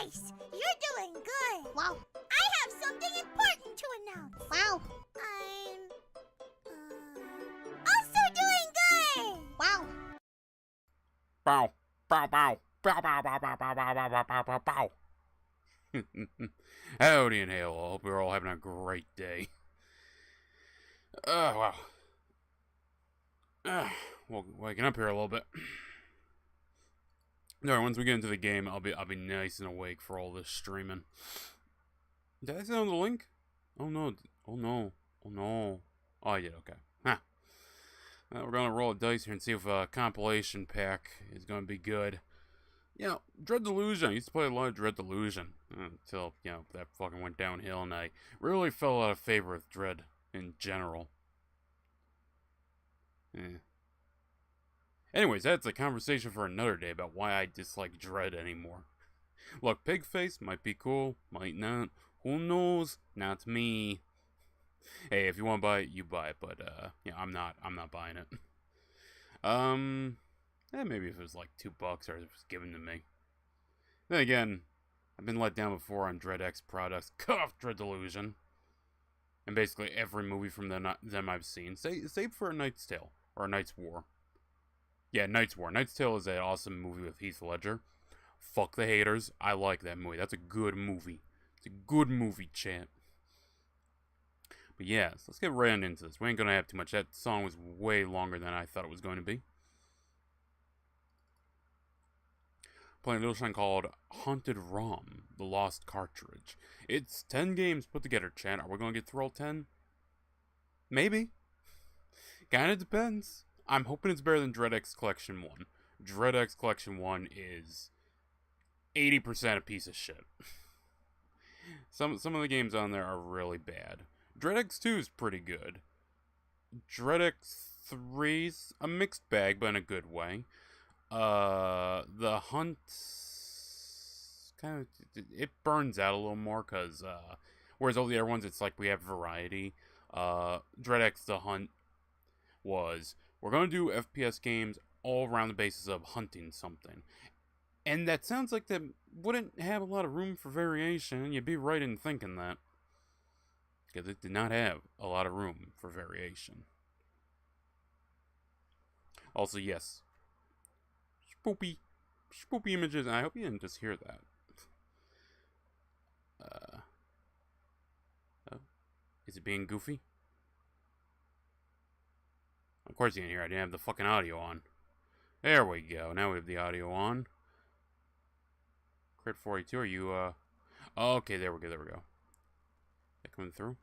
Nice! You're doing good! Wow. I have something important to announce! Wow. I'm... also doing good! Wow. Bow. Bow, bow. Bow, bow, bow, bow, bow, bow, bow, bow, bow, bow. Howdy and hail. I hope you're all having a great day. Wow. Well, waking up here a little bit. Alright, once we get into the game, I'll be nice and awake for all this streaming. Did I send the link? Oh no! Oh no! Oh no! Oh, I did. Okay. Huh. We're gonna roll a dice here and see if a compilation pack is gonna be good. You know, Dread Delusion. I used to play a lot of Dread Delusion until that fucking went downhill, and I really fell out of favor with Dread in general. Anyways, that's a conversation for another day about why I dislike Dread anymore. Look, Pigface might be cool, might not. Who knows? Not me. Hey, if you want to buy it, you buy it, but yeah, I'm not buying it. Maybe if it was like $2 or it was given to me. Then again, I've been let down before on Dread X products. Cut off Dread Delusion. And basically every movie from them I've seen, save for A Knight's Tale or A Knight's War. Yeah, Knight's War. Knight's Tale is an awesome movie with Heath Ledger. Fuck the haters. I like that movie. That's a good movie. It's a good movie, champ. But yeah, so let's get right into this. We ain't gonna have too much. That song was way longer than I thought it was going to be. Playing a little song called Haunted ROM, The Lost Cartridge. It's 10 games put together, chat. Are we gonna get through all 10? Maybe. Kinda depends. I'm hoping it's better than Dread X Collection 1. Dread X Collection 1 is 80% a piece of shit. Some of the games on there are really bad. Dread X 2 is pretty good. Dread X 3's a mixed bag, but in a good way. The Hunt kind of it burns out a little more because whereas all the other ones it's like we have variety. Dread X The Hunt was we're gonna do FPS games all around the basis of hunting something. And that sounds like that wouldn't have a lot of room for variation, and you'd be right in thinking that. Because it did not have a lot of room for variation. Also, yes. Spoopy images, and I hope you didn't just hear that. Oh, is it being goofy? Of course you can hear. I didn't have the fucking audio on. There we go. Now we have the audio on. Crit 42. Are you oh, okay, there we go. There we go. That coming through.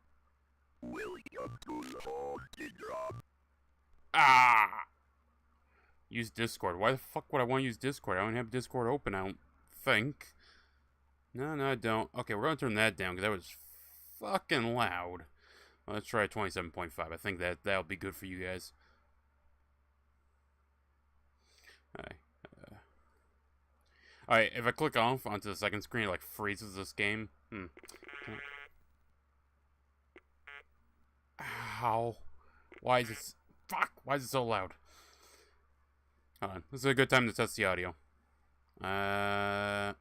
Ah! Use Discord. Why the fuck would I want to use Discord? I don't have Discord open, I don't think. No, I don't. Okay, we're going to turn that down because that was fucking loud. Well, let's try 27.5. I think that'll be good for you guys. Alright, if I click off onto the second screen, it like freezes this game. Ow. Why is it... Fuck! Why is it so loud? Hold on. This is a good time to test the audio. Yeah,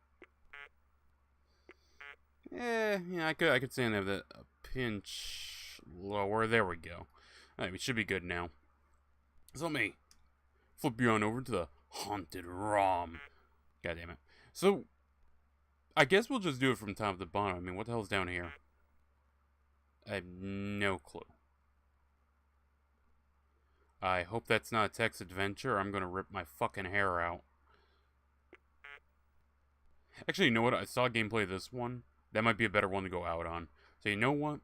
I could say I have that a pinch lower. There we go. Alright, we should be good now. So let me flip you on over to the Haunted ROM. God damn it. So, I guess we'll just do it from top to bottom. I mean, what the hell's down here? I have no clue. I hope that's not a text adventure, or I'm gonna rip my fucking hair out. Actually, you know what? I saw gameplay of this one. That might be a better one to go out on. So you know what?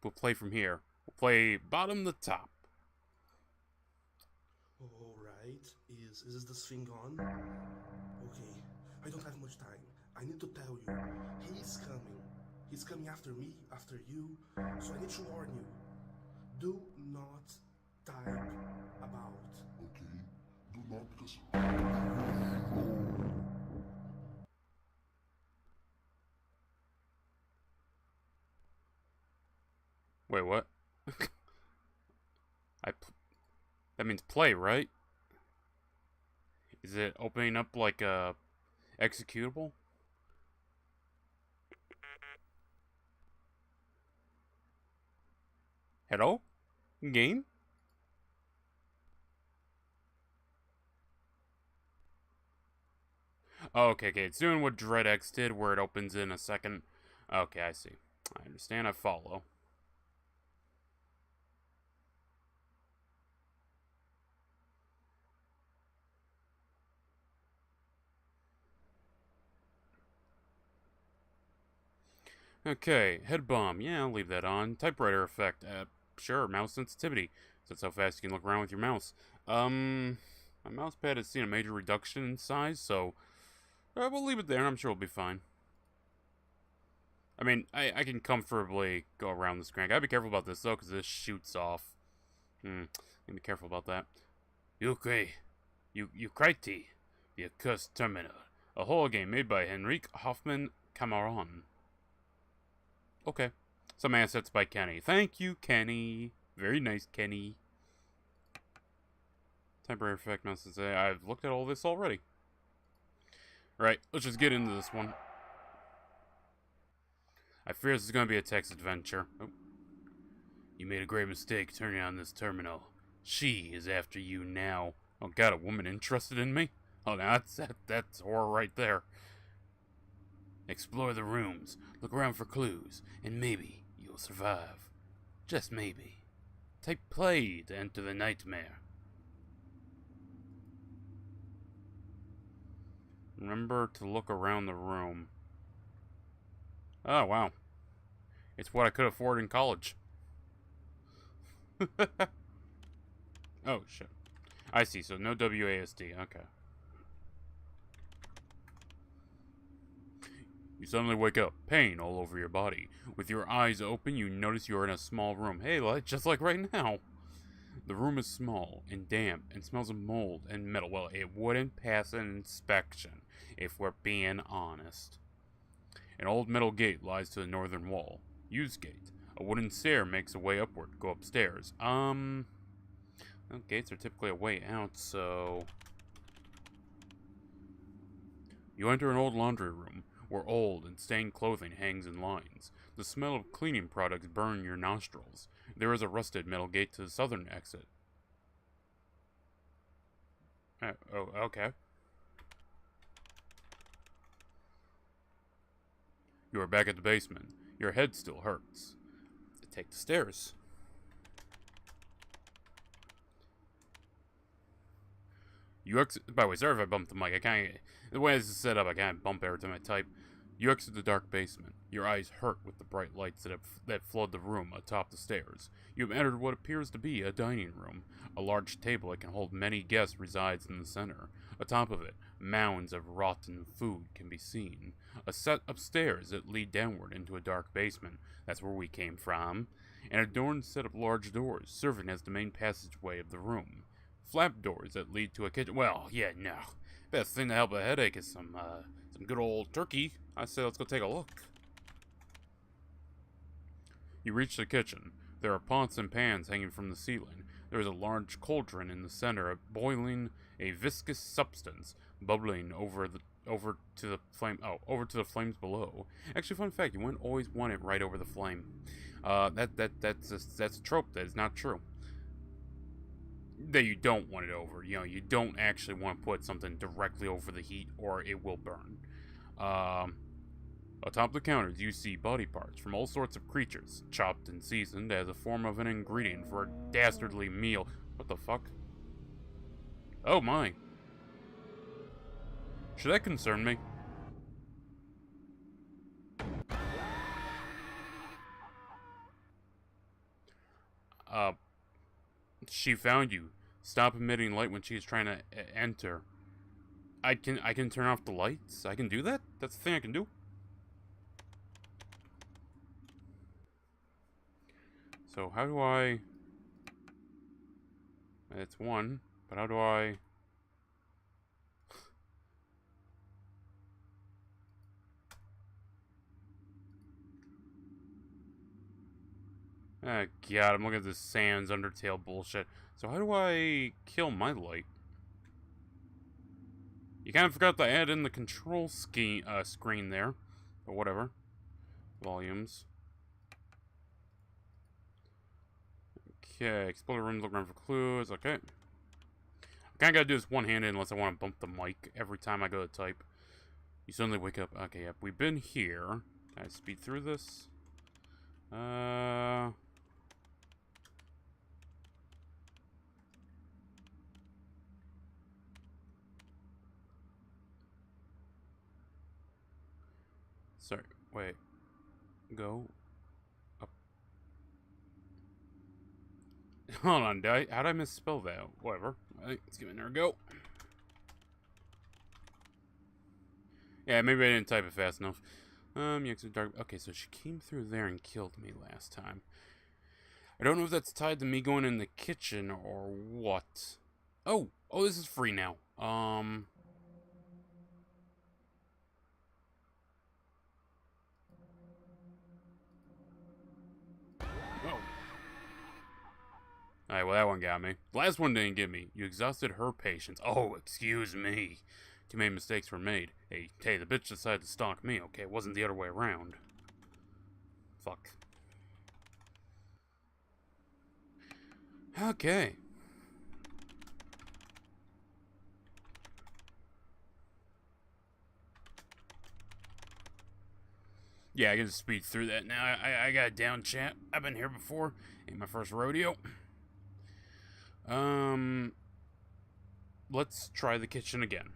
We'll play from here. We'll play bottom to top. Alright, is this thing on? Okay, I don't have much time. I need to tell you, he's coming. He's coming after me, after you, so I need to warn you. Do not type about. Okay, do not because... Wait, what? That means play, right? Is it opening up like a... Executable? Hello? Game? Oh, okay, it's doing what DreadX did, where it opens in a second. Okay, I see. I understand, I follow. Okay, head bomb. Yeah, I'll leave that on. Typewriter effect. Sure. Mouse sensitivity. So that's how fast you can look around with your mouse. My mouse pad has seen a major reduction in size, so we'll leave it there. I'm sure it'll be fine. I mean, I can comfortably go around the screen. Gotta be careful about this, though, because this shoots off. Gotta be careful about that. Ukraiti, the accursed terminal. A horror game made by Henrik Hoffman Cameron. Okay. Some assets by Kenny. Thank you, Kenny. Very nice, Kenny. Temporary effect message. I've looked at all this already. Right, let's just get into this one. I fear this is going to be a text adventure. Oh. You made a great mistake turning on this terminal. She is after you now. Oh god, a woman interested in me? Oh, now that's horror right there. Explore the rooms, look around for clues, and maybe you'll survive. Just maybe. Type play to enter the nightmare. Remember to look around the room. Oh, wow. It's what I could afford in college. Oh, shit. I see, so no WASD, okay. You suddenly wake up, pain all over your body. With your eyes open, you notice you are in a small room. Hey, just like right now. The room is small and damp and smells of mold and metal. Well, it wouldn't pass an inspection, if we're being honest. An old metal gate lies to the northern wall. Use gate. A wooden stair makes a way upward. Go upstairs. Well, gates are typically a way out, so... You enter an old laundry room, where old and stained clothing hangs in lines. The smell of cleaning products burn your nostrils. There is a rusted metal gate to the southern exit. Oh, okay. You are back at the basement. Your head still hurts. Take the stairs. You exit. By the way, sorry if I bumped the mic. The way this is set up, I can't bump every time I type. You exit the dark basement. Your eyes hurt with the bright lights that flood the room atop the stairs. You have entered what appears to be a dining room. A large table that can hold many guests resides in the center. Atop of it, mounds of rotten food can be seen. A set of stairs that lead downward into a dark basement. That's where we came from. An adorned set of large doors, serving as the main passageway of the room. Flap doors that lead to a kitchen. Well, yeah, no. Best thing to help a headache is some good old turkey. I say let's go take a look. You reach the kitchen. There are pots and pans hanging from the ceiling. There is a large cauldron in the center, boiling a viscous substance, bubbling over to the flames below. Actually, fun fact: you wouldn't always want it right over the flame. That's a trope that is not true. That you don't want it over. You know, you don't actually want to put something directly over the heat, or it will burn. Atop the counters, you see body parts from all sorts of creatures, chopped and seasoned as a form of an ingredient for a dastardly meal. What the fuck? Oh my. Should that concern me? She found you. Stop emitting light when she's trying to enter. I can turn off the lights? I can do that? That's the thing I can do? So how do I... It's one, but how do I... Oh god, I'm looking at this Sans Undertale bullshit. So how do I kill my light? You kind of forgot to add in the control screen there. But whatever. Volumes. Okay, explore the room, look around for clues. Okay. I kind of gotta do this one-handed unless I want to bump the mic every time I go to type. You suddenly wake up. Okay, yep, we've been here. Can I speed through this? Sorry, wait. Go up. Hold on, how'd I misspell that? Whatever. Alright, let's give it another go. Yeah, maybe I didn't type it fast enough. You exit dark. Okay, so she came through there and killed me last time. I don't know if that's tied to me going in the kitchen or what. Oh, this is free now. Oh. Alright, well that one got me. The last one didn't get me. You exhausted her patience. Oh, excuse me. Too many mistakes were made. Hey, the bitch decided to stalk me, okay? It wasn't the other way around. Fuck. Okay. Yeah, I can just speed through that now. I got it down, chat. I've been here before. Ain't my first rodeo. Let's try the kitchen again.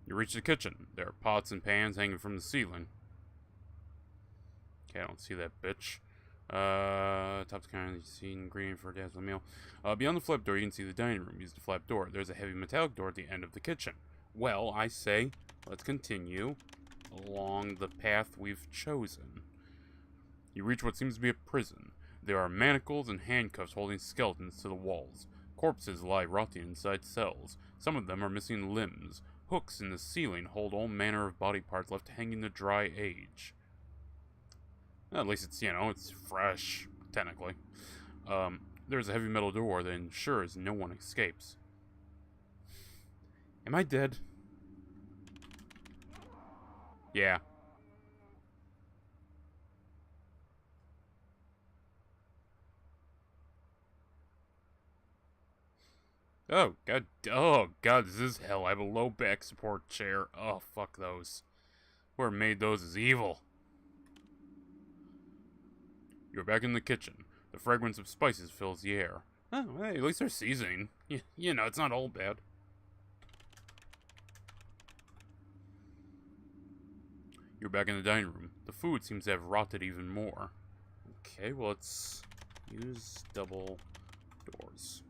You reach the kitchen. There are pots and pans hanging from the ceiling. Okay, I don't see that bitch. Top's kind of see ingredient for a dazzling meal. Beyond the flap door, you can see the dining room. Use the flap door. There's a heavy metallic door at the end of the kitchen. Well, I say, let's continue along the path we've chosen. You reach what seems to be a prison. There are manacles and handcuffs holding skeletons to the walls. Corpses lie rotting inside cells. Some of them are missing limbs. Hooks in the ceiling hold all manner of body parts left hanging to dry age. Well, at least it's, it's fresh, technically. There's a heavy metal door that ensures no one escapes. Am I dead? Yeah. Oh god, this is hell. I have a low back support chair. Oh, fuck those. Whoever made those is evil. You're back in the kitchen. The fragrance of spices fills the air. Oh, hey, at least they're seasoning. It's not all bad. You're back in the dining room. The food seems to have rotted even more. Okay, well, let's use double doors.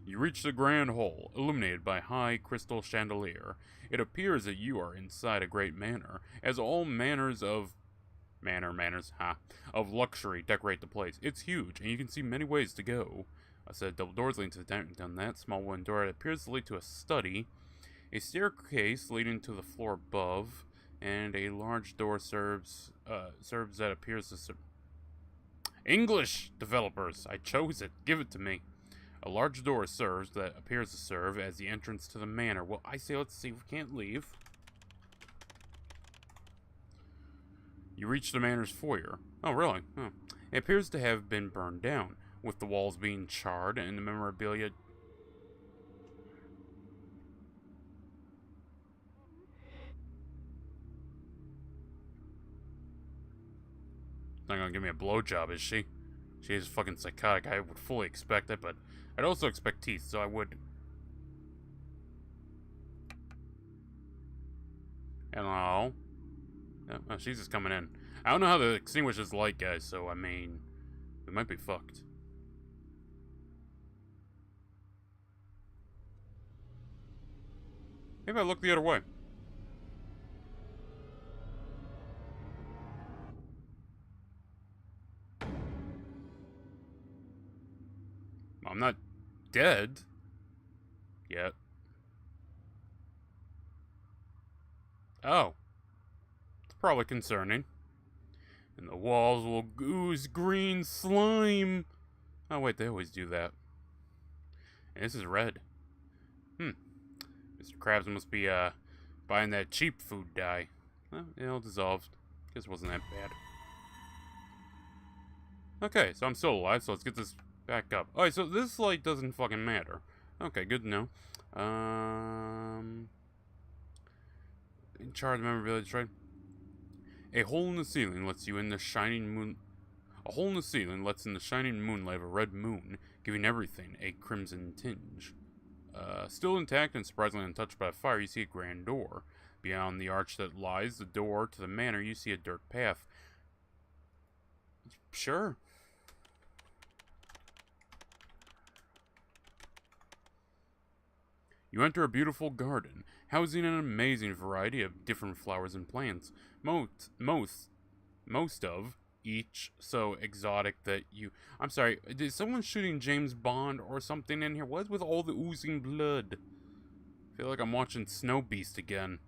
You reach the grand hall, illuminated by high crystal chandelier. It appears that you are inside a great manor, as all manners of luxury decorate the place. It's huge, and you can see many ways to go. I said double doors leading to the dining room. Down that small wooden door, it appears to lead to a study, a staircase leading to the floor above, and a large door serves that appears to serve. English developers, I chose it. Give it to me. A large door serves that appears to serve as the entrance to the manor. Well, I say let's see if we can't leave. You reach the manor's foyer. Oh, really? Oh. It appears to have been burned down, with the walls being charred and the memorabilia... Not gonna give me a blowjob, is she? She is fucking psychotic. I would fully expect it, but I'd also expect teeth, so I would... Hello? Oh, she's just coming in. I don't know how the extinguisher's light, guys, so, I mean... we might be fucked. Maybe I look the other way. I'm not dead yet. Oh. It's probably concerning. And the walls will ooze green slime. Oh, wait, they always do that. And this is red. Mr. Krabs must be, buying that cheap food dye. Well, it dissolved. Guess it wasn't that bad. Okay, so I'm still alive, so let's get this back up. Alright, so this light doesn't fucking matter. Okay, good to know. In charge member village, right? A hole in the ceiling lets you in the shining moon. A hole in the ceiling lets in the shining moonlight of a red moon, giving everything a crimson tinge. Still intact and surprisingly untouched by fire, you see a grand door. Beyond the arch that lies the door to the manor, you see a dirt path. Sure. You enter a beautiful garden, housing an amazing variety of different flowers and plants. Most of each so exotic that you... I'm sorry, did someone shooting James Bond or something in here? What's with all the oozing blood? I feel like I'm watching Snow Beast again.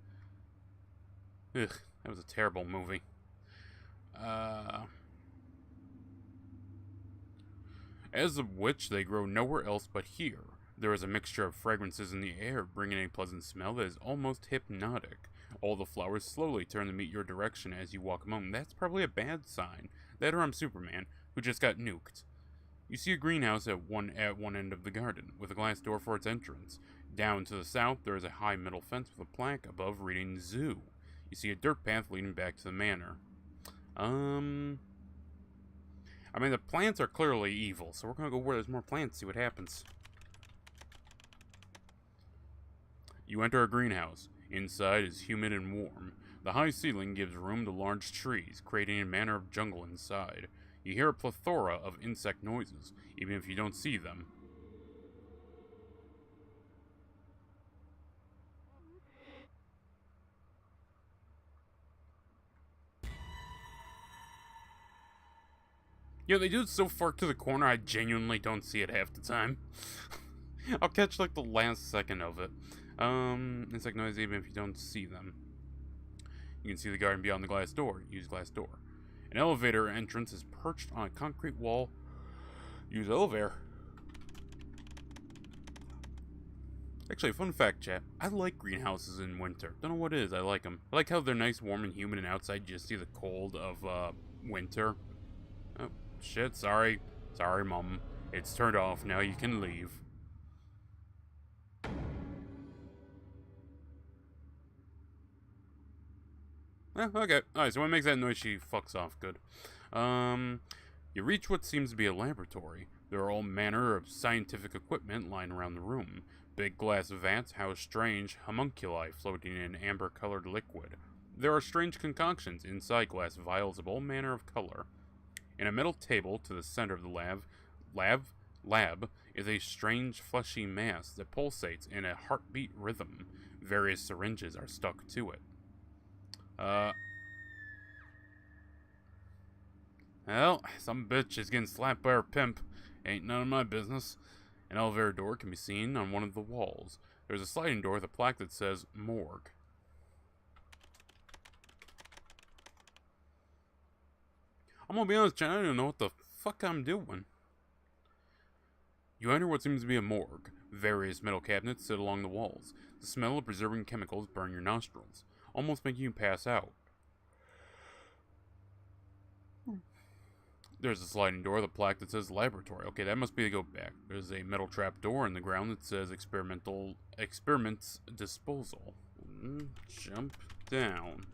Ugh, that was a terrible movie. As a witch, they grow nowhere else but here. There is a mixture of fragrances in the air, bringing a pleasant smell that is almost hypnotic. All the flowers slowly turn to meet your direction as you walk among them. That's probably a bad sign. That or I'm Superman, who just got nuked. You see a greenhouse at one end of the garden, with a glass door for its entrance. Down to the south, there is a high metal fence with a plaque above reading Zoo. You see a dirt path leading back to the manor. I mean, the plants are clearly evil, so we're gonna go where there's more plants, see what happens. You enter a greenhouse. Inside is humid and warm. The high ceiling gives room to large trees, creating a manner of jungle inside. You hear a plethora of insect noises, even if you don't see them. Yeah, they do it so far to the corner, I genuinely don't see it half the time. I'll catch, like, the last second of it. Insect noise even if you don't see them. You can see the garden beyond the glass door. Use glass door. An elevator entrance is perched on a concrete wall. Use elevator. Actually, fun fact, chat. I like greenhouses in winter. Don't know what it is. I like them. I like how they're nice, warm, and humid, and outside you just see the cold of winter. Oh, shit. Sorry. Sorry, Mom. It's turned off. Now you can leave. Okay. Alright, so what makes that noise? She fucks off. Good. You reach what seems to be a laboratory. There are all manner of scientific equipment lying around the room. Big glass vats house strange homunculi floating in amber-colored liquid. There are strange concoctions inside glass vials of all manner of color. In a metal table to the center of the lab is a strange fleshy mass that pulsates in a heartbeat rhythm. Various syringes are stuck to it. Well, some bitch is getting slapped by her pimp. Ain't none of my business. An elevator door can be seen on one of the walls. There's a sliding door with a plaque that says Morgue. I'm gonna be honest, Jen, I don't know what the fuck I'm doing. You enter what seems to be a morgue. Various metal cabinets sit along the walls. The smell of preserving chemicals burn your nostrils, almost making you pass out. There's a sliding door with a plaque that says laboratory. Okay, that must be to go back. There's a metal trap door in the ground that says experiments disposal. Jump down.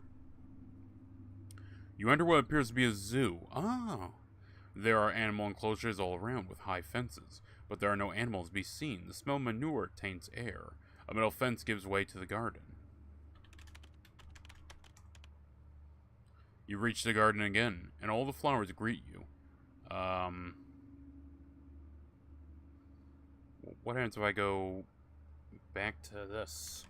You enter what appears to be a zoo. Ah! There are animal enclosures all around with high fences, but there are no animals to be seen. The smell of manure taints air. A metal fence gives way to the garden. You reach the garden again, and all the flowers greet you. What happens if I go back to this?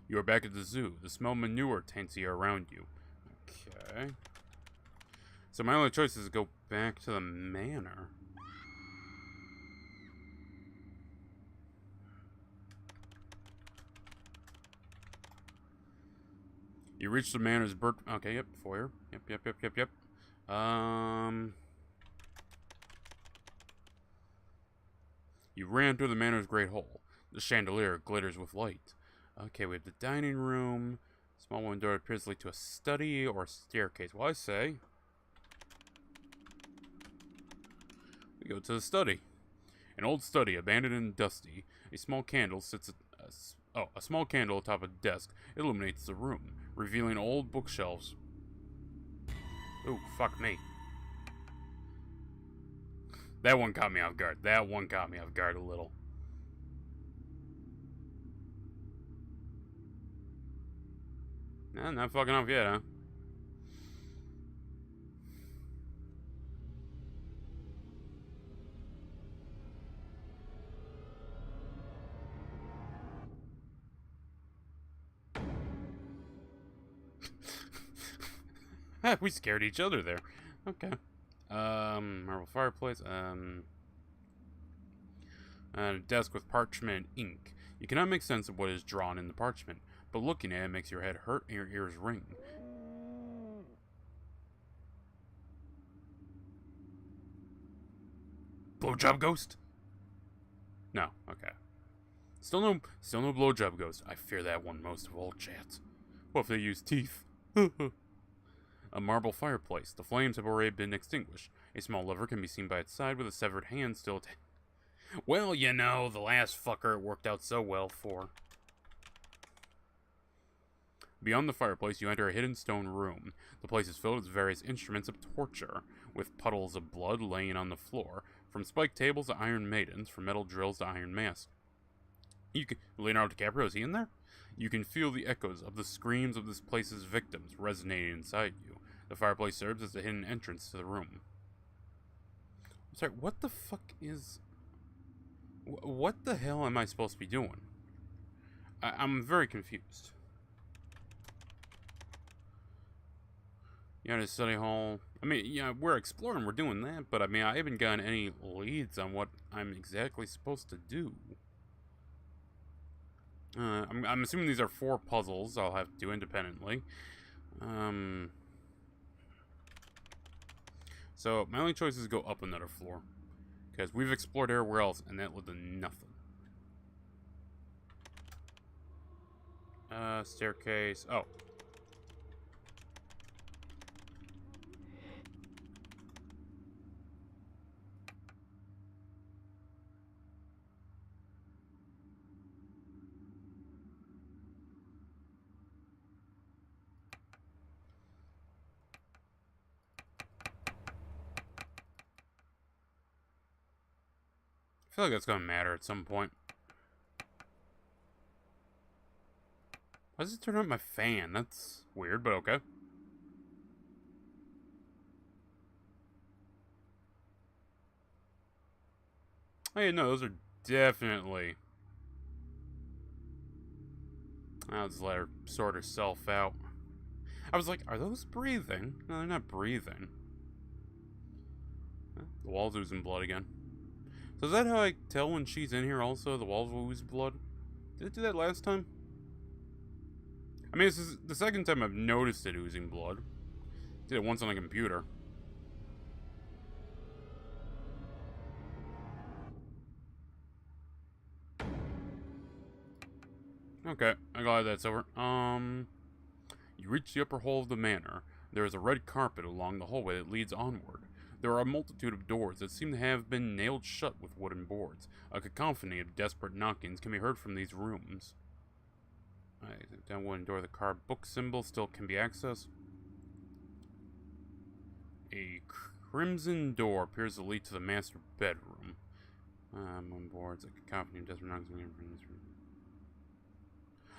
You are back at the zoo. The smell of manure taints the air around you. Okay. So my only choice is to go back to the manor. You reach the manor's bird. Okay, yep, foyer. Yep. You ran through the manor's great hall. The chandelier glitters with light. Okay, we have the dining room. Small one door appears to lead to a study or a staircase. Well, I say we go to the study. An old study, abandoned and dusty. A small candle sits a small candle atop a desk illuminates the room, revealing old bookshelves. Ooh, fuck me. That one caught me off guard. That one caught me off guard a little. Nah, not fucking off yet, huh? We scared each other there. Okay. Marble fireplace. A desk with parchment and ink. You cannot make sense of what is drawn in the parchment, but looking at it makes your head hurt and your ears ring. Blowjob ghost? No. Okay. Still no blowjob ghost. I fear that one most of all, chat. What if they use teeth? A marble fireplace. The flames have already been extinguished. A small lever can be seen by its side with a severed hand still attached. Well, you know, the last fucker it worked out so well for. Beyond the fireplace, you enter a hidden stone room. The place is filled with various instruments of torture, with puddles of blood laying on the floor, from spiked tables to iron maidens, from metal drills to iron masks. Leonardo DiCaprio, is he in there? You can feel the echoes of the screams of this place's victims resonating inside you. The fireplace serves as a hidden entrance to the room. I'm sorry, what the fuck is... What the hell am I supposed to be doing? I'm very confused. Yeah, the study hall. I mean, yeah, we're exploring, we're doing that, but I mean, I haven't gotten any leads on what I'm exactly supposed to do. I'm assuming these are 4 puzzles I'll have to do independently. So, my only choice is to go up another floor. Because we've explored everywhere else, and that led to nothing. Staircase. Oh. I feel like that's gonna matter at some point. Why does it turn on my fan? That's weird, but okay. Oh yeah, no, those are definitely... I'll just let her sort herself out. I was like, are those breathing? No, they're not breathing. The wall's oozing blood again. So is that how I tell when she's in here also? The walls will ooze blood? Did it do that last time? I mean, this is the second time I've noticed it oozing blood. Did it once on the computer. Okay, I'm glad that's over. You reach the upper hall of the manor. There is a red carpet along the hallway that leads onward. There are a multitude of doors that seem to have been nailed shut with wooden boards. A cacophony of desperate knockings can be heard from these rooms. Down one door, the carved book symbol still can be accessed. A crimson door appears to lead to the master bedroom. On boards, a cacophony of desperate knockings can be heard from this room.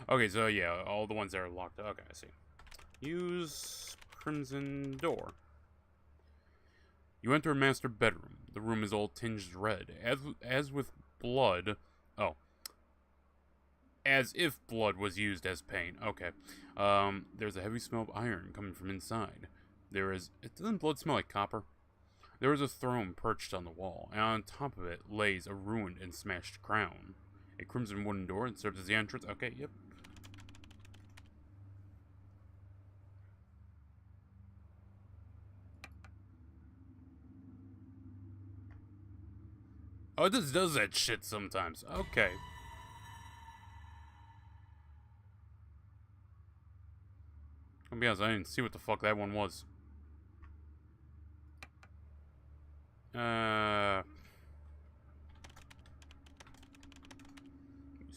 Okay, so yeah, all the ones that are locked. Okay, I see. Use crimson door. You enter a master bedroom. The room is all tinged red, as with blood. Oh. As if blood was used as paint. Okay. There's a heavy smell of iron coming from inside. Doesn't blood smell like copper? There is a throne perched on the wall, and on top of it lays a ruined and smashed crown. A crimson wooden door that serves as the entrance. Okay, yep. Oh, it just does that shit sometimes. Okay. I'll be honest, I didn't see what the fuck that one was.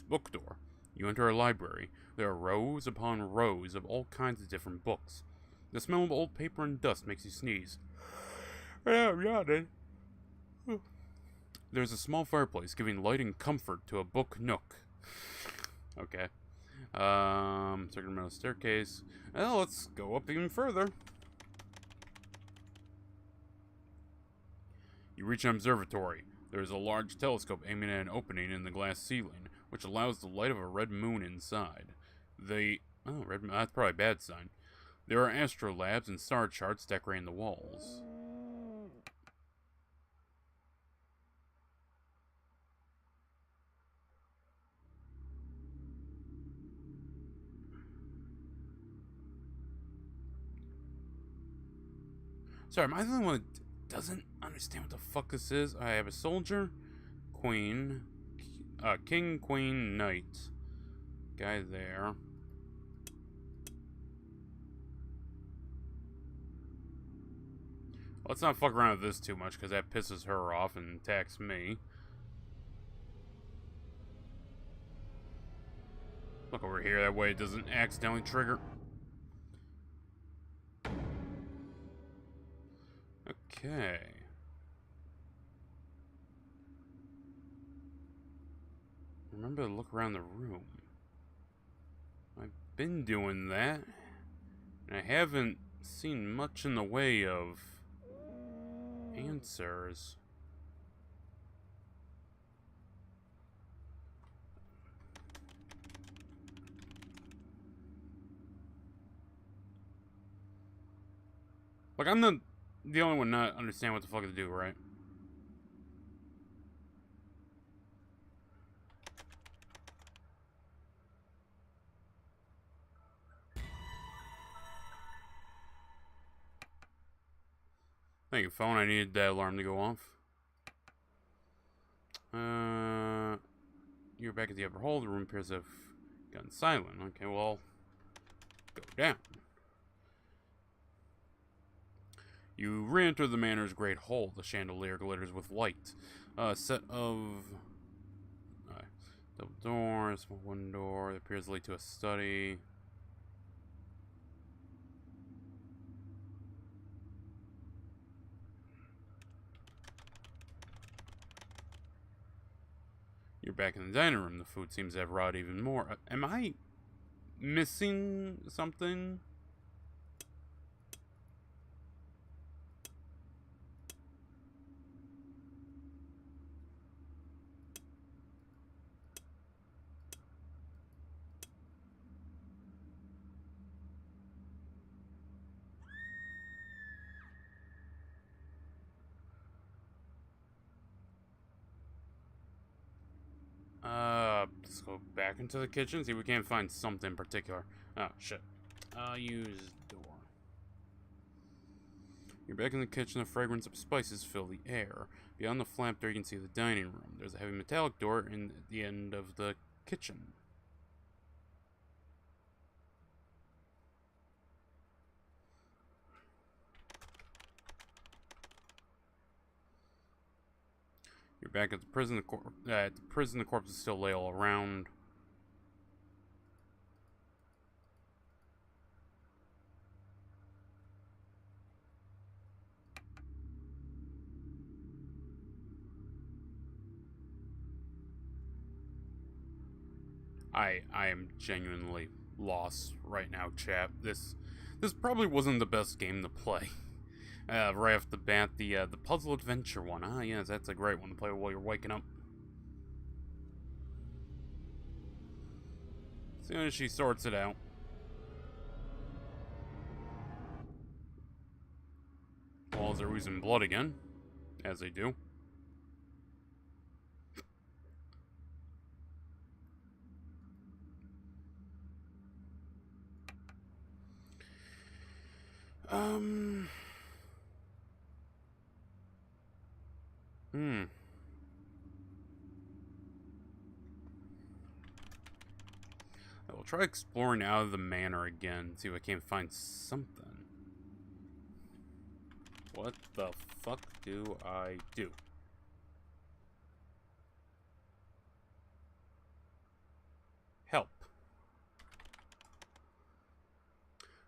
Book door. You enter a library. There are rows upon rows of all kinds of different books. The smell of old paper and dust makes you sneeze. I'm yawning. There's a small fireplace giving light and comfort to a book nook. Okay. Second metal staircase. Well, let's go up even further. You reach an observatory. There is a large telescope aiming at an opening in the glass ceiling, which allows the light of a red moon inside. Red moon, that's probably a bad sign. There are astrolabes and star charts decorating the walls. Sorry, am I the only one that doesn't understand what the fuck this is? I have a soldier, queen, king, queen, knight. Guy there. Let's not fuck around with this too much, because that pisses her off and attacks me. Look over here, that way it doesn't accidentally trigger. Okay. Remember to look around the room. I've been doing that, and I haven't seen much in the way of answers. Like, I'm the only one not understand what the fuck to do, right? Thank you, phone. I needed that alarm to go off. You're back at the upper hall. The room appears to have gone silent. Okay, well, go down. You re-enter the manor's great hall. The chandelier glitters with light. A set of double doors, small one door that appears to lead to a study. You're back in the dining room. The food seems to have rotted even more. Am I missing something? Let's go back into the kitchen, see if we can't find something in particular. Oh, shit. Use door. You're back in the kitchen, the fragrance of spices fill the air. Beyond the flap door, you can see the dining room. There's a heavy metallic door in the end of the kitchen. You're back at the prison. The corpses still lay all around. I am genuinely lost right now, chap. This probably wasn't the best game to play. Right off the bat, the puzzle adventure one. Ah, yes, that's a great one to play while you're waking up. As soon as she sorts it out. Walls are oozing blood again, as they do. I will try exploring out of the manor again, see if I can't find something. What the fuck do I do? Help.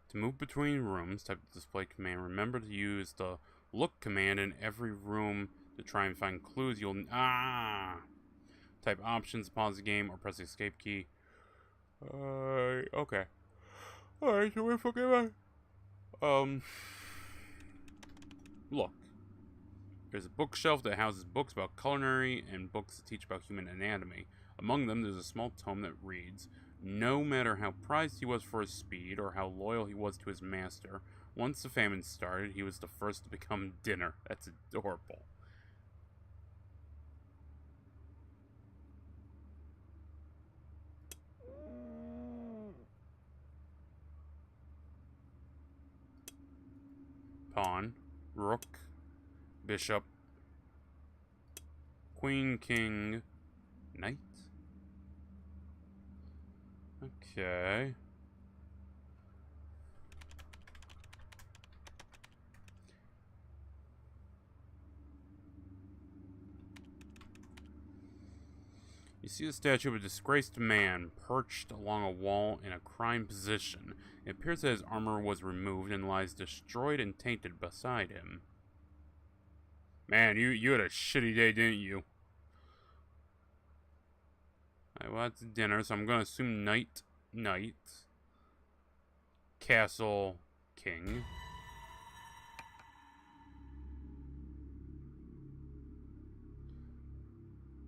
To move between rooms, type the display command. Remember to use the look command in every room to try and find clues. You'll type options, pause the game, or press the escape key. Okay. Alright, so where the fuck am I? Look. There's a bookshelf that houses books about culinary and books that teach about human anatomy. Among them, there's a small tome that reads, "No matter how prized he was for his speed or how loyal he was to his master, once the famine started, he was the first to become dinner." That's adorable. Pawn, rook, bishop, queen, king, knight. Okay. You see a statue of a disgraced man perched along a wall in a crime position. It appears that his armor was removed and lies destroyed and tainted beside him. Man, you had a shitty day, didn't you? Alright, well, that's dinner, so I'm gonna assume knight, castle, king.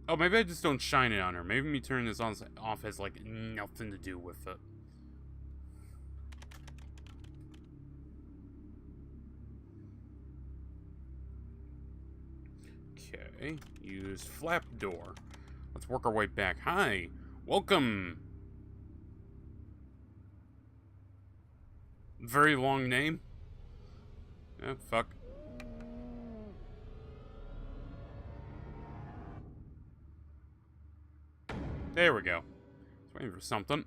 Oh, maybe I just don't shine it on her. Maybe me turning this off has, like, nothing to do with it. Okay, use flap door. Let's work our way back. Hi, welcome. Very long name. Oh, fuck. There we go. Just waiting for something.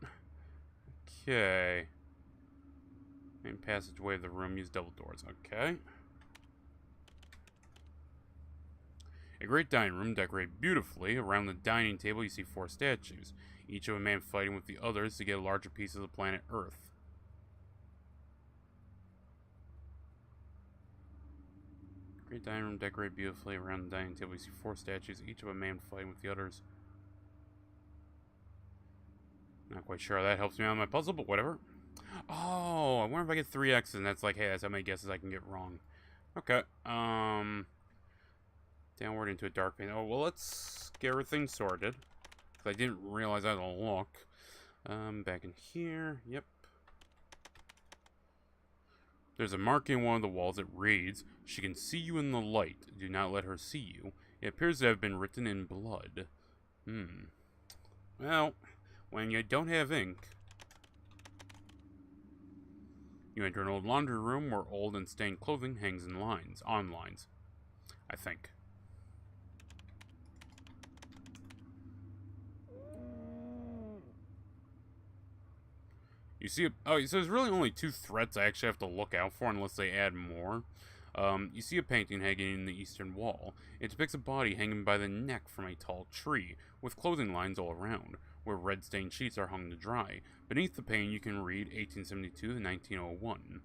Okay. Main passageway of the room. Use double doors. Okay. A great dining room decorated beautifully. Around the dining table you see 4 statues, each of a man fighting with the others to get a larger piece of the planet Earth. Great dining room decorated beautifully. Around the dining table you see 4 statues, each of a man fighting with the others. Not quite sure how that helps me out on my puzzle, but whatever. Oh, I wonder if I get 3 X's and that's like, hey, that's how many guesses I can get wrong. Okay, downward into a dark vein. Oh, well, let's get everything sorted. Because I didn't realize I had to look. Back in here. Yep. There's a marking on one of the walls that reads, "She can see you in the light. Do not let her see you." It appears to have been written in blood. Well, when you don't have ink. You enter an old laundry room where old and stained clothing hangs in lines. On lines. I think. You see, so there's really only 2 threats I actually have to look out for unless they add more. You see a painting hanging in the eastern wall. It depicts a body hanging by the neck from a tall tree, with clothing lines all around, where red stained sheets are hung to dry. Beneath the painting you can read 1872 to 1901.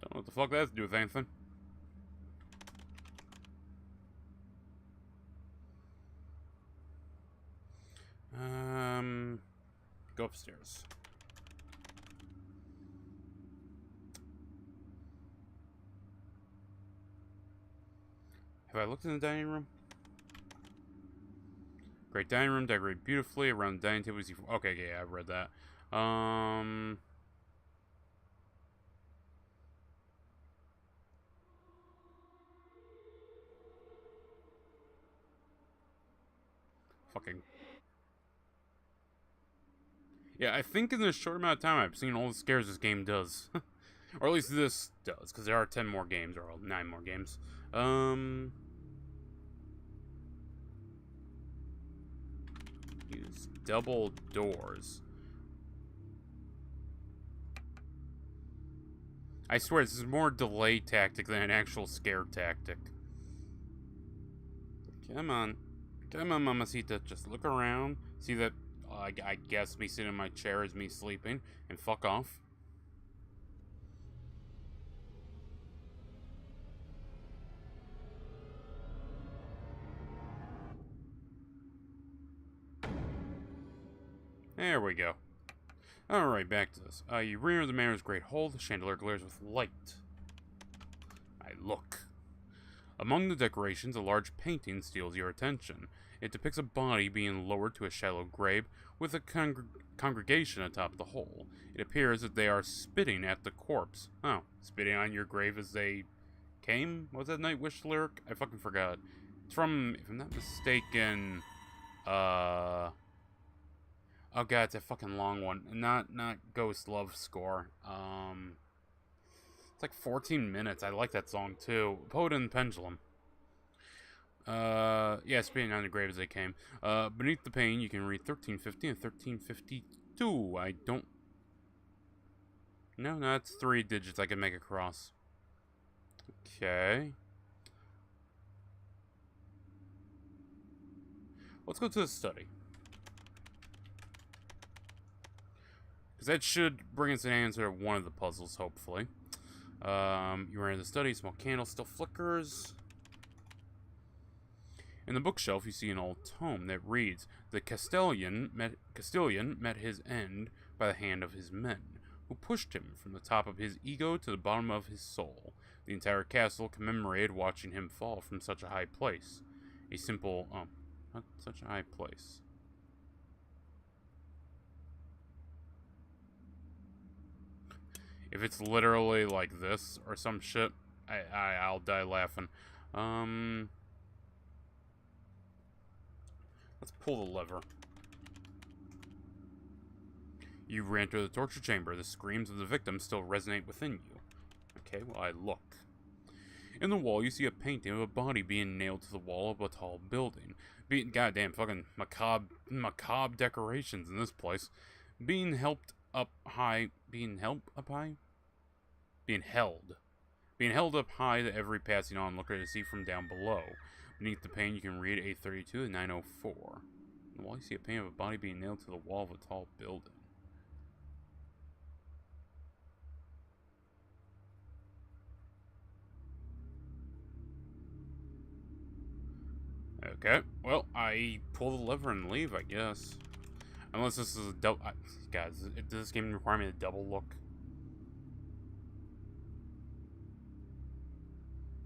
Don't know what the fuck that has to do with anything. Go upstairs. Have I looked in the dining room? Great dining room, decorated beautifully. Around the dining table you see... Okay, yeah, I've read that. Fucking... Yeah, I think in this short amount of time I've seen all the scares this game does. Or at least this does, because there are 10 more games, or 9 more games. Use double doors. I swear, this is more delay tactic than an actual scare tactic. Come on. Come on, Mamacita. Just look around. See that, I guess me sitting in my chair is me sleeping. And fuck off. There we go. Alright, back to this. You rear the manor's great hall. The chandelier glares with light. I look. Among the decorations, a large painting steals your attention. It depicts a body being lowered to a shallow grave with a congregation atop the hole. It appears that they are spitting at the corpse. Oh, spitting on your grave as they came? Was that Nightwish lyric? I fucking forgot. It's from, if I'm not mistaken, oh god, it's a fucking long one. Not Ghost Love Score. It's like 14 minutes. I like that song too. Poet and Pendulum. Yeah, spinning on the grave as they came. Beneath the pane, you can read 1350 and 1352. I don't... No, that's 3 digits I can make across. Okay. Let's go to the study. Because that should bring us an answer to one of the puzzles, hopefully. You are in the study, small candle still flickers. In the bookshelf, you see an old tome that reads, "The Castilian met his end by the hand of his men, who pushed him from the top of his ego to the bottom of his soul. The entire castle commemorated watching him fall from such a high place. A simple, not such a high place." If it's literally like this or some shit, I'll die laughing. Let's pull the lever. You re-enter the torture chamber. The screams of the victim still resonate within you. Okay, well, I look. In the wall, you see a painting of a body being nailed to the wall of a tall building. Goddamn fucking macabre decorations in this place. Being held up high to every passing onlooker to see from down below. Beneath the pane, you can read 832 and 904. In the wall, you see a painting of a body being nailed to the wall of a tall building. Okay, well, I pull the lever and leave, I guess. Unless this is a double... Guys, does this game require me to double look?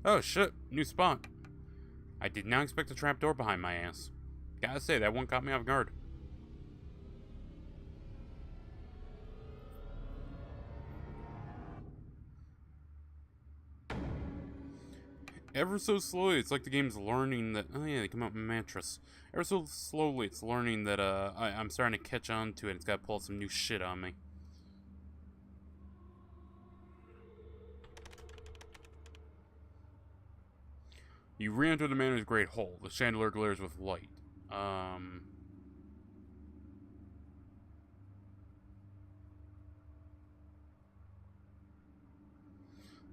Oh, shit. New spot. I did not expect a trapdoor behind my ass. Gotta say, that one caught me off guard. Ever so slowly, it's like the game's learning that... Oh yeah, they come out in mattress. Ever so slowly, it's learning that I'm starting to catch on to it. It's gotta pull some new shit on me. You re-enter the manor's great hall. The chandelier glares with light.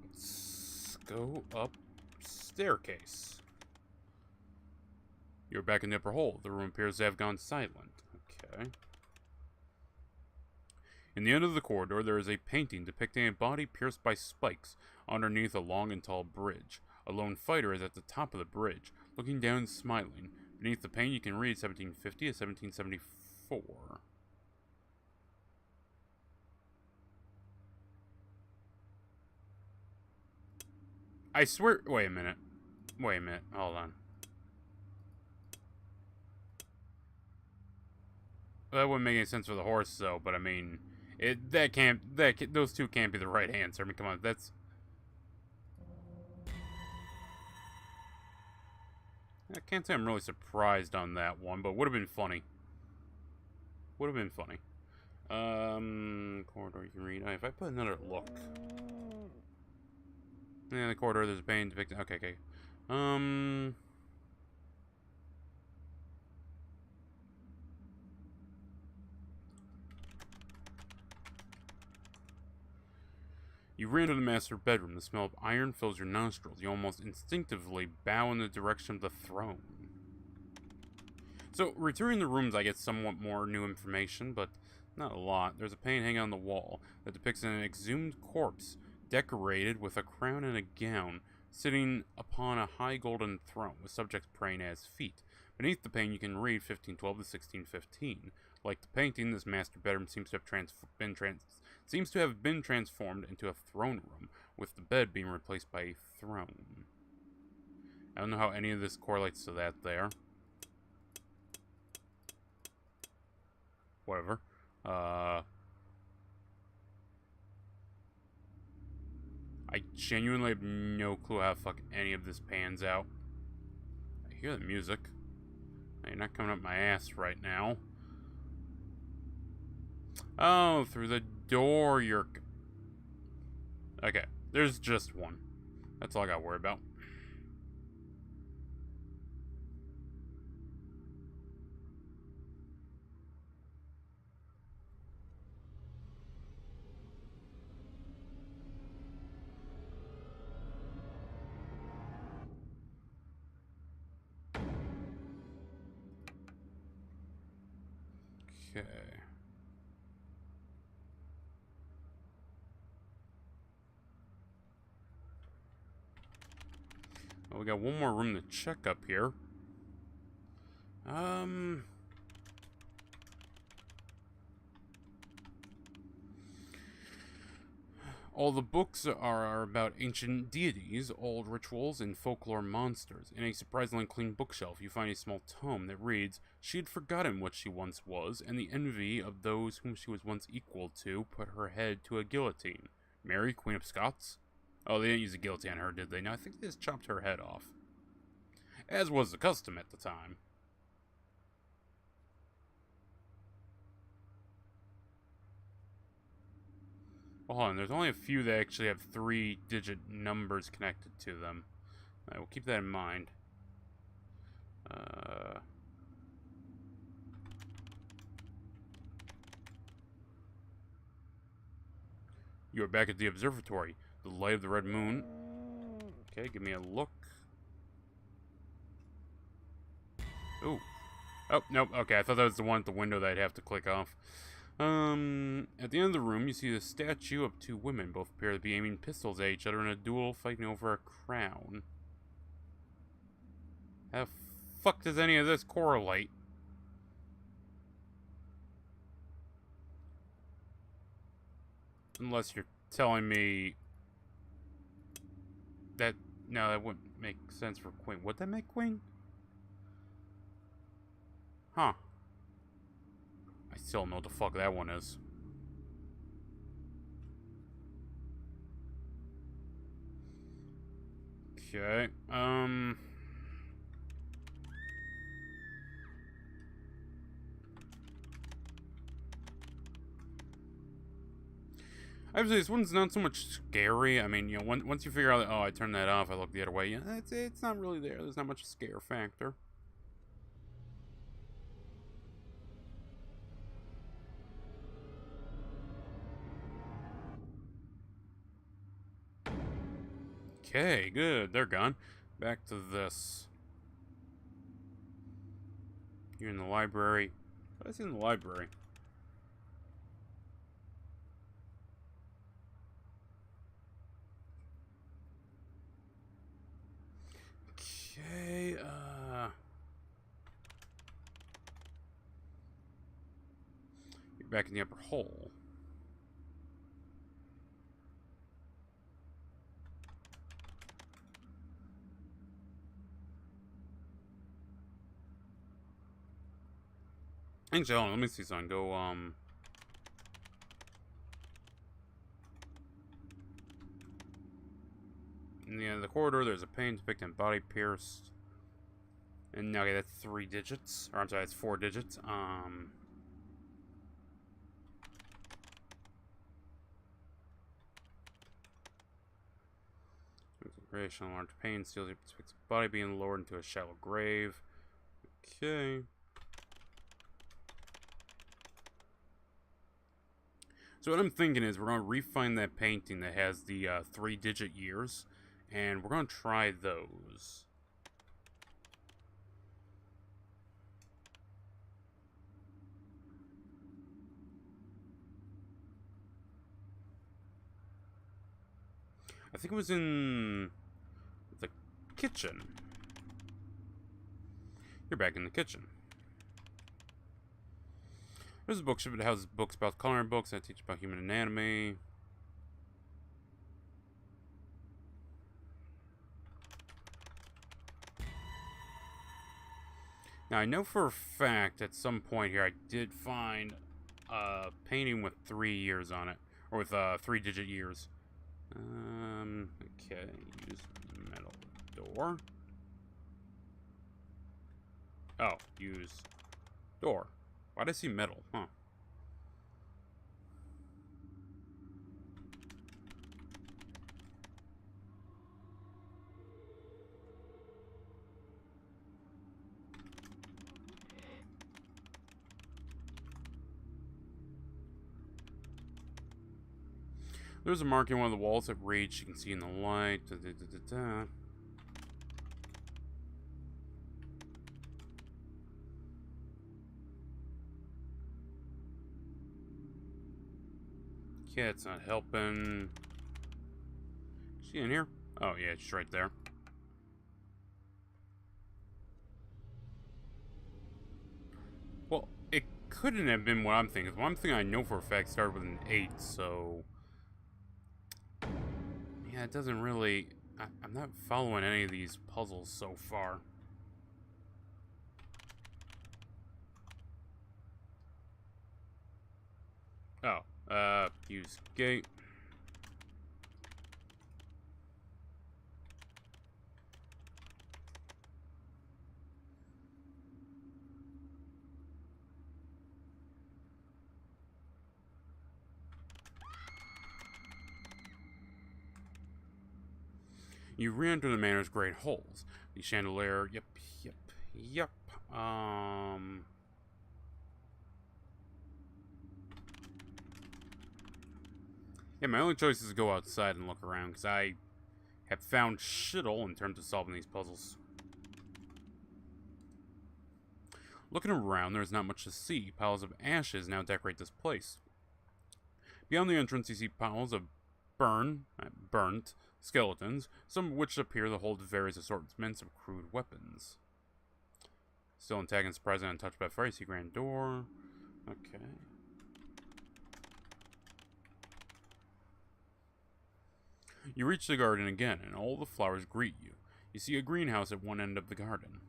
Let's go up staircase. You're back in the upper hall. The room appears to have gone silent. Okay. In the end of the corridor, there is a painting depicting a body pierced by spikes underneath a long and tall bridge. A lone fighter is at the top of the bridge, looking down and smiling. Beneath the paint, you can read 1750 to 1774. I swear... Wait a minute. Hold on. That wouldn't make any sense for the horse, though, but I mean... those two can't be the right answer. I mean, come on, that's... I can't say I'm really surprised on that one, but would have been funny. Corridor you can read. If I put another look. Yeah, in the corridor there's a painting depicting... Okay. You ran to the master bedroom. The smell of iron fills your nostrils. You almost instinctively bow in the direction of the throne. So, returning to the rooms, I get somewhat more new information, but not a lot. There's a painting hanging on the wall that depicts an exhumed corpse, decorated with a crown and a gown, sitting upon a high golden throne, with subjects praying at his feet. Beneath the painting, you can read 1512 to 1615. Like the painting, this master bedroom seems to have been transformed into a throne room, with the bed being replaced by a throne. I don't know how any of this correlates to that there. Whatever. I genuinely have no clue how the fuck any of this pans out. I hear the music. You're not coming up my ass right now. Oh, through the door you're... Okay, there's just one. That's all I gotta worry about. Okay. Well, we got one more room to check up here. All the books are about ancient deities, old rituals, and folklore monsters. In a surprisingly clean bookshelf, you find a small tome that reads, "She had forgotten what she once was, and the envy of those whom she was once equal to put her head to a guillotine. Mary, Queen of Scots?" Oh, they didn't use a guillotine on her, did they? No, I think they just chopped her head off. As was the custom at the time. Well, hold on, there's only a few that actually have 3-digit numbers connected to them. Alright, we'll keep that in mind. You are back at the observatory. The light of the red moon. Okay, give me a look. Ooh. Oh, nope. Okay, I thought that was the one at the window that I'd have to click off. At the end of the room, you see the statue of 2 women. Both appear to be aiming pistols at each other in a duel, fighting over a crown. How the fuck does any of this correlate? Unless you're telling me that... No, that wouldn't make sense for Queen. Would that make Queen? Huh. I still don't know what the fuck that one is. Okay, Obviously, this one's not so much scary. I mean, you know, once you figure out that, oh, I turned that off, I look the other way, yeah, it's not really there. There's not much scare factor. Okay, good. They're gone. Back to this. You're in the library. What's in the library? Okay, you're back in the upper hole. Actually, hold on, let me see something. Go, in the end of the corridor, there's a painting depicting body pierced. And, okay, that's 3 digits. Or, I'm sorry, that's 4 digits. Creation, large pain, steals your body being lowered into a shallow grave. Okay. So what I'm thinking is we're going to refine that painting that has the 3-digit years, and we're going to try those. I think it was in the kitchen. You're back in the kitchen. There's a bookshop that houses books about coloring books that teach about human anatomy. Now, I know for a fact at some point here I did find a painting with 3 years on it. Or with 3-digit years. Okay, use metal door. Oh, use door. Why'd I see metal? Huh. There's a mark in one of the walls that reads. You can see in the light. Yeah, it's not helping. Is she in here? Oh, yeah, she's right there. Well, it couldn't have been what I'm thinking. One thing I know for a fact started with an 8, so... Yeah, it doesn't really... I'm not following any of these puzzles so far. Oh, use gate. You re-enter the manor's great halls. The chandelier, yep. Yeah, my only choice is to go outside and look around, because I have found shittle in terms of solving these puzzles. Looking around, there's not much to see. Piles of ashes now decorate this place. Beyond the entrance, you see piles of burnt skeletons, some of which appear to hold various assortments of crude weapons. Still intact and surprisingly untouched by fire. You see grand door. Okay. You reach the garden again, and all the flowers greet you. You see a greenhouse at one end of the garden.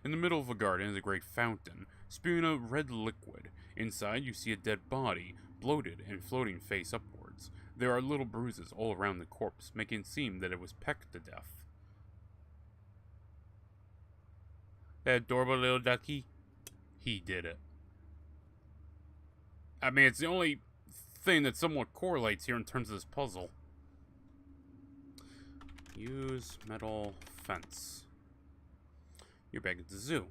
In the middle of the garden is a great fountain, spewing a red liquid. Inside, you see a dead body, bloated and floating face upwards. There are little bruises all around the corpse, making it seem that it was pecked to death. That adorable little ducky, he did it. I mean, it's the only thing that somewhat correlates here in terms of this puzzle. Use metal fence. You're back at the zoo.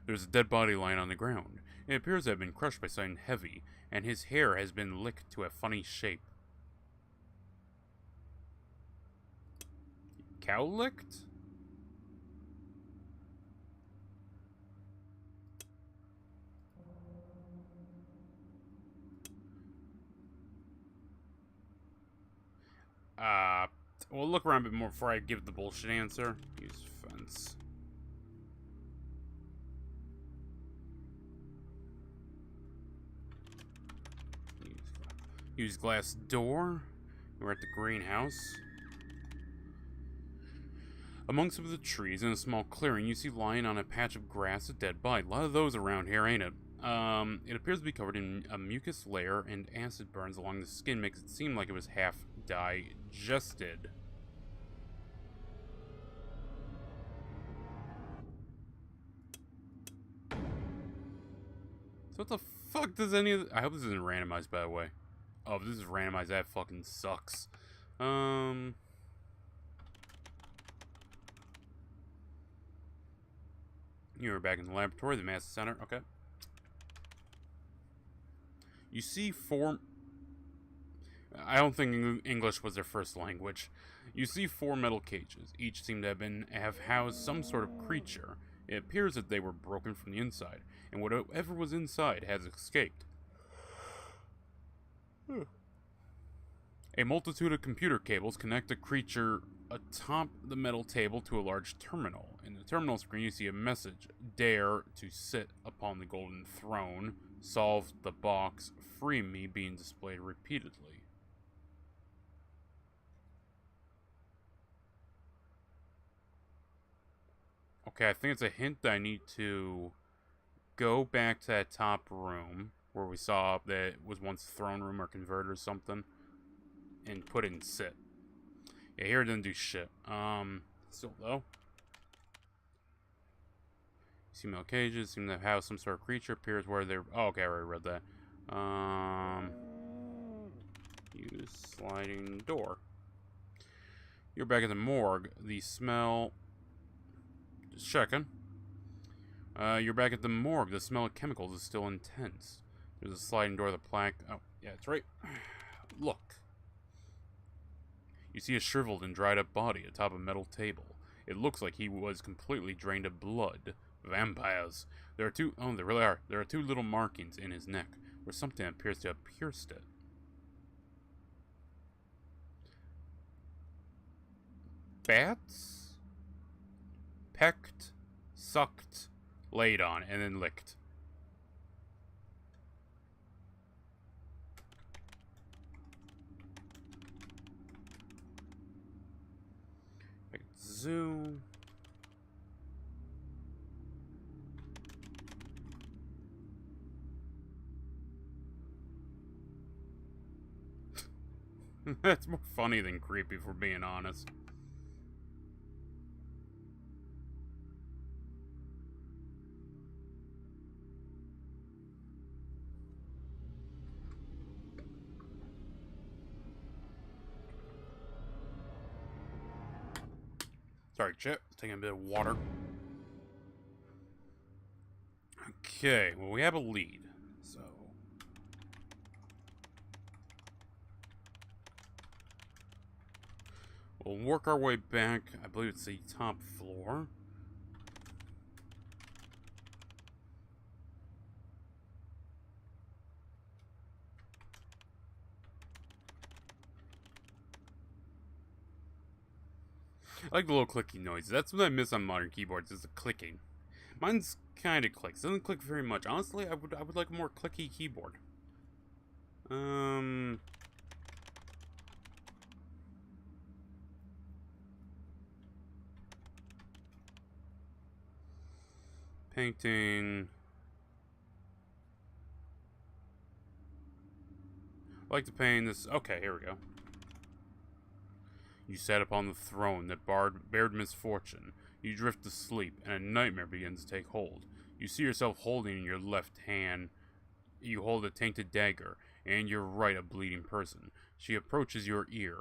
There's a dead body lying on the ground. It appears to have been crushed by something heavy, and his hair has been licked to a funny shape. Cow licked? We'll look around a bit more before I give the bullshit answer. Use fence. Use glass door. We're at the greenhouse. Among some of the trees in a small clearing, you see lying on a patch of grass a dead body. A lot of those around here, ain't it? It appears to be covered in a mucus layer, and acid burns along the skin makes it seem like it was half digested. So what the fuck does any of I hope this isn't randomized, by the way. Oh, if this is randomized, that fucking sucks. You're back in the laboratory, the mass center. Okay. You see four... I don't think English was their first language. You see four metal cages. Each seem to have housed some sort of creature. It appears that they were broken from the inside, and whatever was inside has escaped. A multitude of computer cables connect the creature atop the metal table to a large terminal. In the terminal screen, you see a message: "Dare to sit upon the golden throne. Solve the box. Free me," being displayed repeatedly. Okay, I think it's a hint that I need to go back to that top room where we saw that it was once throne room or converter or something, and put it in sit. Yeah, here it didn't do shit. Still though. See metal cages, seem to have some sort of creature appears where they're... Oh, okay, I already read that. Use sliding door. You're back at the morgue. The smell... Just checking. You're back at the morgue. The smell of chemicals is still intense. There's a sliding door with a plaque. Oh, yeah, that's right. Look. You see a shriveled and dried up body atop a metal table. It looks like he was completely drained of blood. Vampires. There are two... Oh, there really are. There are two little markings in his neck, where something appears to have pierced it. Bats? Pecked, sucked, laid on, and then licked. Zoo. That's more funny than creepy, if we're being honest. Sorry, Chip. Taking a bit of water. Okay, well, we have a lead, so... We'll work our way back. I believe it's the top floor. I like the little clicky noise. That's what I miss on modern keyboards, is the clicking. Mine's kind of clicks. Doesn't click very much. Honestly, I would like a more clicky keyboard. Painting. I like to paint this. Okay, here we go. You sat upon the throne that bared misfortune. You drift to sleep, and a nightmare begins to take hold. You see yourself holding in your left hand. You hold a tainted dagger, and your right a bleeding person. She approaches your ear.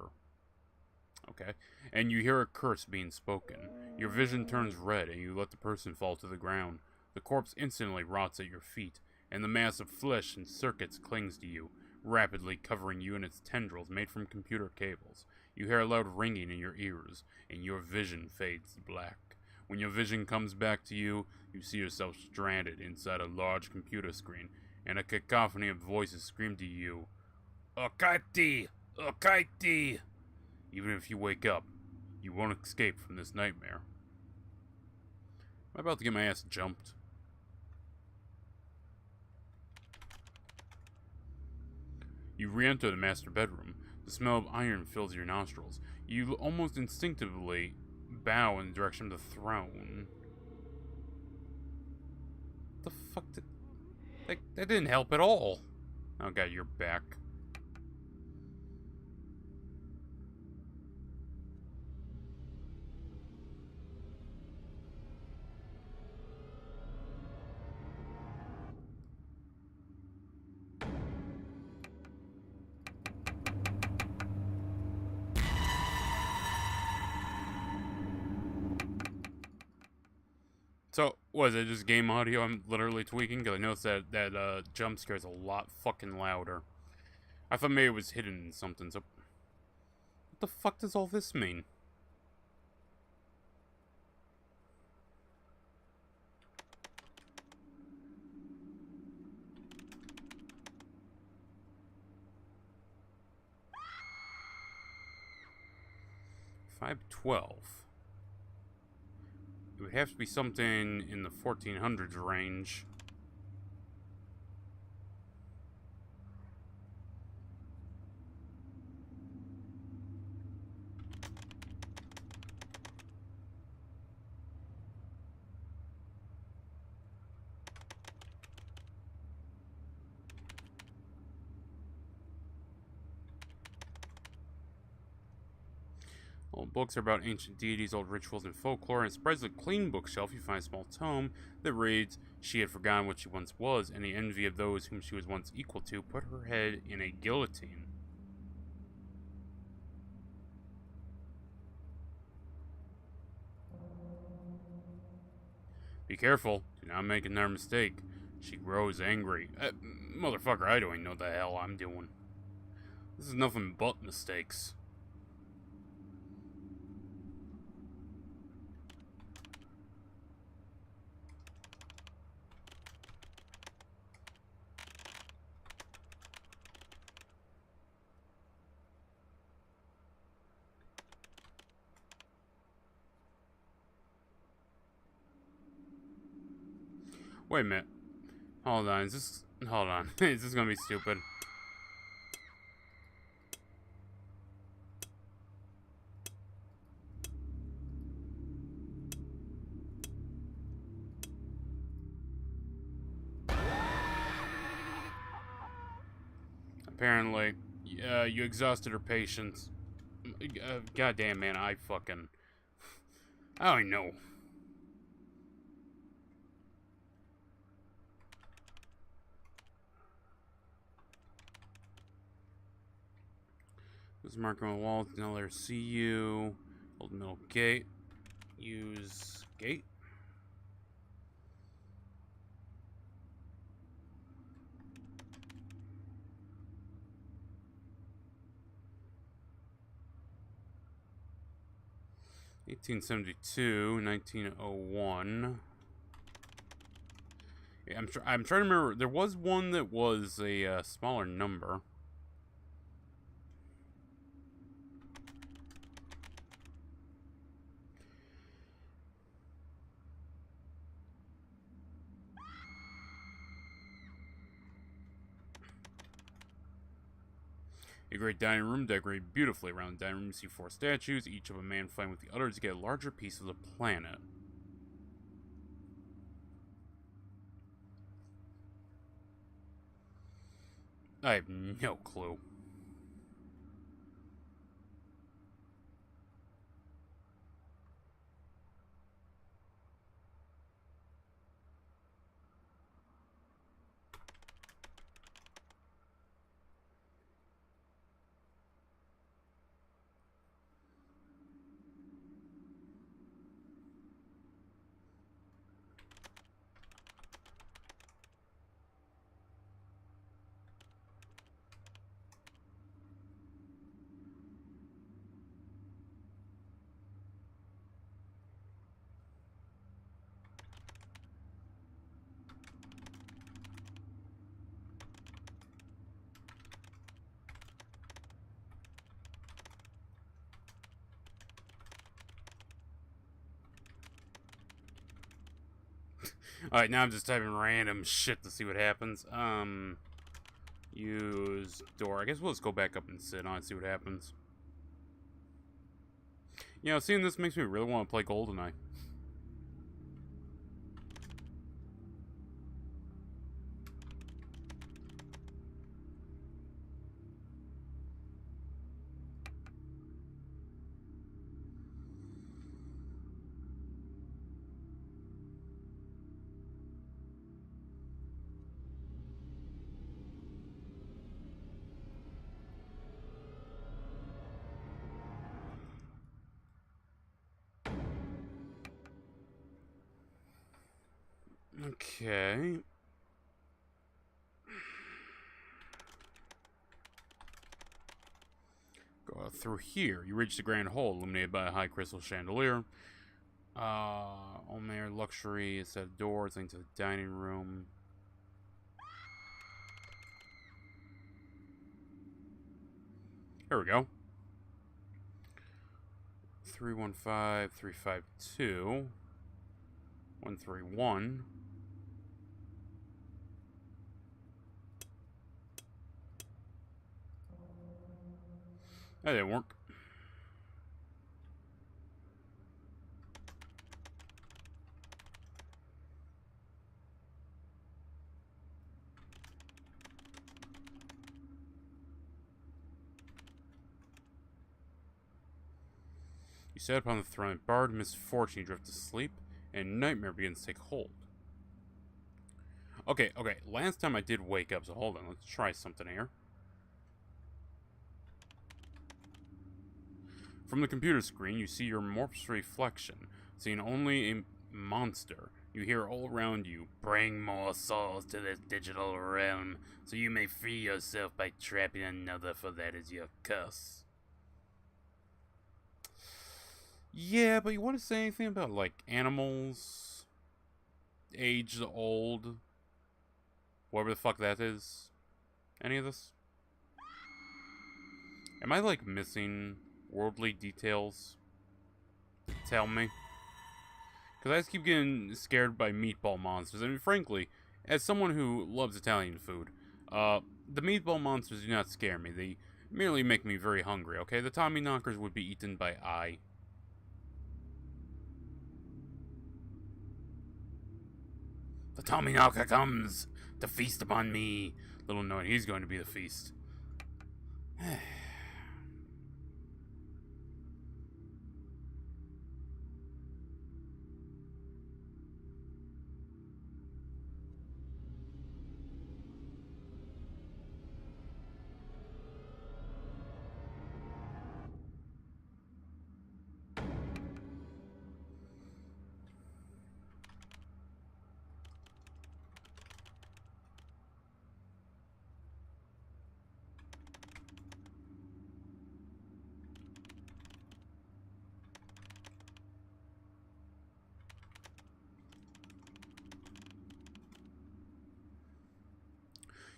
Okay. And you hear a curse being spoken. Your vision turns red, and you let the person fall to the ground. The corpse instantly rots at your feet, and the mass of flesh and circuits clings to you, rapidly covering you in its tendrils made from computer cables. You hear a loud ringing in your ears, and your vision fades to black. When your vision comes back to you, you see yourself stranded inside a large computer screen, and a cacophony of voices scream to you, "Okaiti! Okaiti!" Even if you wake up, you won't escape from this nightmare. I'm about to get my ass jumped. You re-enter the master bedroom. The smell of iron fills your nostrils. You almost instinctively bow in the direction of the throne. The fuck did... That didn't help at all. Oh god, you're back. So, was it just game audio I'm literally tweaking? Because I noticed that jump scare is a lot fucking louder. I thought maybe it was hidden in something, so... What the fuck does all this mean? $5.12. It would have to be something in the 1400s range. Old books are about ancient deities, old rituals, and folklore, and spreads a clean bookshelf, you find a small tome that reads, "She had forgotten what she once was, and the envy of those whom she was once equal to put her head in a guillotine." Be careful, do not make another mistake. She grows angry. Motherfucker, I don't even know the hell I'm doing. This is nothing but mistakes. Wait a minute. Hold on, is this... Hold on. Is this gonna be stupid? Apparently, you exhausted her patience. Goddamn, man, I don't know. This marker on the wall, now there's SOOO. Old middle gate. Use gate. (1872), 1901. Yeah, I'm trying to remember. There was one that was a smaller number. A great dining room decorated beautifully. Around the dining room, you see 4 statues, each of a man fighting with the other to get a larger piece of the planet. I have no clue. Alright, now I'm just typing random shit to see what happens. Use door. I guess we'll just go back up and sit on and see what happens. You know, seeing this makes me really want to play GoldenEye. Okay. Go through here. You reach the grand hall, illuminated by a high crystal chandelier. Omer luxury is at a door. It's into the dining room. Here we go. 315, 352, 131. That didn't work. You sat upon the throne and barred misfortune, you drift to sleep, and nightmare begins to take hold. Okay, last time I did wake up, so hold on, let's try something here. From the computer screen, you see your morph's reflection, seeing only a monster. You hear all around you, bring more souls to this digital realm, so you may free yourself by trapping another, for that is your curse. Yeah, but you want to say anything about, like, animals? Aged old? Whatever the fuck that is? Any of this? Am I, like, missing worldly details? Tell me. Because I just keep getting scared by meatball monsters. I mean, frankly, as someone who loves Italian food, the meatball monsters do not scare me. They merely make me very hungry, okay? The Tommy knockers would be eaten by I. The Tommy knocker comes to feast upon me. Little knowing he's going to be the feast.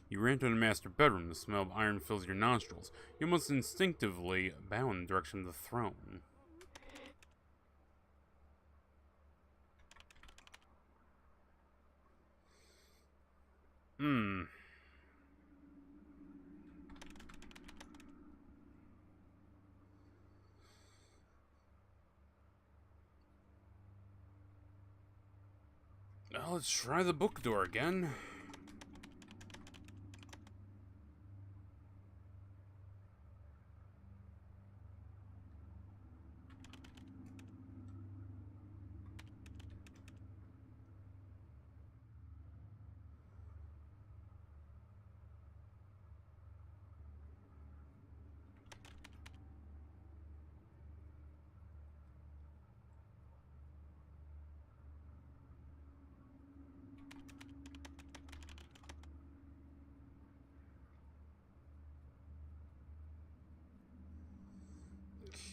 You enter the master bedroom. The smell of iron fills your nostrils. You must instinctively bow in the direction of the throne. Well, let's try the book door again.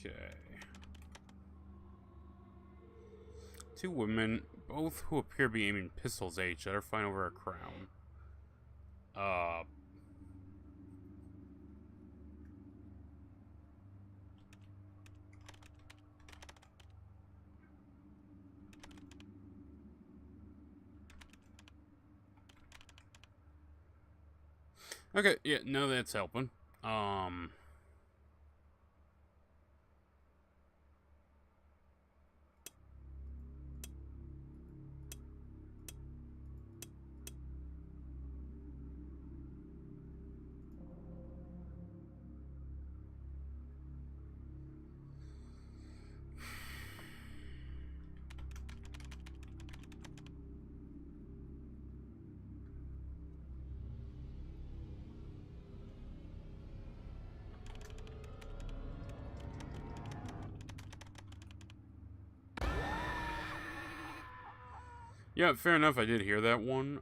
Okay. Two women, both who appear to be aiming pistols at each other, fight over a crown. Okay, yeah, no, that's helping. Yeah, fair enough. I did hear that one.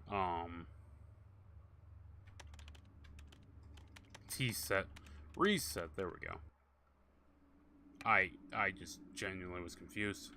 T set, reset. There we go. I just genuinely was confused.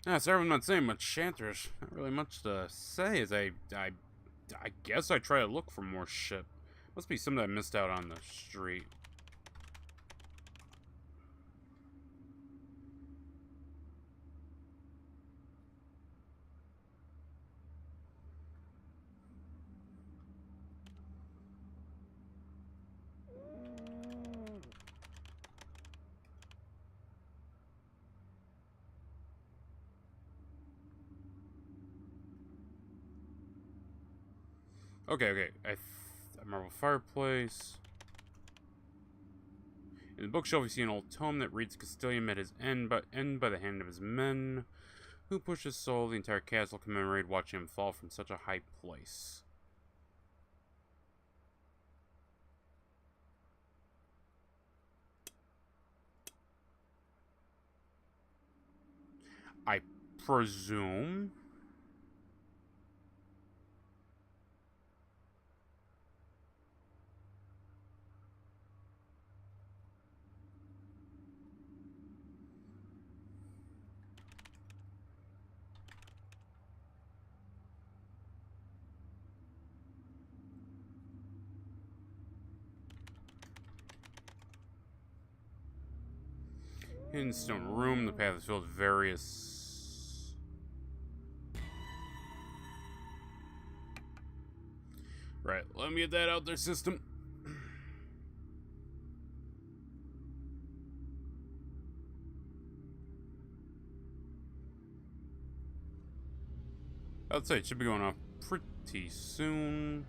Yeah, sorry I'm not saying much, Shanterish. Not really much to say, as I guess I try to look for more shit. Must be something I missed out on the street. Okay. A marble fireplace. In the bookshelf, you see an old tome that reads, "Castilian met his end by the hand of his men, who pushed his soul. The entire castle commemorated watching him fall from such a high place." I presume. Hidden stone room. The path is filled with various... Right, let me get that out there, system. I'd say it should be going off pretty soon.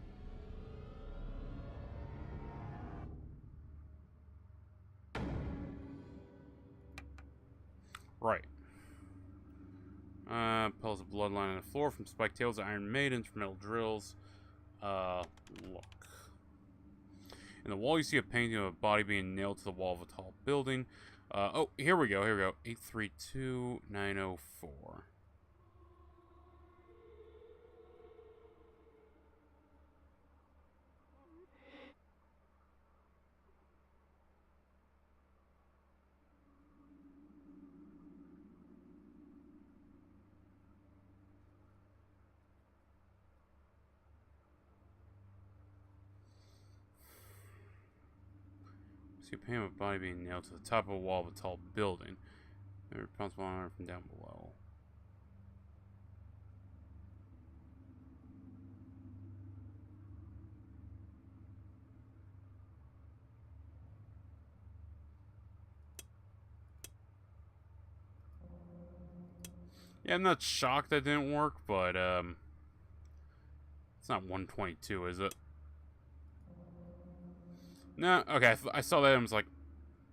Right. Pulls a bloodline on the floor from spiked tails to iron maidens from metal drills. Look. In the wall, you see a painting of a body being nailed to the wall of a tall building. Oh, here we go. 832904. See a painting of a body being nailed to the top of a wall of a tall building. They're responsible on from down below. Yeah, I'm not shocked that didn't work, but it's not 122, is it? No, okay, I saw that and was like,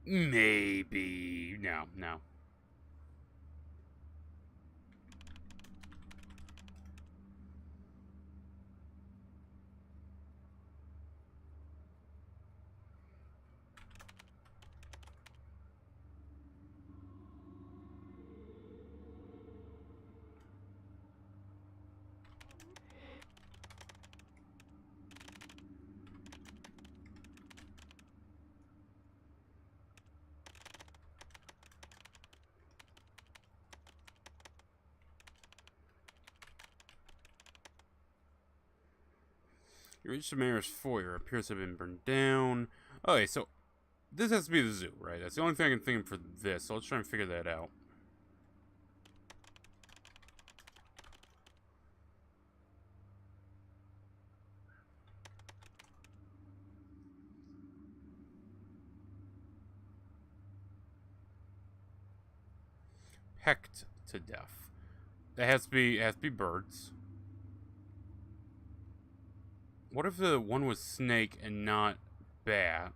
maybe. No. You reach the mayor's foyer. Appears to have been burned down. Okay, so this has to be the zoo, right? That's the only thing I can think of for this, so let's try and figure that out. Pecked to death. That has to be birds. What if the one was snake and not bat?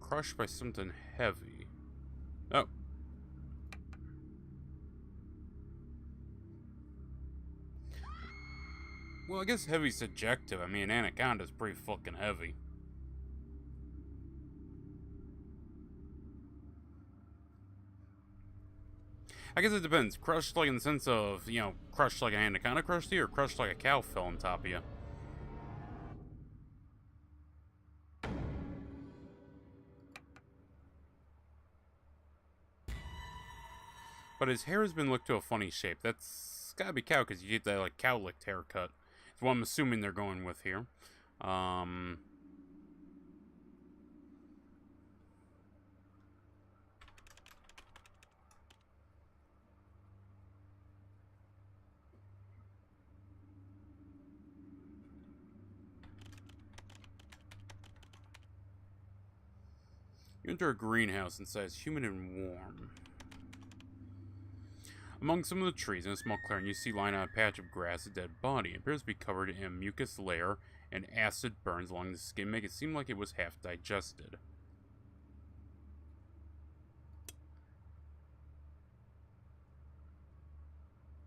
Crushed by something heavy. Oh. Well, I guess heavy's subjective. I mean, Anaconda's pretty fucking heavy. I guess it depends. Crushed like in the sense of, you know, crushed like an anaconda crushed you, or crushed like a cow fell on top of you. But his hair has been looked to a funny shape. That's gotta be cow, because you get that, like, cow-licked haircut. It's what I'm assuming they're going with here. You enter a greenhouse and says humid and warm. Among some of the trees in a small clearing, you see lying on a patch of grass a dead body. It appears to be covered in a mucus layer, and acid burns along the skin, make it seem like it was half digested.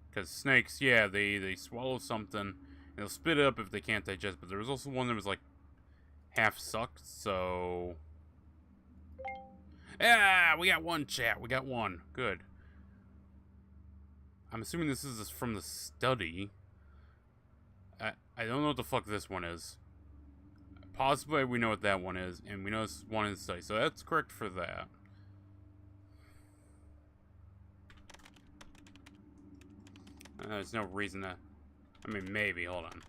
Because snakes, yeah, they swallow something, and they'll spit it up if they can't digest, but there was also one that was, like, half sucked, so... Ah, we got one, chat, we got one. Good. I'm assuming this is from the study. I don't know what the fuck this one is. Possibly we know what that one is, and we know this one is study, so that's correct for that. There's no reason to... I mean, maybe, hold on.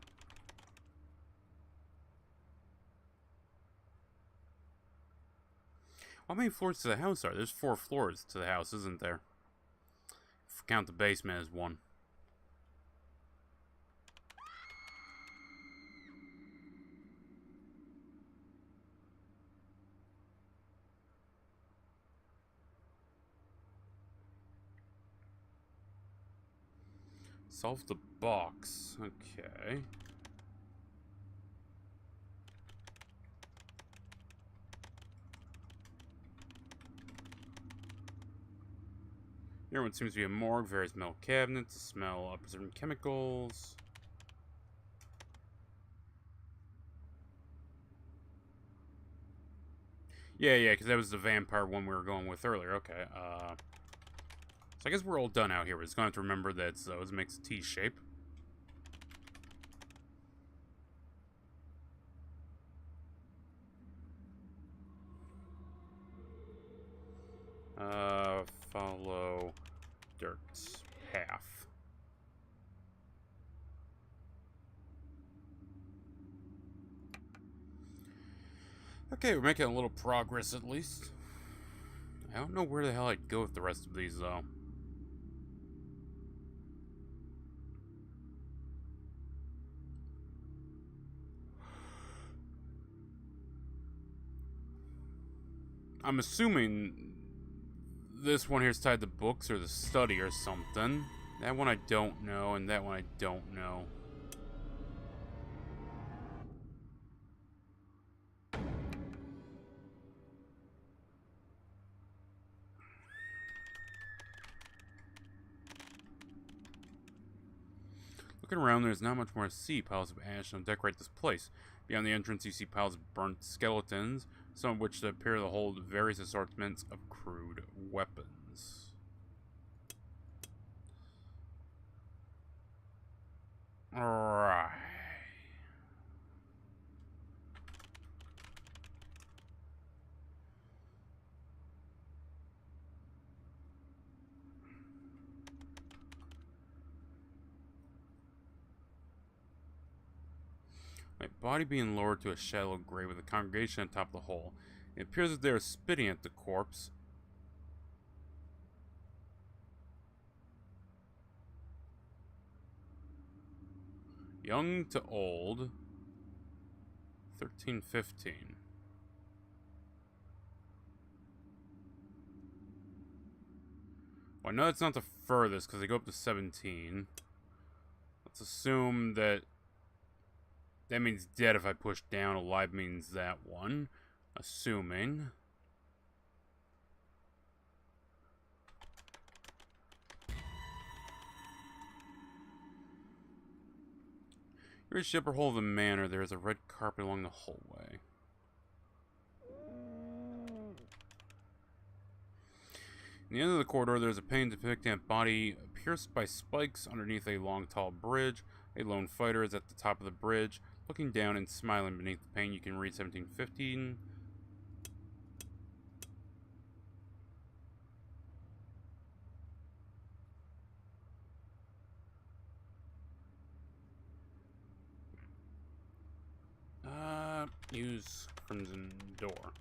How many floors to the house are? There's 4 floors to the house, isn't there? If we count the basement as one. Solve the box. Okay. Here one seems to be a morgue, various metal cabinets, smell of preserving chemicals. Yeah, because that was the vampire one we were going with earlier. Okay, so I guess we're all done out here. We're just going to have to remember that it makes a T shape. Follow dirt path. Okay, we're making a little progress at least. I don't know where the hell I'd go with the rest of these, though. I'm assuming this one here is tied to books or the study or something. That one I don't know, and that one I don't know. Looking around, there's not much more to see. Piles of ash don't decorate this place. Beyond the entrance, you see piles of burnt skeletons, some of which appear to hold various assortments of crude weapons. Alright. A body being lowered to a shallow grave with a congregation on top of the hole. It appears that they are spitting at the corpse. Young to old. 13, 15. Well, I know it's not the furthest because they go up to 17. Let's assume that means dead if I push down. Alive means that one. Assuming. You reach the upper hall of the manor. There is a red carpet along the hallway. In the end of the corridor, there is a pain depicting a body pierced by spikes underneath a long, tall bridge. A lone fighter is at the top of the bridge, looking down and smiling beneath the pain. You can read 1715. Use Crimson Door.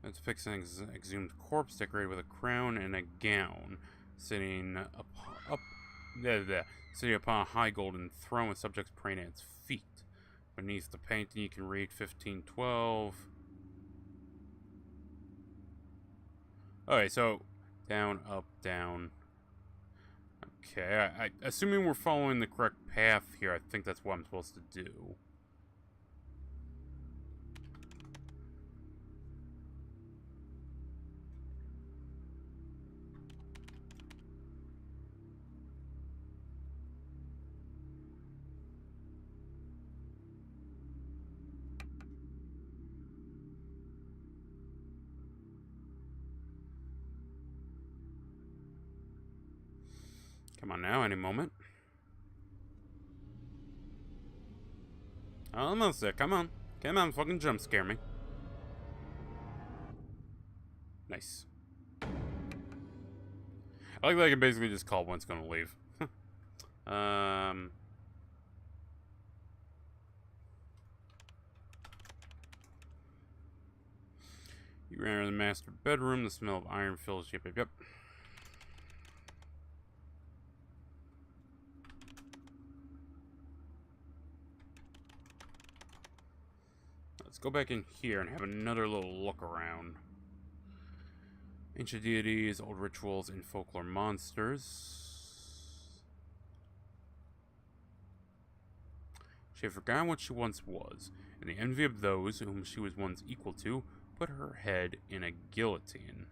It's fixing an exhumed corpse decorated with a crown and a gown, sitting sitting upon a high golden throne with subjects praying at its feet. Beneath the painting, you can read 1512. Okay, so down, up, down. Okay, assuming we're following the correct path here, I think that's what I'm supposed to do. Come on now, any moment. Almost there, come on. Come on, fucking jump scare me. Nice. I like that I can basically just call when it's gonna leave. You enter the master bedroom, the smell of iron fills you. Yep. Let's go back in here and have another little look around. Ancient deities, old rituals, and folklore monsters. She had forgotten what she once was, and the envy of those whom she was once equal to put her head in a guillotine.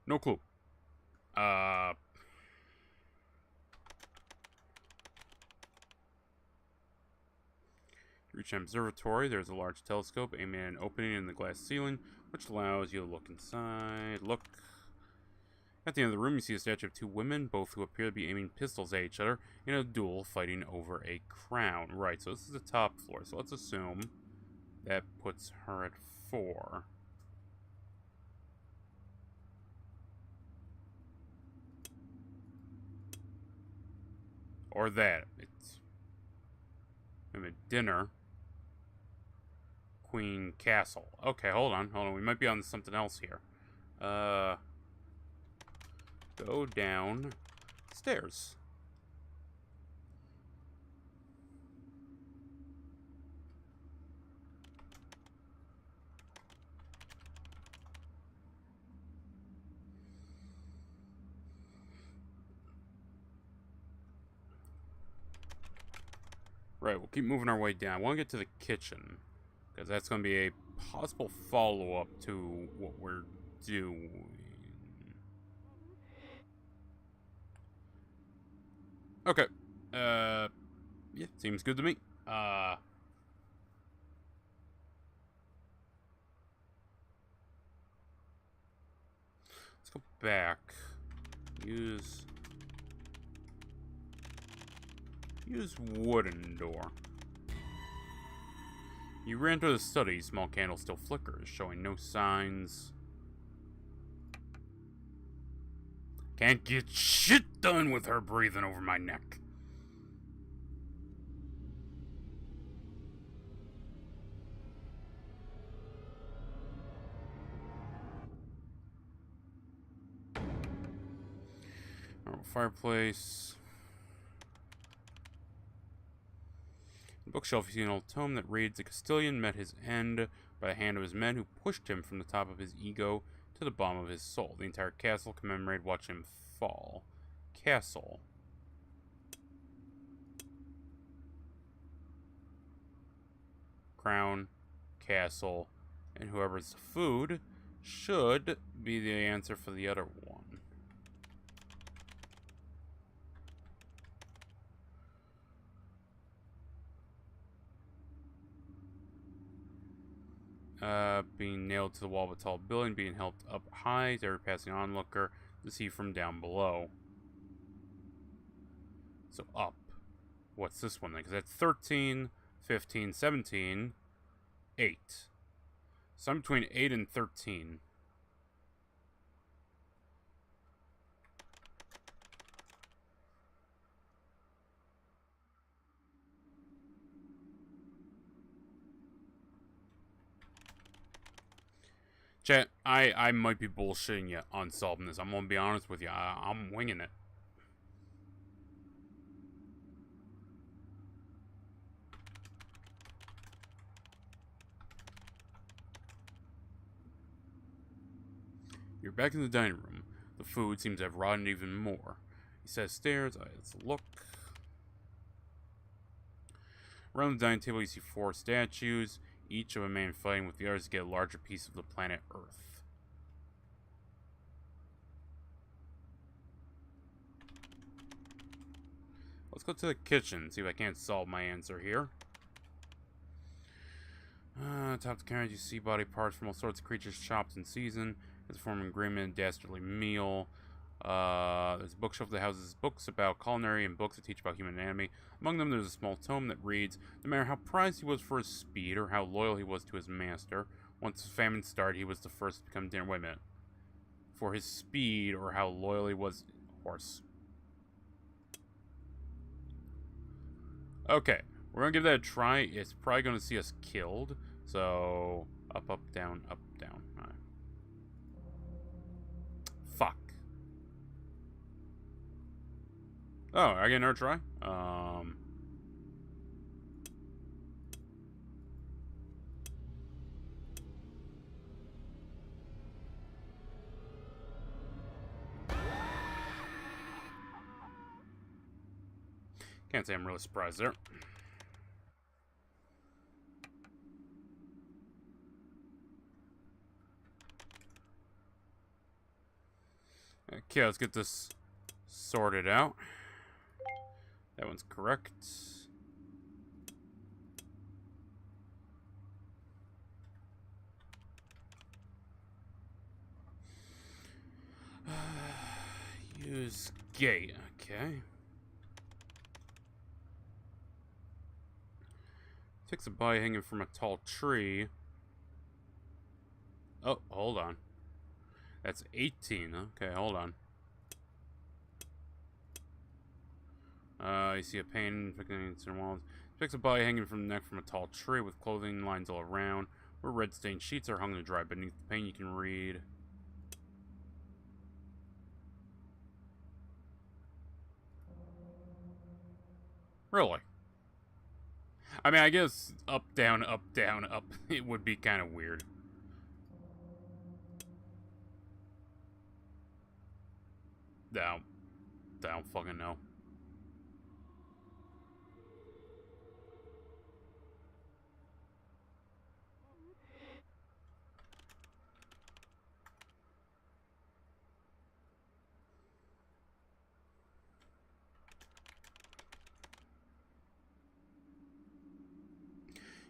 No clue. Reach an observatory. There's a large telescope aiming at an opening in the glass ceiling, which allows you to look inside. Look. At the end of the room, you see a statue of two women, both who appear to be aiming pistols at each other in a duel, fighting over a crown. Right, so this is the top floor. So let's assume that puts her at 4. Or that. It's maybe dinner. Queen Castle. Okay, hold on. We might be on something else here. Go down stairs. Right, we'll keep moving our way down. I want to get to the kitchen, because that's going to be a possible follow-up to what we're doing. Okay. Yeah, seems good to me. Let's go back. Use wooden door. You ran to the study. Small candle still flickers, showing no signs. Can't get shit done with her breathing over my neck. Fireplace. In the bookshelf, you see an old tome that reads, "The Castilian met his end by the hand of his men who pushed him from the top of his ego to the bottom of his soul. The entire castle commemorated watching him fall." Castle. Crown, castle, and whoever's food should be the answer for the other one. Being nailed to the wall of a tall building, being helped up high to every passing onlooker to see from down below. So up. What's this one then? Because that's 13, 15, 17, 8. So I'm between 8 and 13. Chat, I might be bullshitting you on solving this. I'm gonna be honest with you. I'm winging it. You're back in the dining room. The food seems to have rotted even more. He says stairs. Let's look. Around the dining table, you see 4 statues, each of a man fighting with the others to get a larger piece of the planet Earth. Let's go to the kitchen, see if I can't solve my answer here. Top of the counter, you see body parts from all sorts of creatures chopped in season. It's a form of ingredient and dastardly meal. There's a bookshelf that houses books about culinary and books that teach about human anatomy. Among them, there's a small tome that reads, "No matter how prized he was for his speed or how loyal he was to his master, once the famine started, he was the first to become dinner." Wait a minute. For his speed or how loyal he was... Horse. Okay, we're gonna give that a try. It's probably gonna see us killed. So, up, up, down, up, down. Alright. Fuck. Oh, I get another try? Can't say I'm really surprised there. Okay, let's get this sorted out. That one's correct. Use gate, okay. Takes a body hanging from a tall tree. Oh, hold on. That's 18. Okay, hold on. You see a pane picking in walls. Picks a body hanging from the neck from a tall tree with clothing lines all around. Where red stained sheets are hung to dry. Beneath the pane you can read. Really? I mean, I guess up, down, up, down, up. It would be kind of weird. I don't fucking know.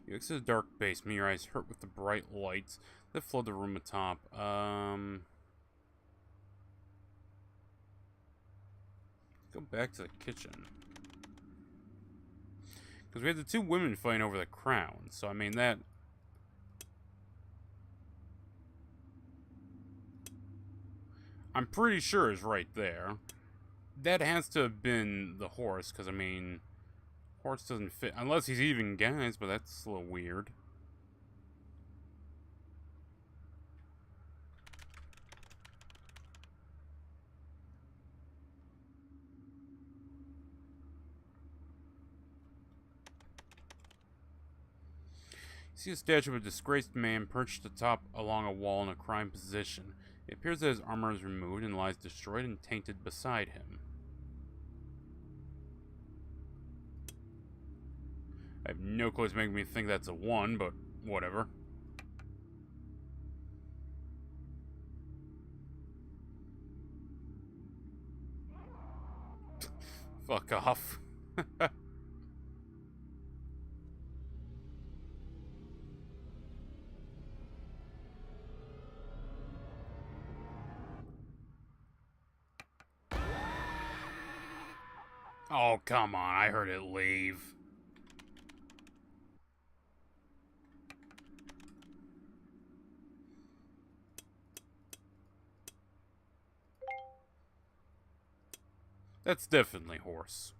You exit a dark basement, your eyes hurt with the bright lights that flood the room atop. Go back to the kitchen. Because we had the 2 women fighting over the crown, so I mean that... I'm pretty sure is right there. That has to have been the horse, because, I mean, horse doesn't fit. Unless he's eating guys, but that's a little weird. See a statue of a disgraced man perched atop along a wall in a crime position. It appears that his armor is removed and lies destroyed and tainted beside him. I have no clue what's making me think that's a 1, but whatever. Fuck off. Oh, come on. I heard it leave. That's definitely horse.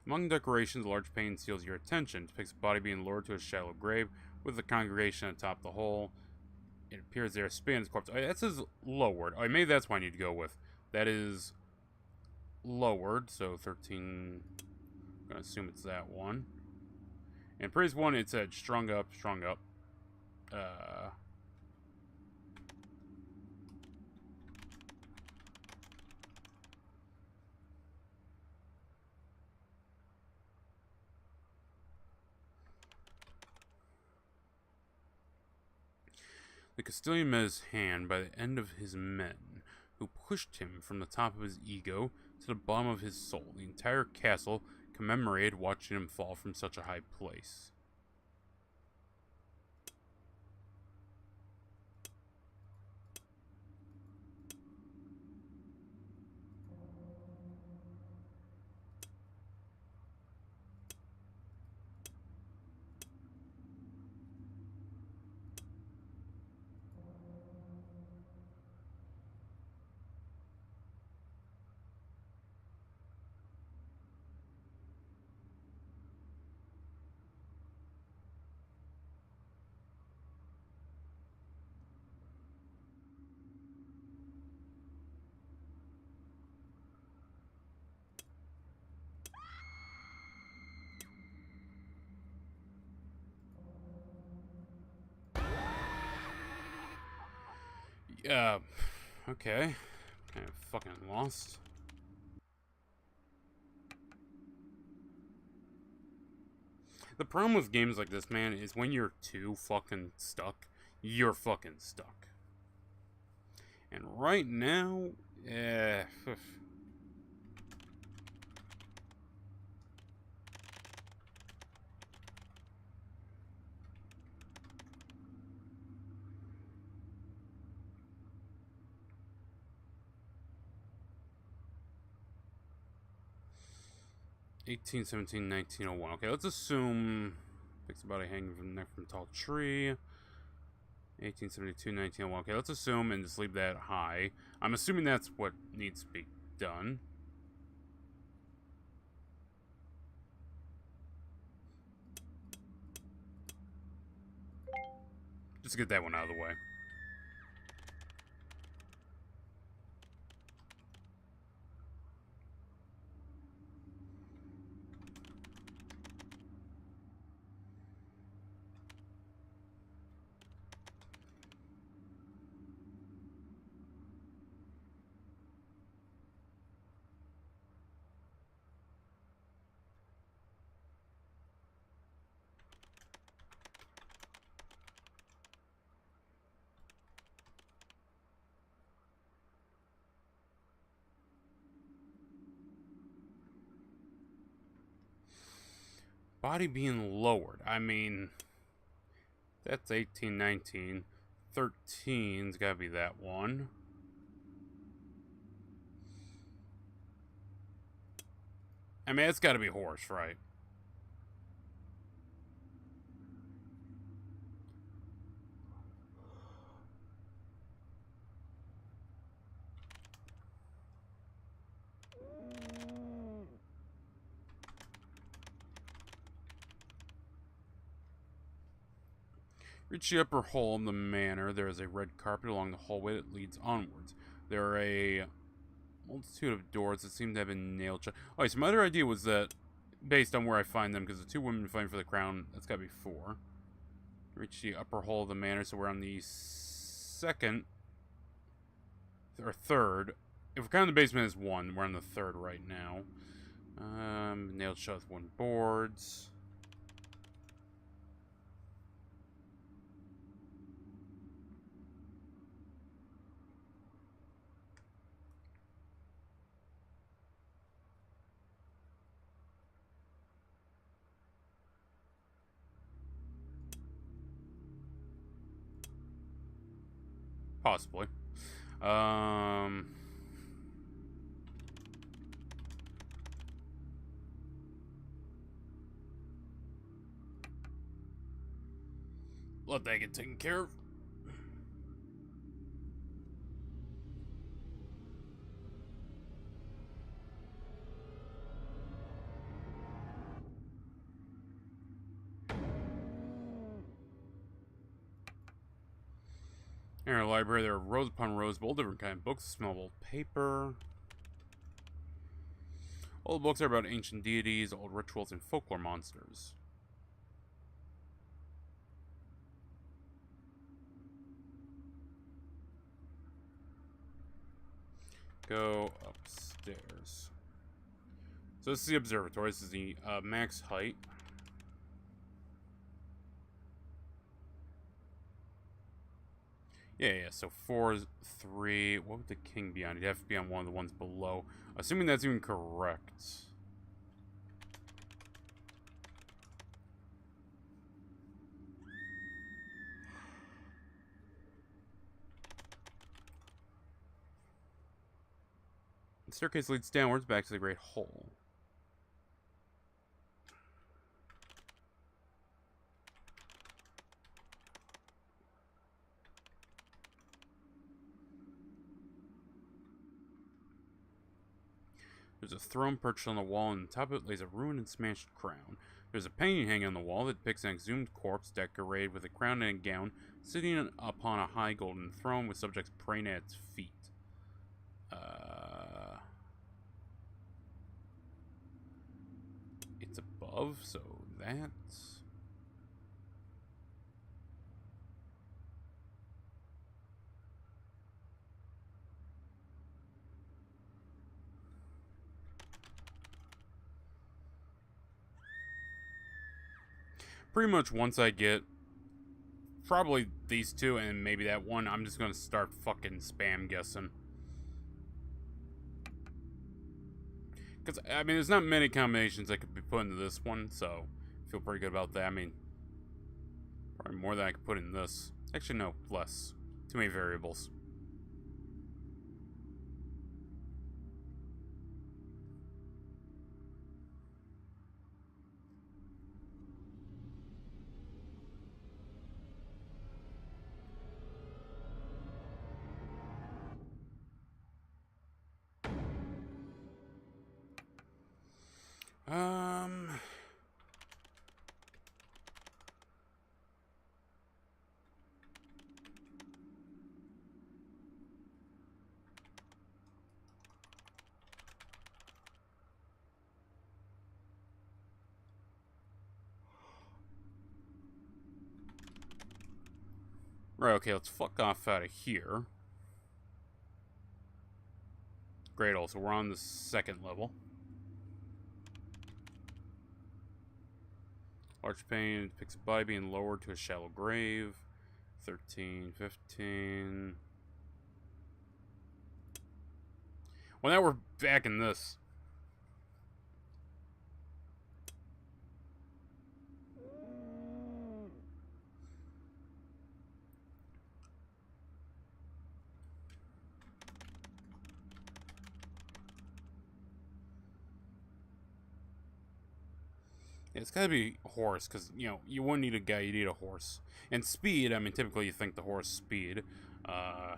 Among the decorations, a large painting steals your attention. It depicts a body being lowered to a shallow grave with the congregation atop the hole. It appears there spins corpse. Oh, that says lowered. Oh, maybe that's what I need to go with. That is lowered, so 13. I'm gonna assume it's that one. And previous one, it said strung up, strung up. The Castilian met his hand by the end of his men, who pushed him from the top of his ego to the bottom of his soul. The entire castle commemorated watching him fall from such a high place. Okay. Kind of fucking lost. The problem with games like this, man, is when you're too fucking stuck, you're fucking stuck. And right now, 1817, 1901. Okay, let's assume fix the body hanging from the neck from a tall tree. 1872, 1901. Okay, let's assume and just leave that high. I'm assuming that's what needs to be done. Just get that one out of the way. Body being lowered. I mean, that's 18, 19. 13's gotta be that one. I mean, it's gotta be horse, right? Reach the upper hall in the manor. There is a red carpet along the hallway that leads onwards. There are a multitude of doors that seem to have been nailed shut. Oh, so my other idea was that, based on where I find them, because the two women fighting for the crown, that's got to be 4. Reach the upper hall of the manor, so we're on the second, or third. If we're counting the basement as 1, we're on the 3rd right now. Nailed shut with 1 boards. Possibly. Let that get taken care of. In our library, there are rows upon rows of all different kind of books, smell of old paper. All the books are about ancient deities, old rituals, and folklore monsters. Go upstairs. So this is the observatory. This is the max height. Yeah, so 4 is 3. What would the king be on? He'd have to be on one of the ones below. Assuming that's even correct. The staircase leads downwards back to the Great Hall. There's a throne perched on the wall, and on top of it lays a ruined and smashed crown. There's a painting hanging on the wall that depicts an exhumed corpse decorated with a crown and a gown, sitting upon a high golden throne with subjects praying at its feet. It's above, so that's... Pretty much once I get probably these two and maybe that one, I'm just gonna start fucking spam guessing. Because, I mean, there's not many combinations I could be put into this one, so I feel pretty good about that. I mean, probably more than I could put in this. Actually, no, less. Too many variables. Right, okay, let's fuck off out of here. Great, also, we're on the 2nd level. Large pane depicts a body being lowered to a shallow grave. 13, 15. Well, now we're back in this. It's gotta be a horse, because, you know, you wouldn't need a guy, you need a horse. And speed, I mean, typically you think the horse speed. The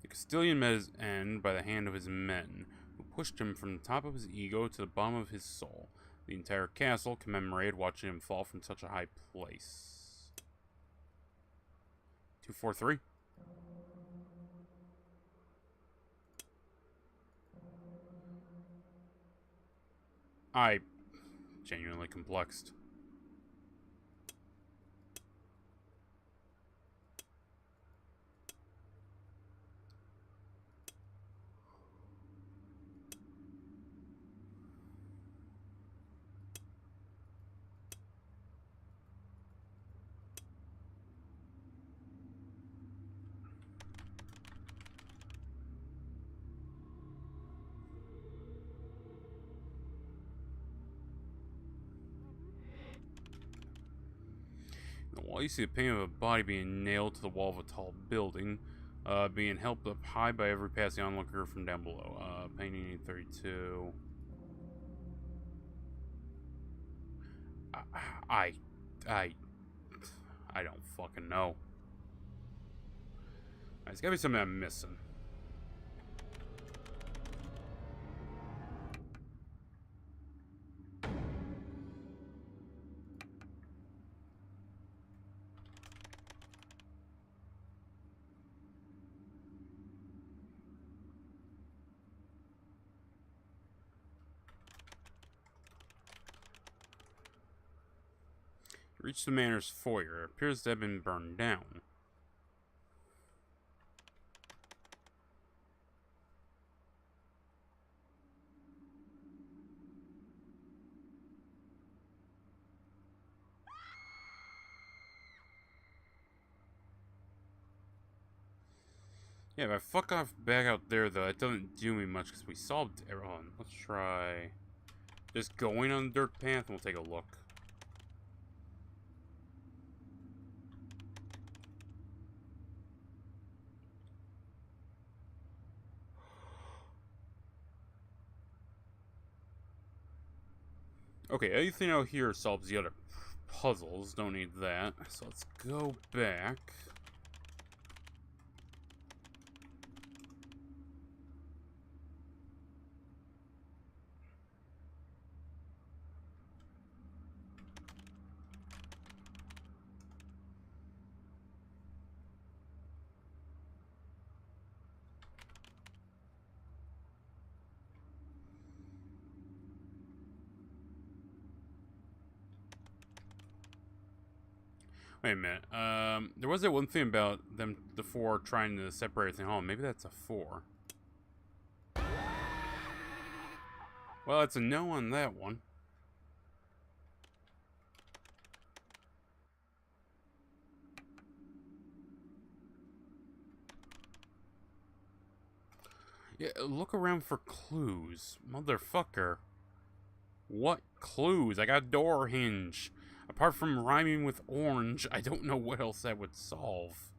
Castilian met his end by the hand of his men, who pushed him from the top of his ego to the bottom of his soul. The entire castle commemorated watching him fall from such a high place. 243. I genuinely complexed. While you see a painting of a body being nailed to the wall of a tall building, being helped up high by every passing onlooker from down below. Painting 832. I don't fucking know. There's gotta be something I'm missing. Reach the manor's foyer. It appears to have been burned down. Yeah, if I fuck off back out there, though, it doesn't do me much because we solved everyone. Let's try just going on the dirt path and we'll take a look. Okay, anything out here solves the other puzzles. Don't need that. So let's go back. Wait a minute. There was that one thing about them, the four, trying to separate everything. Oh, maybe that's a 4. Well, it's a no on that one. Yeah, look around for clues. Motherfucker. What clues? I got a door hinge. Apart from rhyming with orange, I don't know what else that would solve.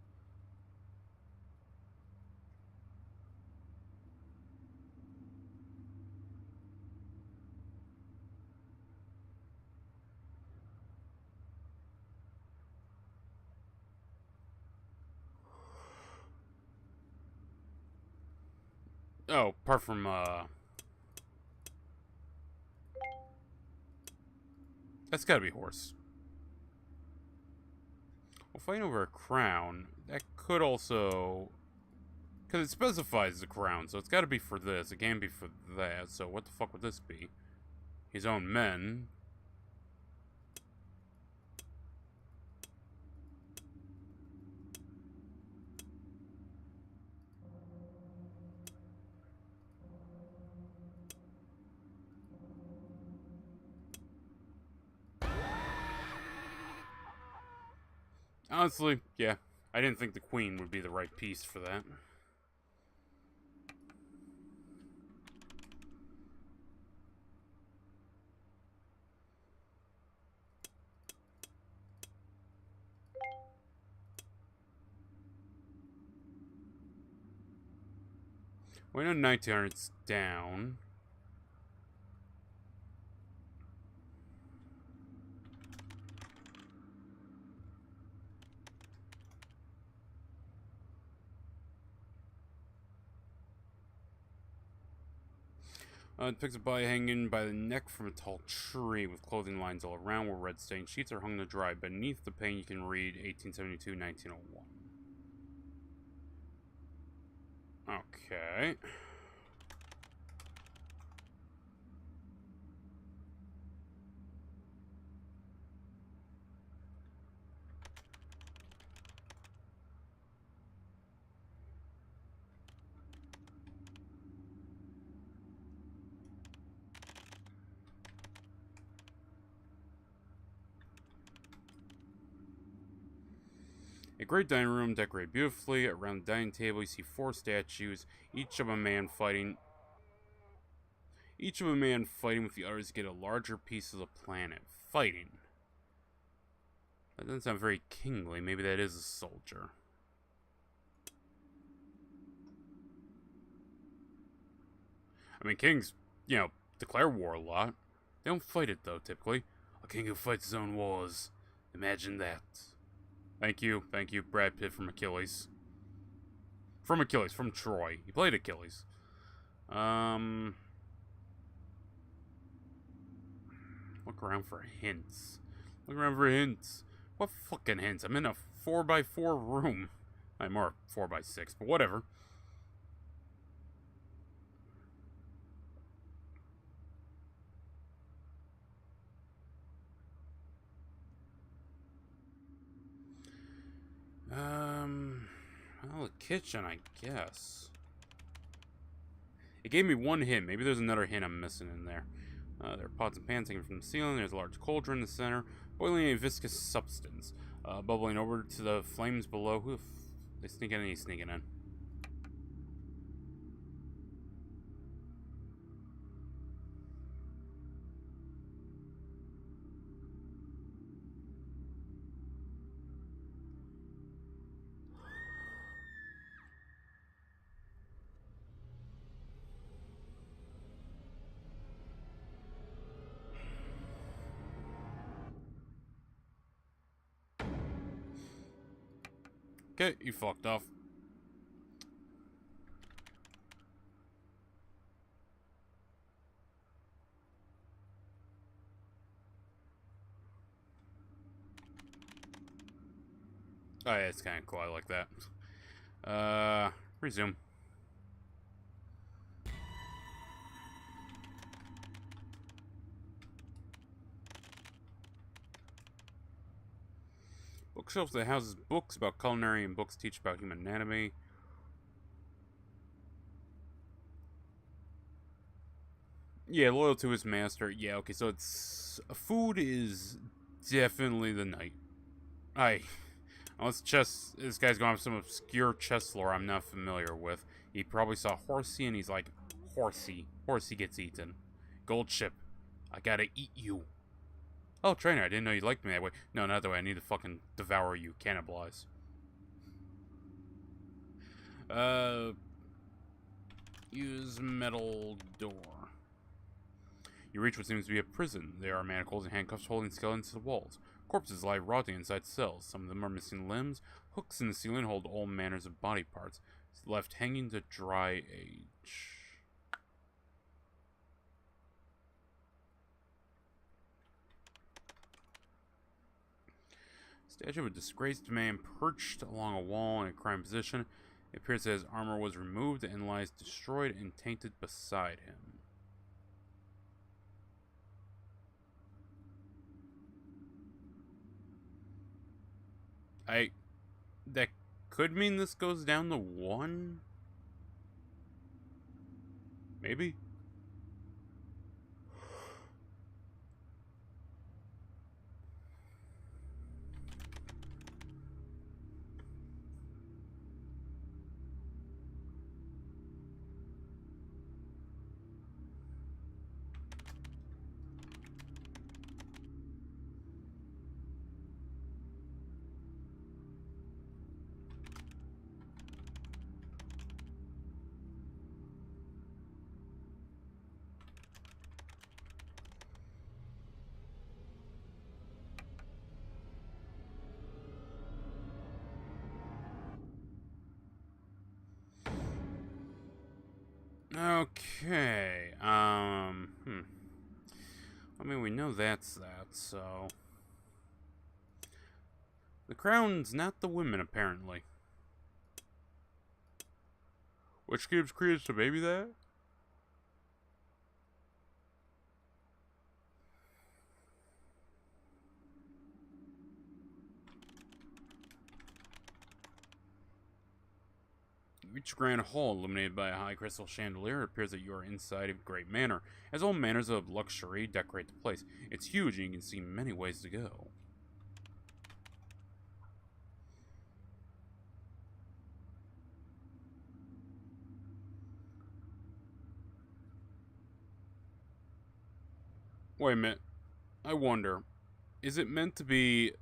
Oh, apart from, that's gotta be horse. Well, fighting over a crown, that could also... Because it specifies the crown, so it's gotta be for this. It can't be for that, so what the fuck would this be? His own men. Honestly, yeah. I didn't think the queen would be the right piece for that. We know 1900's down. Depicts a body hanging by the neck from a tall tree with clothing lines all around where red stained sheets are hung to dry. Beneath the paint you can read 1872, 1901. Okay. A great dining room decorated beautifully. Around the dining table you see 4 statues, each of a man fighting with the others to get a larger piece of the planet. Fighting. That doesn't sound very kingly. Maybe that is a soldier. I mean, kings, declare war a lot. They don't fight it, though, typically. A king who fights his own wars. Imagine that. Thank you, Brad Pitt from Achilles. From Troy. He played Achilles. Look around for hints. What fucking hints? I'm in a 4x4 room. I'm more 4x6, but whatever. Well, the kitchen, I guess. It gave me one hint. Maybe there's another hint I'm missing in there. There are pots and pans hanging from the ceiling. There's a large cauldron in the center, boiling a viscous substance, bubbling over to the flames below. Who they sneaking in? He's sneaking in. Okay, you fucked off. Oh yeah, it's kind of cool. I like that. Resume. Bookshelf that houses books about culinary and books teach about human anatomy. Yeah, loyal to his master. Yeah, okay, so it's... Food is definitely the knight. Unless this guy's gonna have some obscure chess lore I'm not familiar with. He probably saw Horsey and he's like, Horsey gets eaten. Gold ship. I gotta eat you. Oh, trainer, I didn't know you liked me that way. No, not that way. I need to fucking devour you. Cannibalize. Use metal door. You reach what seems to be a prison. There are manacles and handcuffs holding skeletons to the walls. Corpses lie rotting inside cells. Some of them are missing limbs. Hooks in the ceiling hold all manners of body parts, left hanging to dry age. Statue of a disgraced man perched along a wall in a crime position. It appears that his armor was removed and lies destroyed and tainted beside him. That could mean this goes down to 1? Maybe? Okay. I mean, we know that's that, so... The crown's not the women, apparently. Which gives credence to maybe that? You reach a grand hall illuminated by a high crystal chandelier. It appears that you are inside a great manor, as all manners of luxury decorate the place. It's huge and you can see many ways to go. Wait a minute. I wonder, is it meant to be...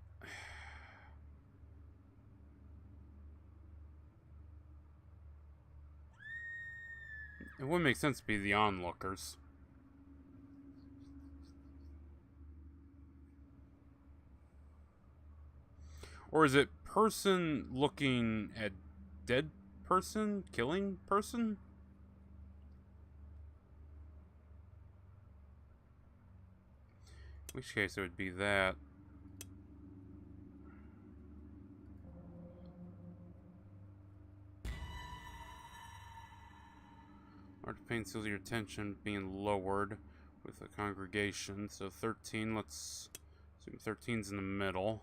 It wouldn't make sense to be the onlookers. Or is it person looking at dead person? Killing person? In which case it would be that. Large pain seals your attention being lowered with the congregation. So 13, let's assume 13's in the middle.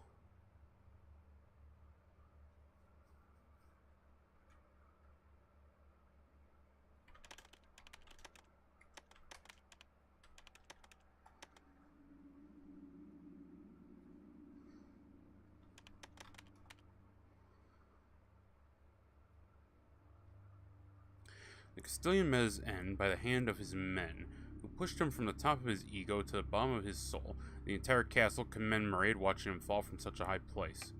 The Castilian met his end by the hand of his men, who pushed him from the top of his ego to the bottom of his soul. The entire castle commemorated watching him fall from such a high place.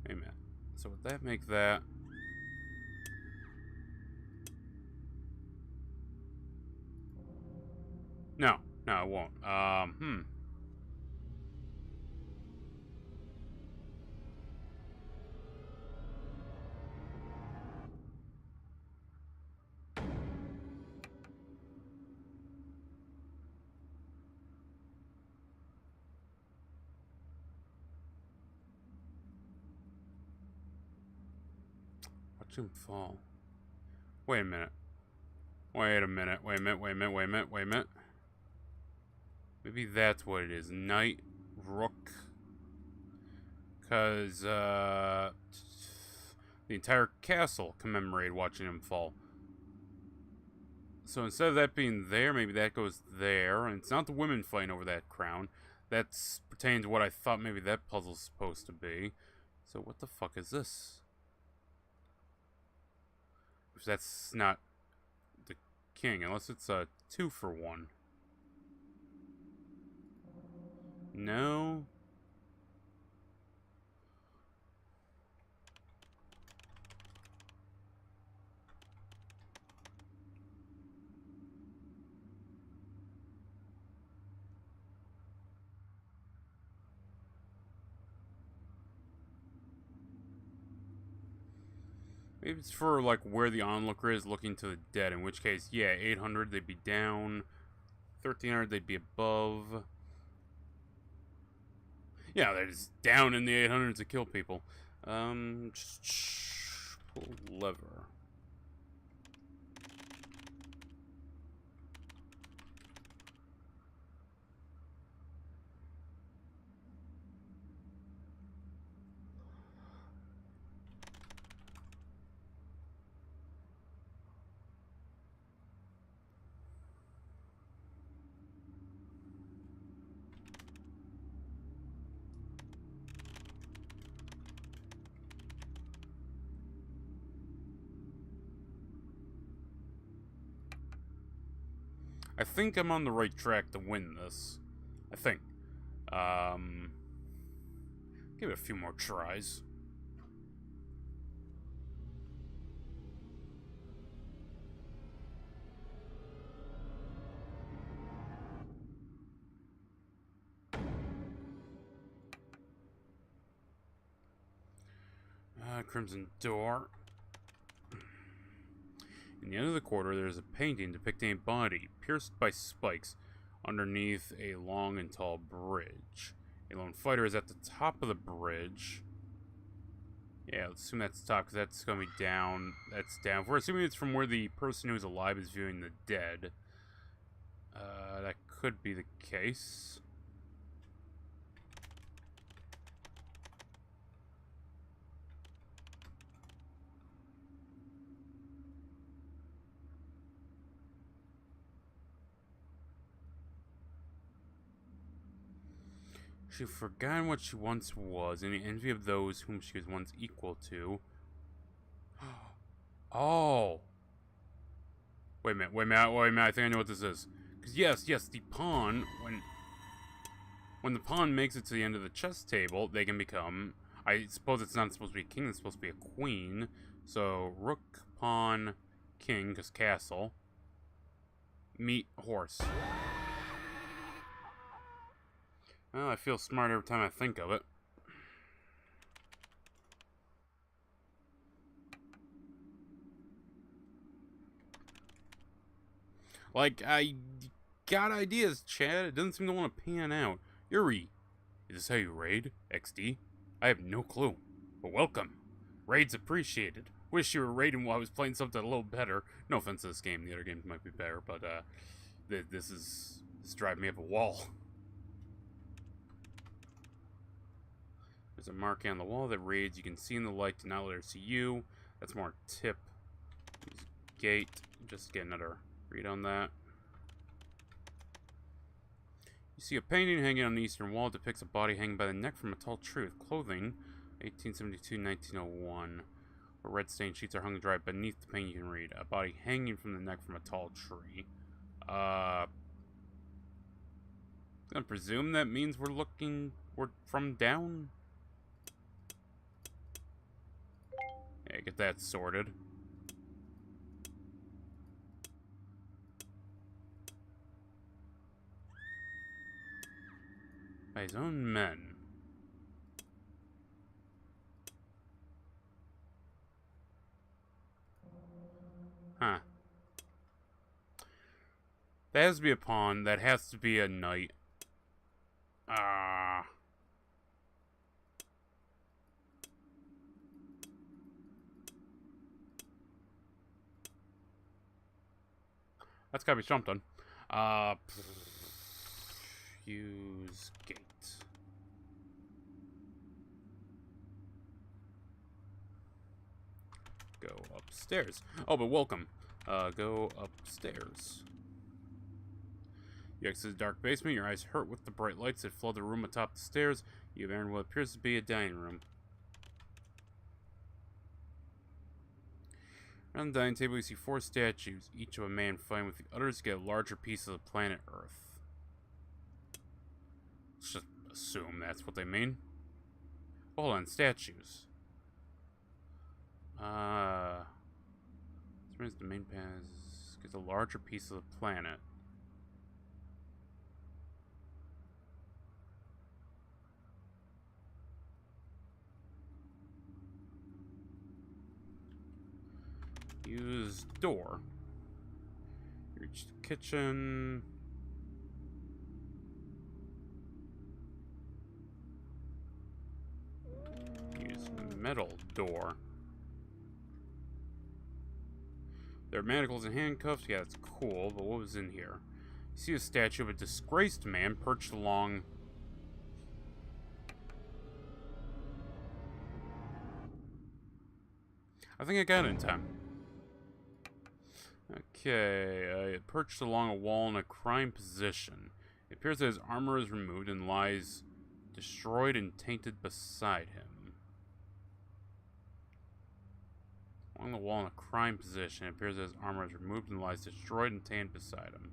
Amen. So would that make that... No, it won't. Watch him fall. Wait a minute. Wait a minute. Maybe that's what it is. Knight, Rook. Because, the entire castle commemorated watching him fall. So instead of that being there, maybe that goes there. And it's not the women fighting over that crown. That's pertaining to what I thought maybe that puzzle's supposed to be. So what the fuck is this? If that's not the king, unless it's a 2-for-1. No. Maybe it's for, like, where the onlooker is looking to the dead, in which case, yeah, 800, they'd be down. 1300, they'd be above. Yeah, they're just down in the 800s to kill people. Just pull lever. I think I'm on the right track to win this. I think. Give it a few more tries. Crimson Door. In the end of the corridor, there is a painting depicting a body pierced by spikes underneath a long and tall bridge. A lone fighter is at the top of the bridge. Yeah, let's assume that's top, because that's going to be down. That's down. If we're assuming it's from where the person who's alive is viewing the dead. That could be the case. She'd forgotten what she once was, in the envy of those whom she was once equal to. Oh! Wait a minute, I think I know what this is. Because yes, the pawn, when the pawn makes it to the end of the chess table, they can become, I suppose it's not supposed to be a king, it's supposed to be a queen. So, rook, pawn, king, because castle, meet horse. Well, I feel smart every time I think of it. Like, I got ideas, Chad. It doesn't seem to want to pan out. Yuri, is this how you raid? XD? I have no clue. But welcome. Raid's appreciated. Wish you were raiding while I was playing something a little better. No offense to this game. The other games might be better, but, this driving me up a wall. There's a marking on the wall that reads, you can see in the light to not let her see you. That's more tip. Use gate. Just to get another read on that. You see a painting hanging on the eastern wall. It depicts a body hanging by the neck from a tall tree with clothing. 1872-1901. Where red stained sheets are hung dry beneath the painting, you can read, a body hanging from the neck from a tall tree. I'm gonna presume that means we're from down? Yeah, get that sorted. By his own men. Huh. That has to be a pawn. That has to be a knight. That's gotta be something. Use gate. Go upstairs. Oh, but welcome. Go upstairs. You exit the dark basement. Your eyes hurt with the bright lights that flood the room atop the stairs. You have entered what appears to be a dining room. On the dining table, you see 4 statues, each of a man fighting with the others to get a larger piece of the planet Earth. Let's just assume that's what they mean. Hold on, statues. This means the main pass gets a larger piece of the planet. Use door. Reach the kitchen. Use metal door. There are manacles and handcuffs. Yeah, that's cool, but what was in here? You see a statue of a disgraced man perched along... I think I got it in time. Okay, perched along a wall in a crime position. It appears that his armor is removed and lies destroyed and tainted beside him. Along the wall in a crime position, it appears that his armor is removed and lies destroyed and tainted beside him.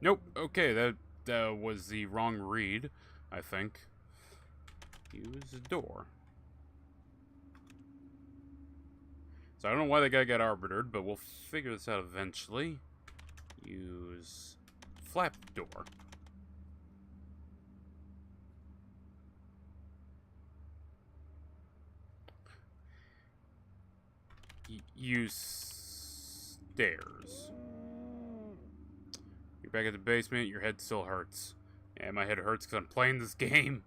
Nope, okay, that was the wrong read, I think. Use the door. So I don't know why that guy got arbitered, but we'll figure this out eventually. Use flap door. use stairs. You're back at the basement, your head still hurts. Yeah, my head hurts because I'm playing this game.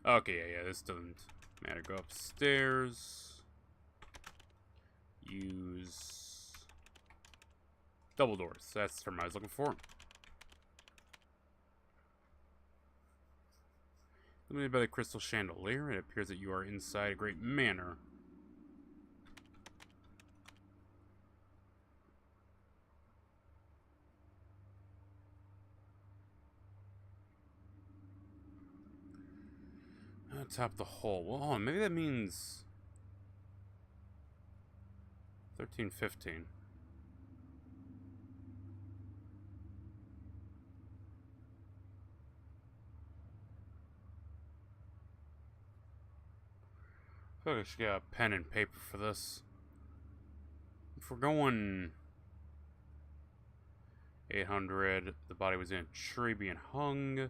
Okay, yeah, this doesn't matter. Go upstairs. Use double doors. That's the term I was looking for. Illuminated by the crystal chandelier, it appears that you are inside a great manor. Top the hole. Well, hold on, maybe that means 13, 15. I feel like I should get a pen and paper for this. If we're going 800, the body was in a tree being hung.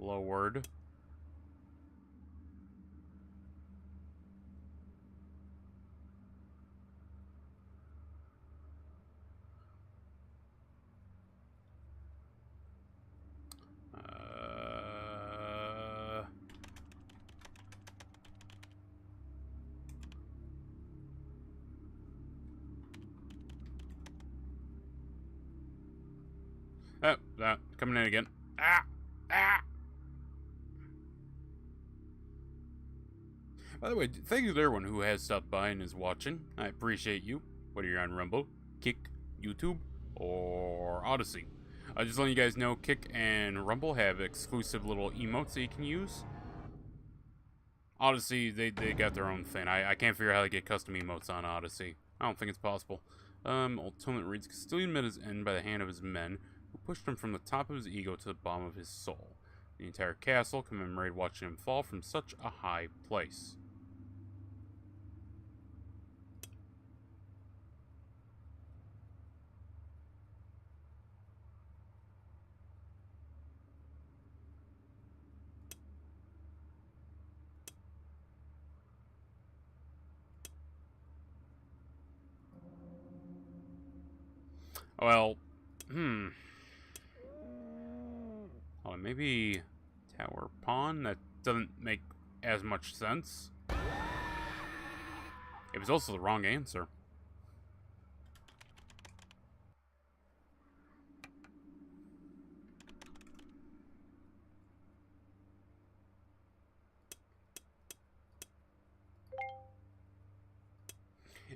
Lowered. Coming in again. Ah! By the way, thank you to everyone who has stopped by and is watching. I appreciate you, whether you're on Rumble, Kick, YouTube, or Odyssey. Just letting you guys know, Kick and Rumble have exclusive little emotes that you can use. Odyssey, they got their own thing. I can't figure out how to get custom emotes on Odyssey. I don't think it's possible. Ultimate reads, Castilian met his end by the hand of his men, who pushed him from the top of his ego to the bottom of his soul. The entire castle commemorated watching him fall from such a high place. Well, oh, maybe tower pawn? That doesn't make as much sense. It was also the wrong answer.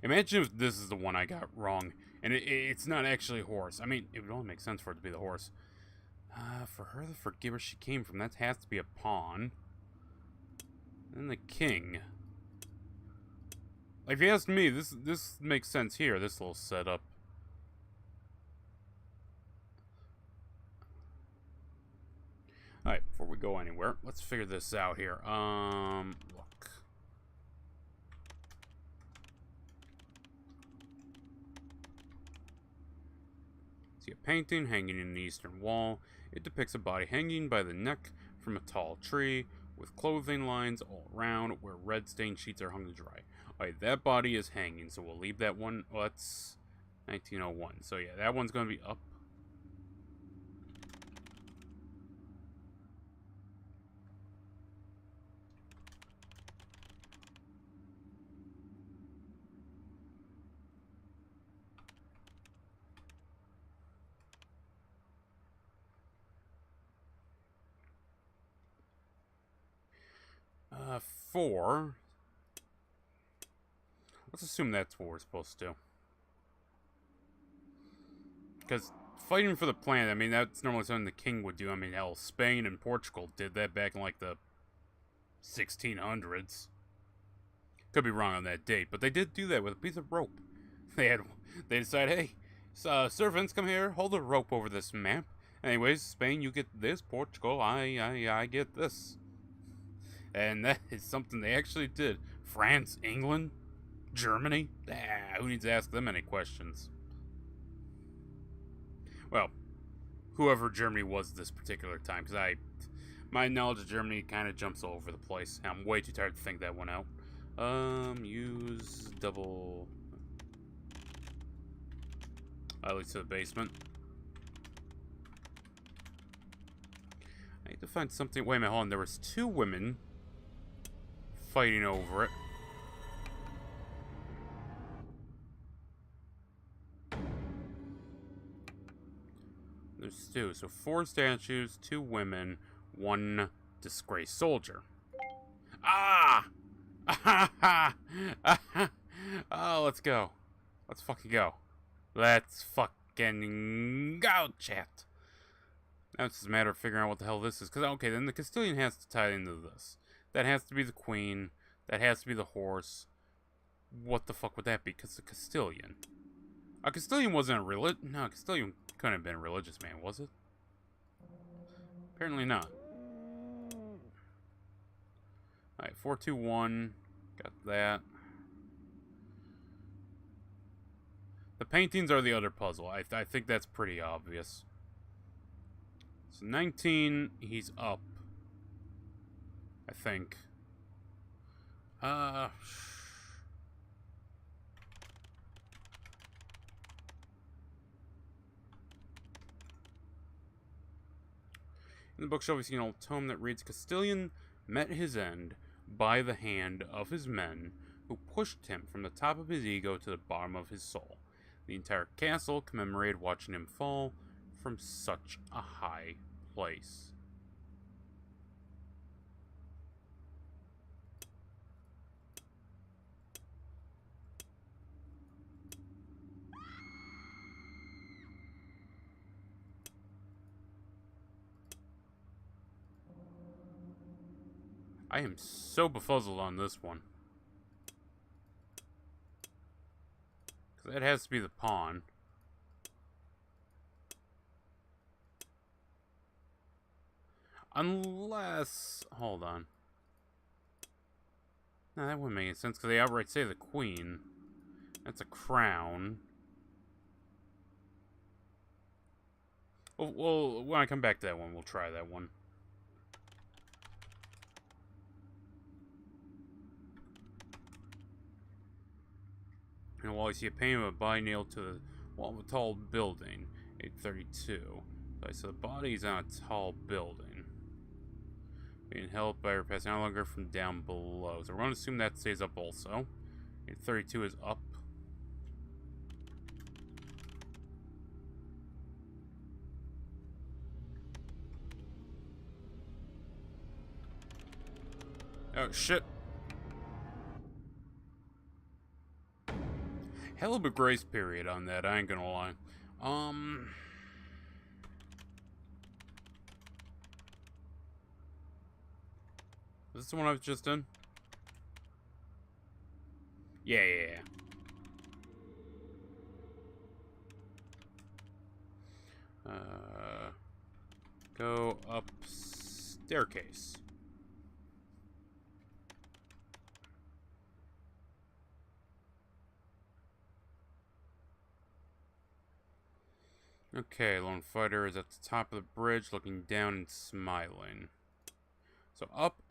Imagine if this is the one I got wrong, and it's not actually a horse. I mean, it would only make sense for it to be the horse. For her to forgive where she came from, that has to be a pawn. And the king. Like, if you ask me, this makes sense here, this little setup. Alright, before we go anywhere, let's figure this out here. Look. See a painting hanging in the eastern wall. It depicts a body hanging by the neck from a tall tree, with clothing lines all around where red stained sheets are hung to dry. Alright, that body is hanging, so we'll leave that one. Well, that's 1901. So yeah, that one's going to be up. Four. Let's assume that's what we're supposed to do. Because fighting for the planet, I mean, that's normally something the king would do. I mean, hell, Spain and Portugal did that back in, like, the 1600s. Could be wrong on that date, but they did do that with a piece of rope. They decided, hey, servants, come here, hold a rope over this map. Anyways, Spain, you get this. Portugal, I get this. And that is something they actually did. France, England, Germany? Who needs to ask them any questions? Well, whoever Germany was this particular time, because my knowledge of Germany kind of jumps all over the place. I'm way too tired to think that one out. Use double. At least to the basement. I need to find something. Wait a minute, hold on. There was 2 women fighting over it. There's 2. So 4 statues, 2 women, 1 disgraced soldier. Ah! Oh, let's go. Let's fucking go. Let's fucking go, chat. Now it's just a matter of figuring out what the hell this is. Because, okay, then the Castilian has to tie into this. That has to be the queen. That has to be the horse. What the fuck would that be? Because the Castilian. A Castilian wasn't a No, a Castilian couldn't have been a religious man, was it? Apparently not. Alright, 4, 2, 1. Got that. The paintings are the other puzzle. I think that's pretty obvious. So 19, he's up. I think. In the bookshelf, we see an old tome that reads, Castilian met his end by the hand of his men, who pushed him from the top of his ego to the bottom of his soul. The entire castle commemorated watching him fall from such a high place. I am so befuzzled on this one. Because that has to be the pawn. Unless... Hold on. No, that wouldn't make any sense because they outright say the queen. That's a crown. Well, when I come back to that one, we'll try that one. And while you see a painting of a body nailed to the wall of a tall building, 832. So the body is on a tall building. Being held by her passing no longer from down below. So we're going to assume that stays up also. 832 is up. Oh, shit. Hell of a grace period on that, I ain't gonna lie. Is this the one I was just in? Yeah. Go up staircase. Okay, lone fighter is at the top of the bridge, looking down and smiling. So up,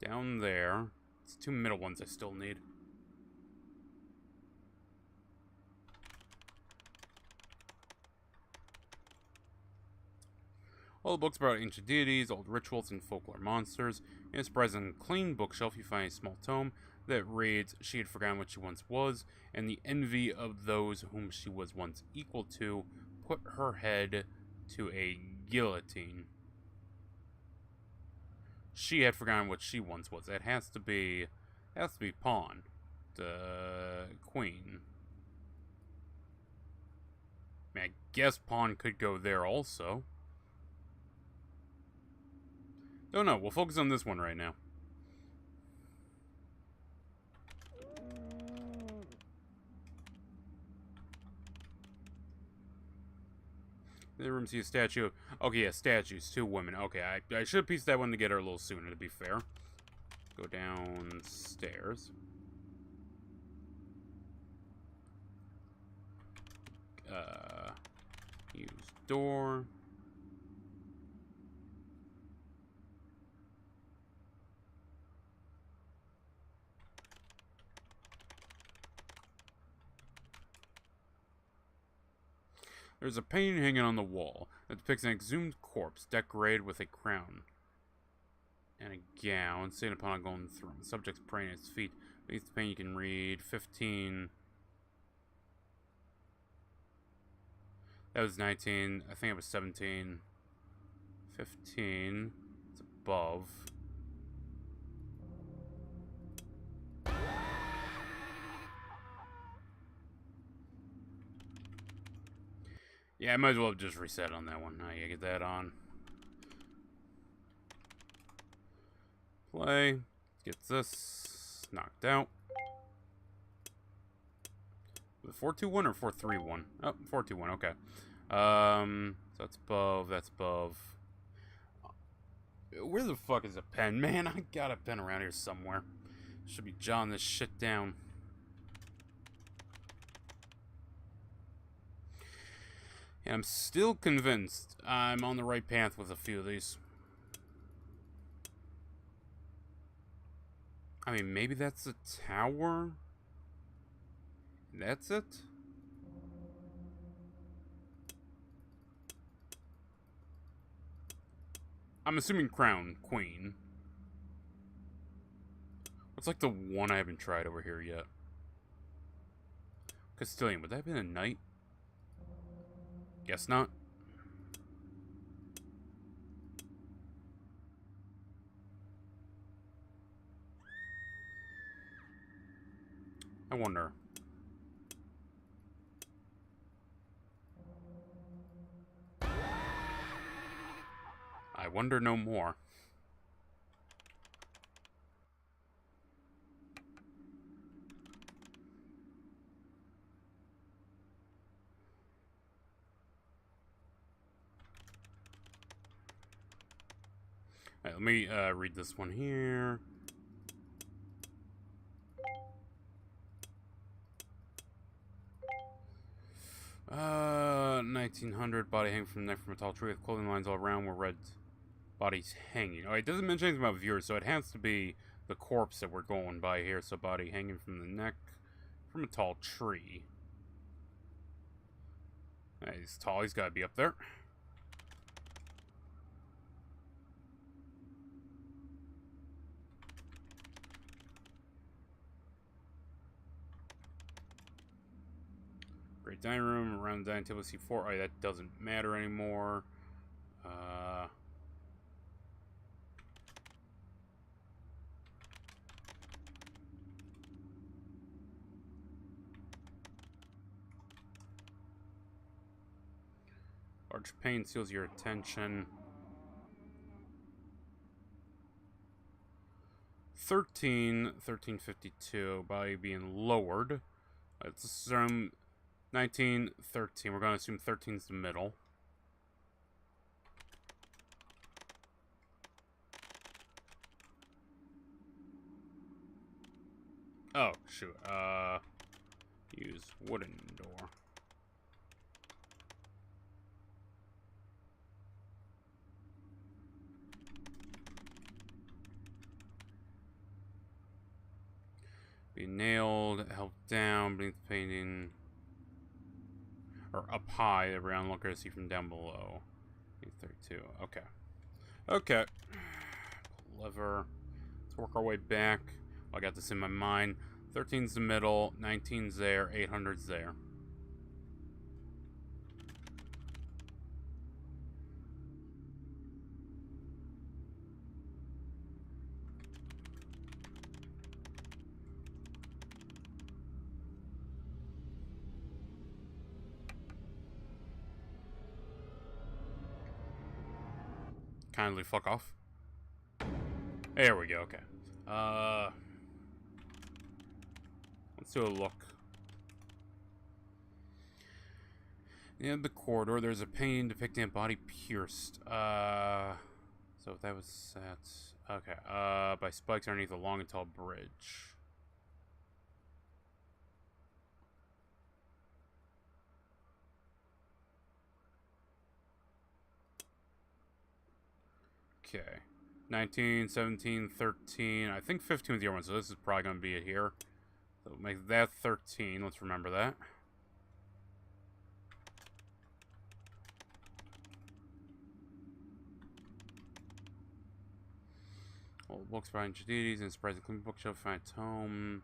down there. It's 2 middle ones I still need. All the books about ancient deities, old rituals, and folklore monsters. In a surprisingly clean bookshelf, you find a small tome that reads, She had forgotten what she once was, and the envy of those whom she was once equal to put her head to a guillotine. She had forgotten what she once was. That has to be pawn. The queen. I mean, I guess pawn could go there also. Don't know. We'll focus on this one right now. In the room, see a statue of... Okay, yeah, statues. 2 women. Okay, I should have pieced that one together a little sooner, to be fair. Go downstairs. Use door. There's a painting hanging on the wall that depicts an exhumed corpse decorated with a crown and a gown sitting upon a golden throne. The subject's praying at his feet. Beneath the painting you can read 15. That was 19. I think it was 17. 15. It's above. Yeah, I might as well just reset on that one. Now you get that on. Play. Gets this knocked out. Was it 4-2-1 or 4-3-1? Oh, 4-2-1, okay. So that's above, that's above. Where the fuck is a pen? Man, I got a pen around here somewhere. Should be jotting this shit down. And I'm still convinced I'm on the right path with a few of these. I mean, maybe that's a tower? That's it? I'm assuming crown, queen. What's like the one I haven't tried over here yet? Castilian, would that have been a knight? Guess not. I wonder. I wonder no more. Alright, let me read this one here. Uh, 1900, body hanging from the neck from a tall tree with clothing lines all around where red bodies hanging. Oh, it doesn't mention anything about viewers, so it has to be the corpse that we're going by here. So body hanging from the neck from a tall tree. He's tall, he's got to be up there. Great dining room, around the dining table, C4. Alright, that doesn't matter anymore. Large pane steals your attention. 1352, body being lowered. Let's assume 19, 13. We're going to assume 13 is the middle. Oh, shoot. Use wooden door. Be nailed, held down, beneath the painting. Or up high, every onlooker to see from down below. 832. Okay. Okay. Lever. Let's work our way back. I got this in my mind. 13's the middle, 19's there, 800's there. Kindly fuck off. There we go, okay. Let's do a look. In the corridor, there's a painting depicting a body pierced. So that was that. Okay, by spikes underneath a long and tall bridge. Okay. 19, 17, 13. I think 15 was the other one, so this is probably going to be it here. So make that 13. Let's remember that. Old books by ancient deities and surprising clean bookshelf. Find a tome.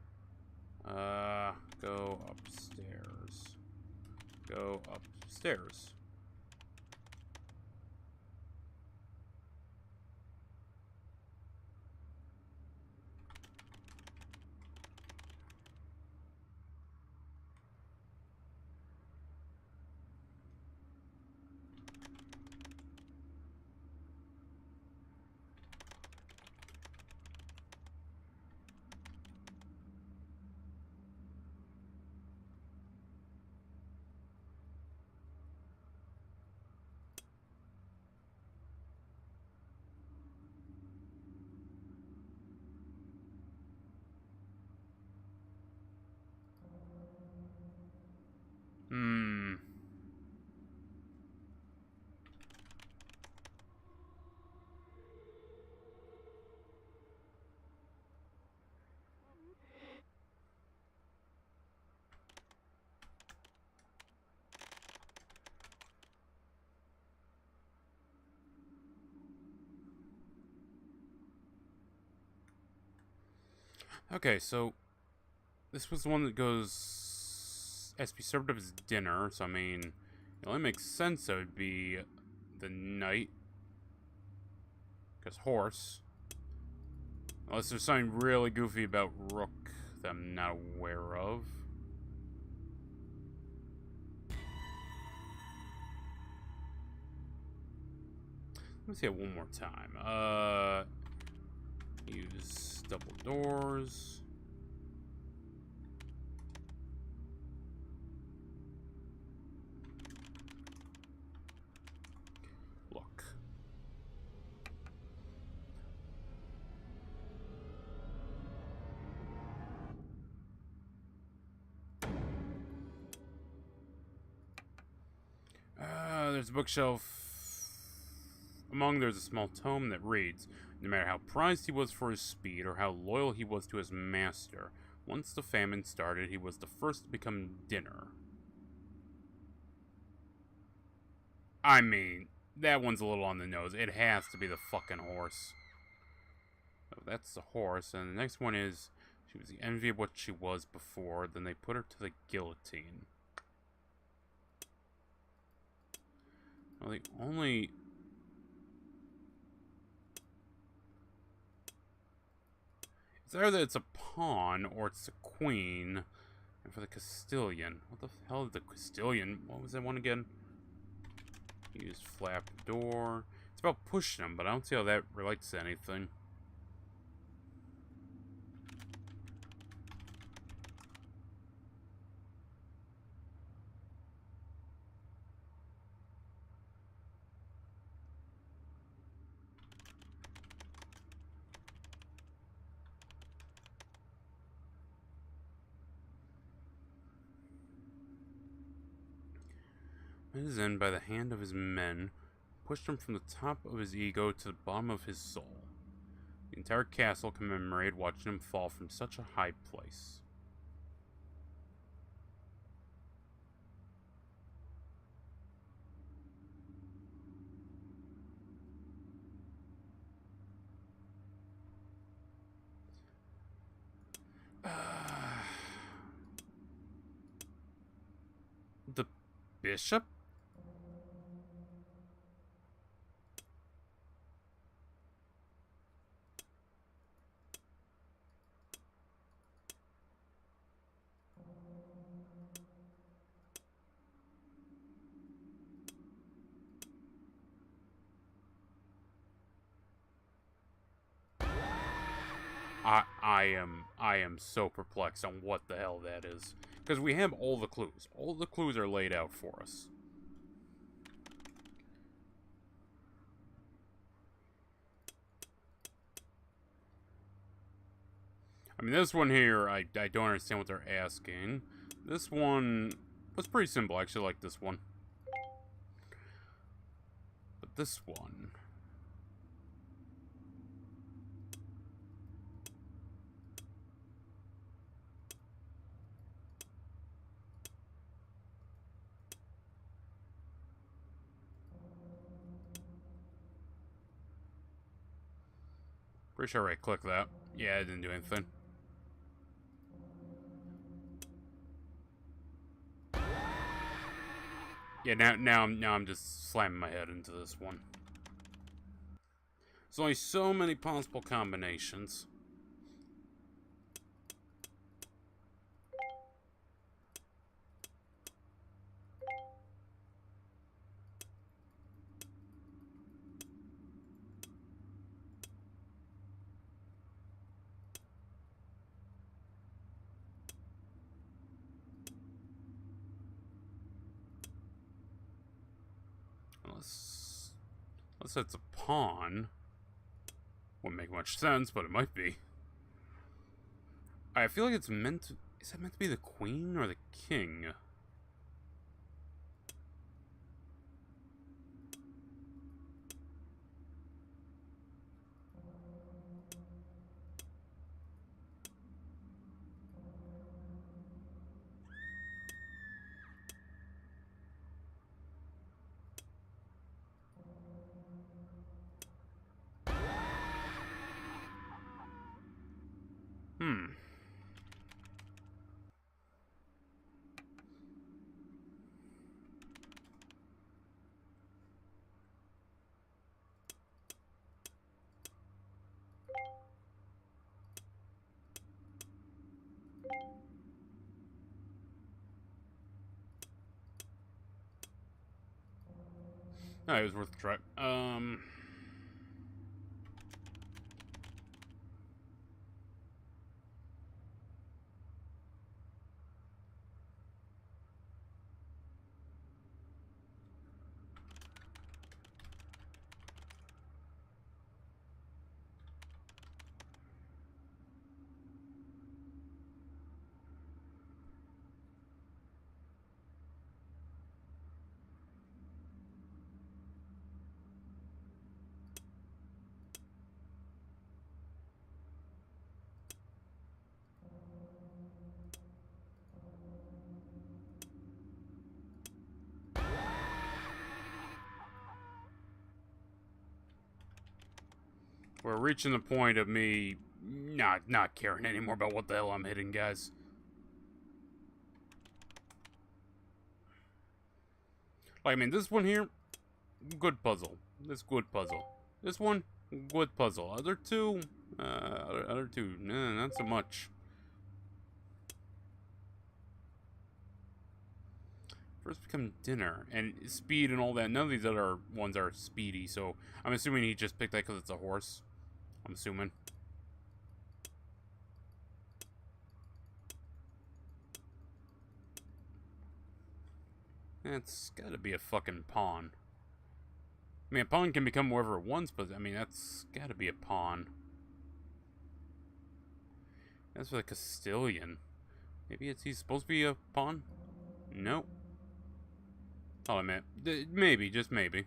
Go upstairs. Go upstairs. Hmm. Okay, so this was the one that goes has to be served up as dinner, so I mean, it only makes sense that it would be the knight. Because horse. Unless there's something really goofy about rook that I'm not aware of. Let me see it one more time. Use double doors. Look. There's a bookshelf. Among there's a small tome that reads, no matter how prized he was for his speed or how loyal he was to his master, once the famine started, he was the first to become dinner. I mean, that one's a little on the nose. It has to be the fucking horse. So that's the horse, and the next one is, she was the envy of what she was before, then they put her to the guillotine. Well, the only... It's either it's a pawn or it's a queen. And for the Castilian. What the hell is the Castilian? What was that one again? Use flap door. It's about pushing them, but I don't see how that relates to anything. His end by the hand of his men, pushed him from the top of his ego to the bottom of his soul. The entire castle commemorated watching him fall from such a high place. The bishop? I am so perplexed on what the hell that is. Because we have all the clues. All the clues are laid out for us. I mean, this one here, I don't understand what they're asking. This one was pretty simple. I actually like this one. But this one... Pretty sure I clicked that. Yeah, it didn't do anything. Yeah, now I'm just slamming my head into this one. There's only so many possible combinations. Unless it's a pawn. Wouldn't make much sense, but it might be. I feel like it's meant to... Is that meant to be the queen or the king? No, it was worth a try. We're reaching the point of me not caring anymore about what the hell I'm hitting, guys. Like, I mean, this one here, good puzzle. This good puzzle. This one, good puzzle. Other two, nah, not so much. First become dinner and speed and all that. None of these other ones are speedy, so I'm assuming he just picked that because it's a horse. I'm assuming. It's gotta be a fucking pawn. I mean, a pawn can become wherever it wants, but I mean, that's gotta be a pawn. That's for the Castilian. Maybe he's supposed to be a pawn? Nope. I'll admit. Maybe, just maybe.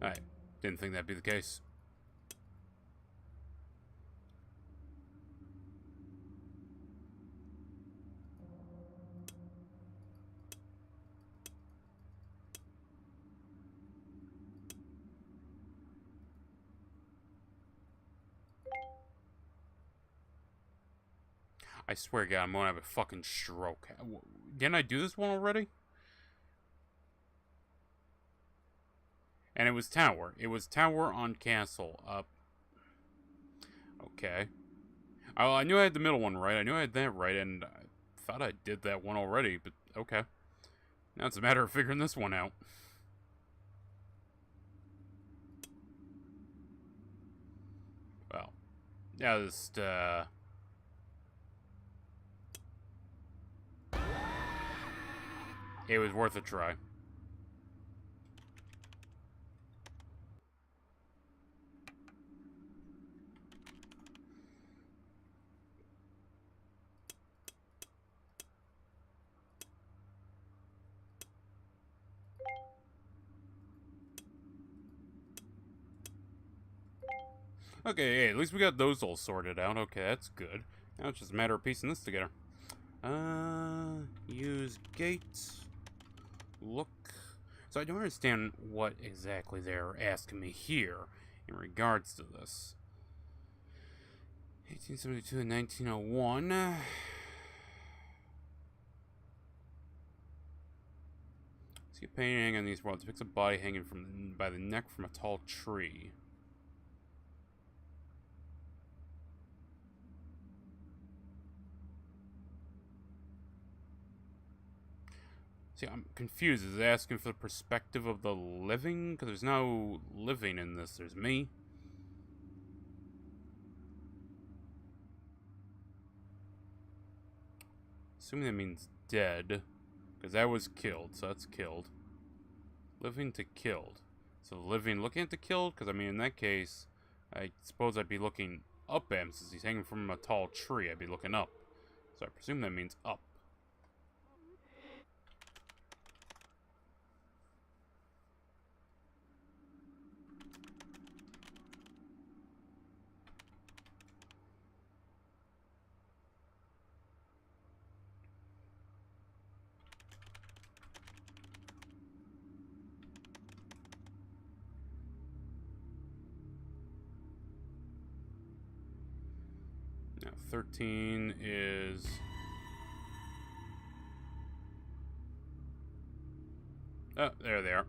I didn't think that'd be the case. I swear to God, I'm gonna have a fucking stroke. Didn't I do this one already? And it was tower. It was tower on castle. Up. Okay. I knew I had the middle one right. I knew I had that right, and I thought I did that one already, but okay. Now it's a matter of figuring this one out. Well, yeah, just, it was worth a try. Okay, hey, at least we got those all sorted out. Okay, that's good. Now it's just a matter of piecing this together. Use gates. Look. So I don't understand what exactly they're asking me here in regards to this. 1872 and 1901. See a painting on these walls. Depicts a body hanging by the neck from a tall tree. See, I'm confused. Is it asking for the perspective of the living? Because there's no living in this. There's me. Assuming that means dead. Because that was killed, so that's killed. Living to killed. So living looking at the killed? Because, I mean, in that case, I suppose I'd be looking up at him. Since he's hanging from a tall tree, I'd be looking up. So I presume that means up. Now, 13 is... Oh, there they are.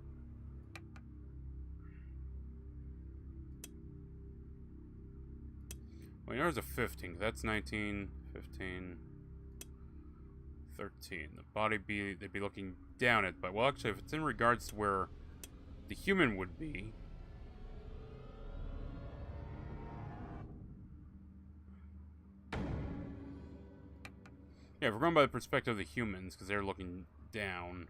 Well, yours a 15. That's 19, 15, 13. The body they'd be looking down at, but well, actually, if it's in regards to where the human would be, yeah, if we're going by the perspective of the humans, because they're looking down.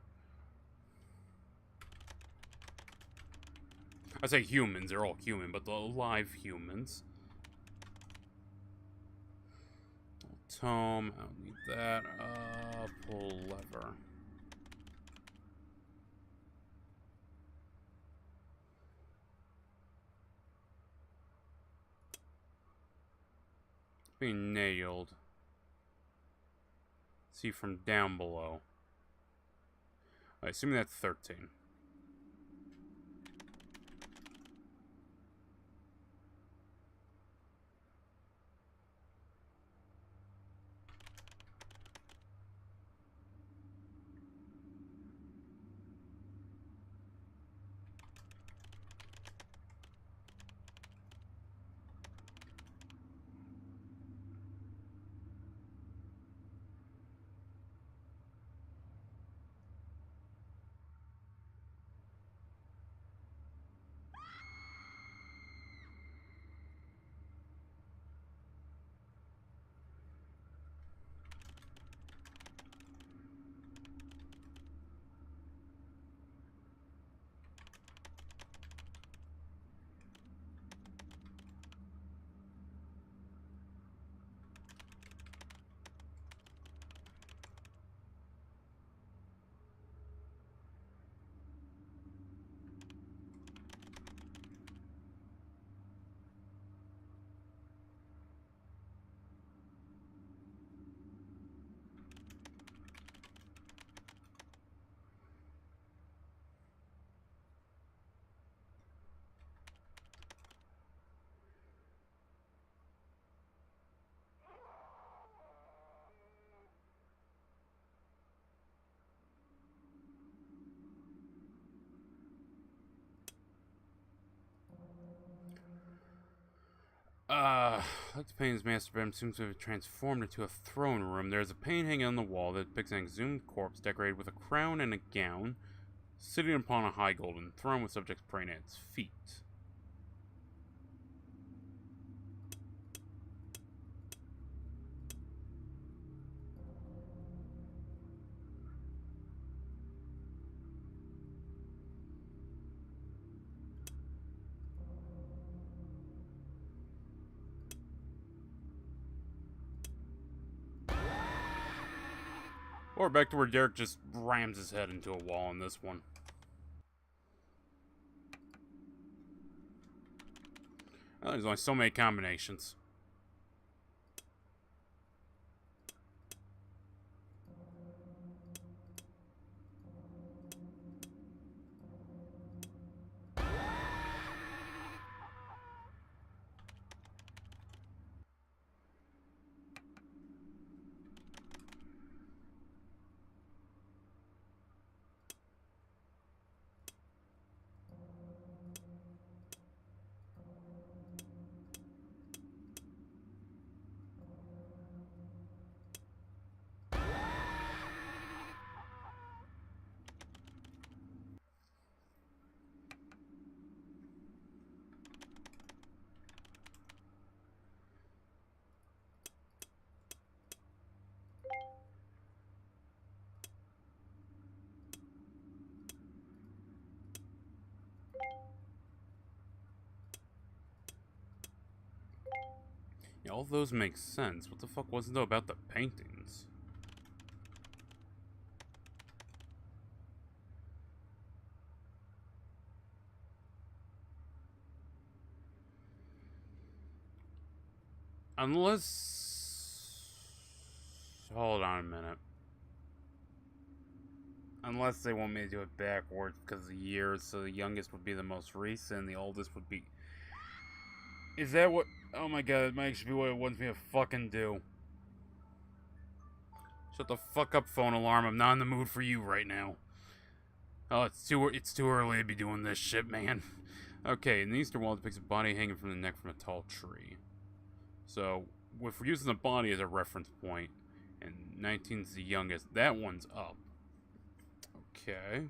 I say humans, they're all human, but the alive humans. Tome, I don't need that. Pull lever. Being nailed. See from down below. I assume that's 13. Like the painting's master bedroom seems to have transformed into a throne room. There's a painting hanging on the wall that depicts an exhumed corpse decorated with a crown and a gown, sitting upon a high golden throne with subjects praying at its feet. Or back to where Derek just rams his head into a wall in this one. Oh, there's only so many combinations. Yeah, all those make sense. What the fuck was it though about the paintings? Unless... Hold on a minute. Unless they want me to do it backwards because of the years, so the youngest would be the most recent, the oldest would be... Is that what... Oh my god, it might actually be what it wants me to fucking do. Shut the fuck up, phone alarm. I'm not in the mood for you right now. Oh, it's too early to be doing this shit, man. Okay, in the eastern wall depicts a body hanging from the neck from a tall tree. So, if we're using the body as a reference point, and 19's the youngest, that one's up. Okay.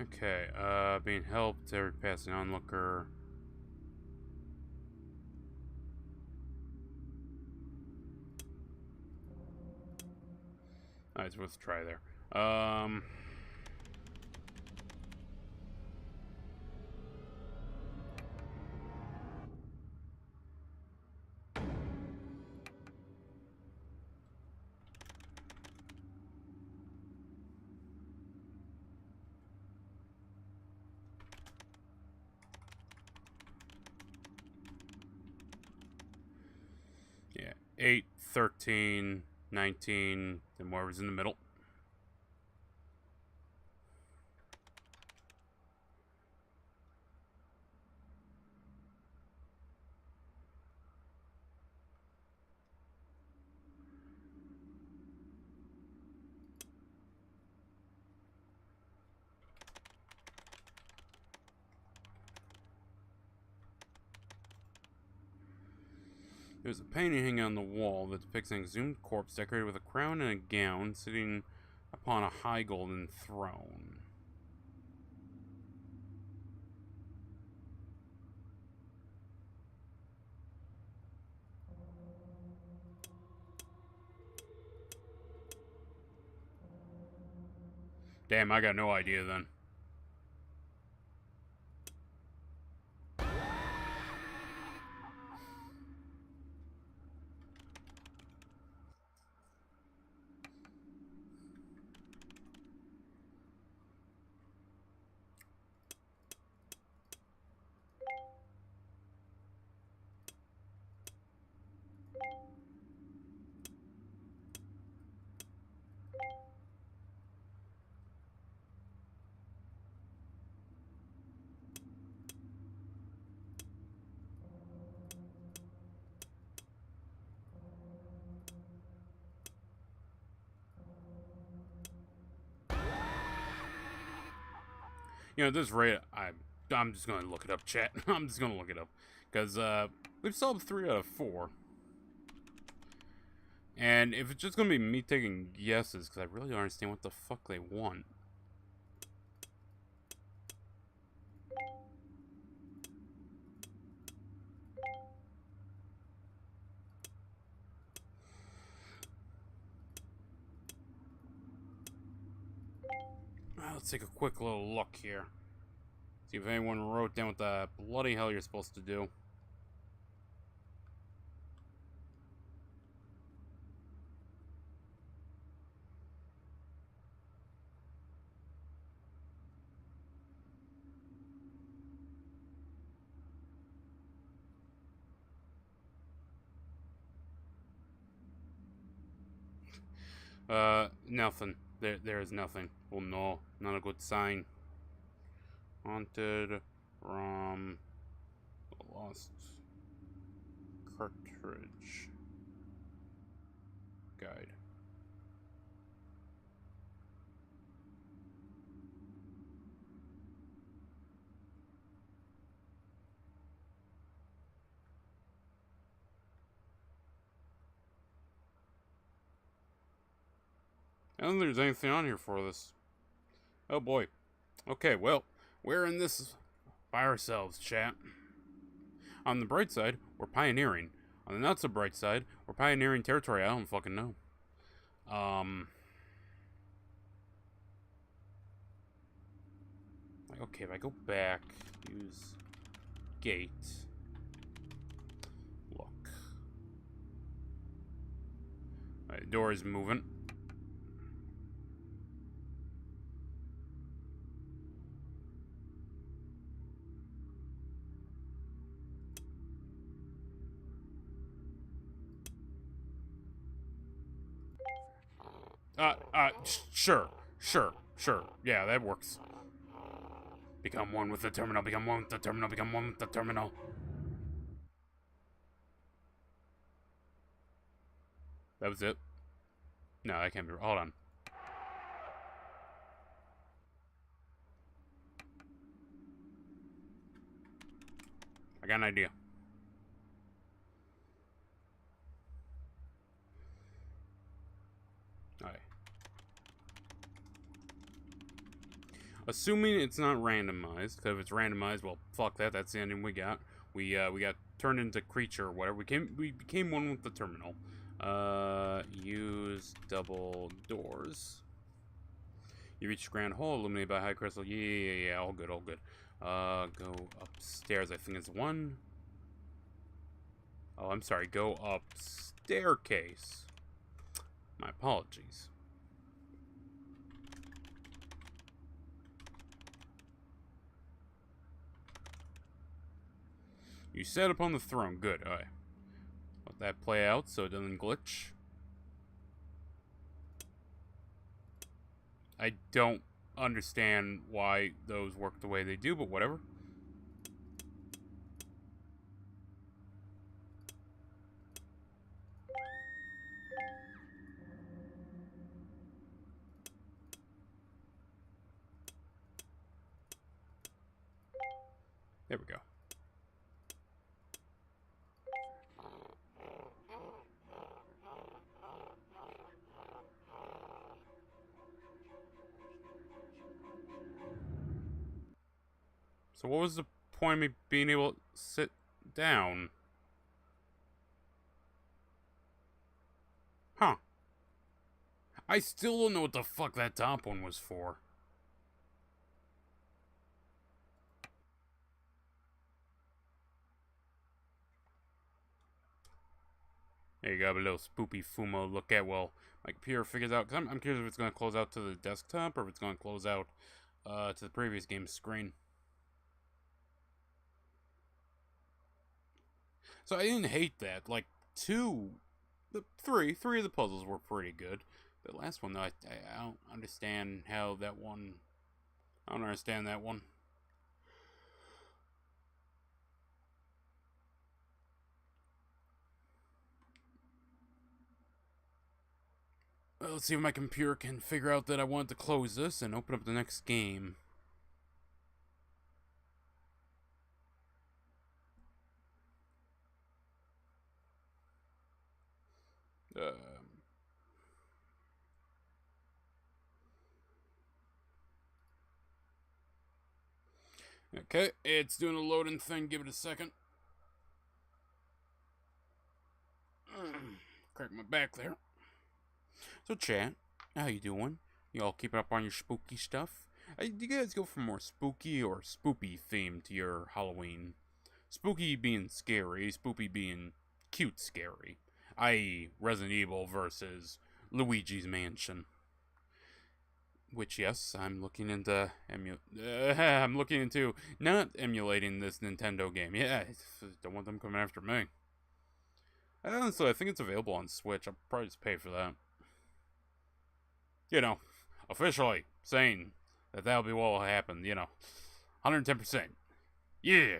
Okay, being helped, every passing onlooker. Alright, so let's try there. Yeah, 8, 13, 19, and whatever's in the middle. There's a painting hanging on the wall that depicts an exhumed corpse decorated with a crown and a gown sitting upon a high golden throne. Damn, I got no idea then. You know, at this rate, I'm just gonna look it up, chat. I'm just gonna look it up. Because, we've solved 3 out of 4. And if it's just gonna be me taking guesses, because I really don't understand what the fuck they want. Let's take a quick little look here. See if anyone wrote down what the bloody hell you're supposed to do. Nothing. There is nothing. Oh no, not a good sign. Haunted ROM Lost Cartridge Guide. I don't think there's anything on here for this. Oh boy. Okay, well, we're in this by ourselves, chat. On the bright side, we're pioneering. On the not so bright side, we're pioneering territory I don't fucking know. Okay, if I go back, use gate. Look. Alright, the door is moving. Sure. Yeah, that works. Become one with the terminal, become one with the terminal, become one with the terminal. That was it? No, that can't be. Hold on. I got an idea. Alright. Assuming it's not randomized, because if it's randomized, well, fuck that. That's the ending we got. We got turned into creature or whatever. We became one with the terminal. Use double doors. You reach grand hole illuminated by high crystal. Yeah. All good. Go upstairs. I think it's one. Oh, I'm sorry. Go up staircase. My apologies. You sat upon the throne. Good. Alright. Let that play out so it doesn't glitch. I don't understand why those work the way they do, but whatever. There we go. So what was the point of me being able to sit down? Huh. I still don't know what the fuck that top one was for. There you go, a little spoopy fumo look at. Well, my computer figures out, because I'm curious if it's going to close out to the desktop or if it's going to close out to the previous game's screen. So I didn't hate that. Like, three of the puzzles were pretty good. The last one, though, I don't understand how that one... I don't understand that one. Well, let's see if my computer can figure out that I want to close this and open up the next game. Okay, it's doing a loading thing. Give it a second. Crack my back there. So, chat, how you doing? You all keeping up on your spooky stuff? Do you guys go for more spooky or spoopy theme to your Halloween? Spooky being scary, spoopy being cute scary. I.e., Resident Evil versus Luigi's Mansion. Which, yes, I'm looking into not emulating this Nintendo game. Yeah, I don't want them coming after me. Honestly, I think it's available on Switch. I'll probably just pay for that. You know, officially saying that'll be what will happen. You know, 110%. Yeah.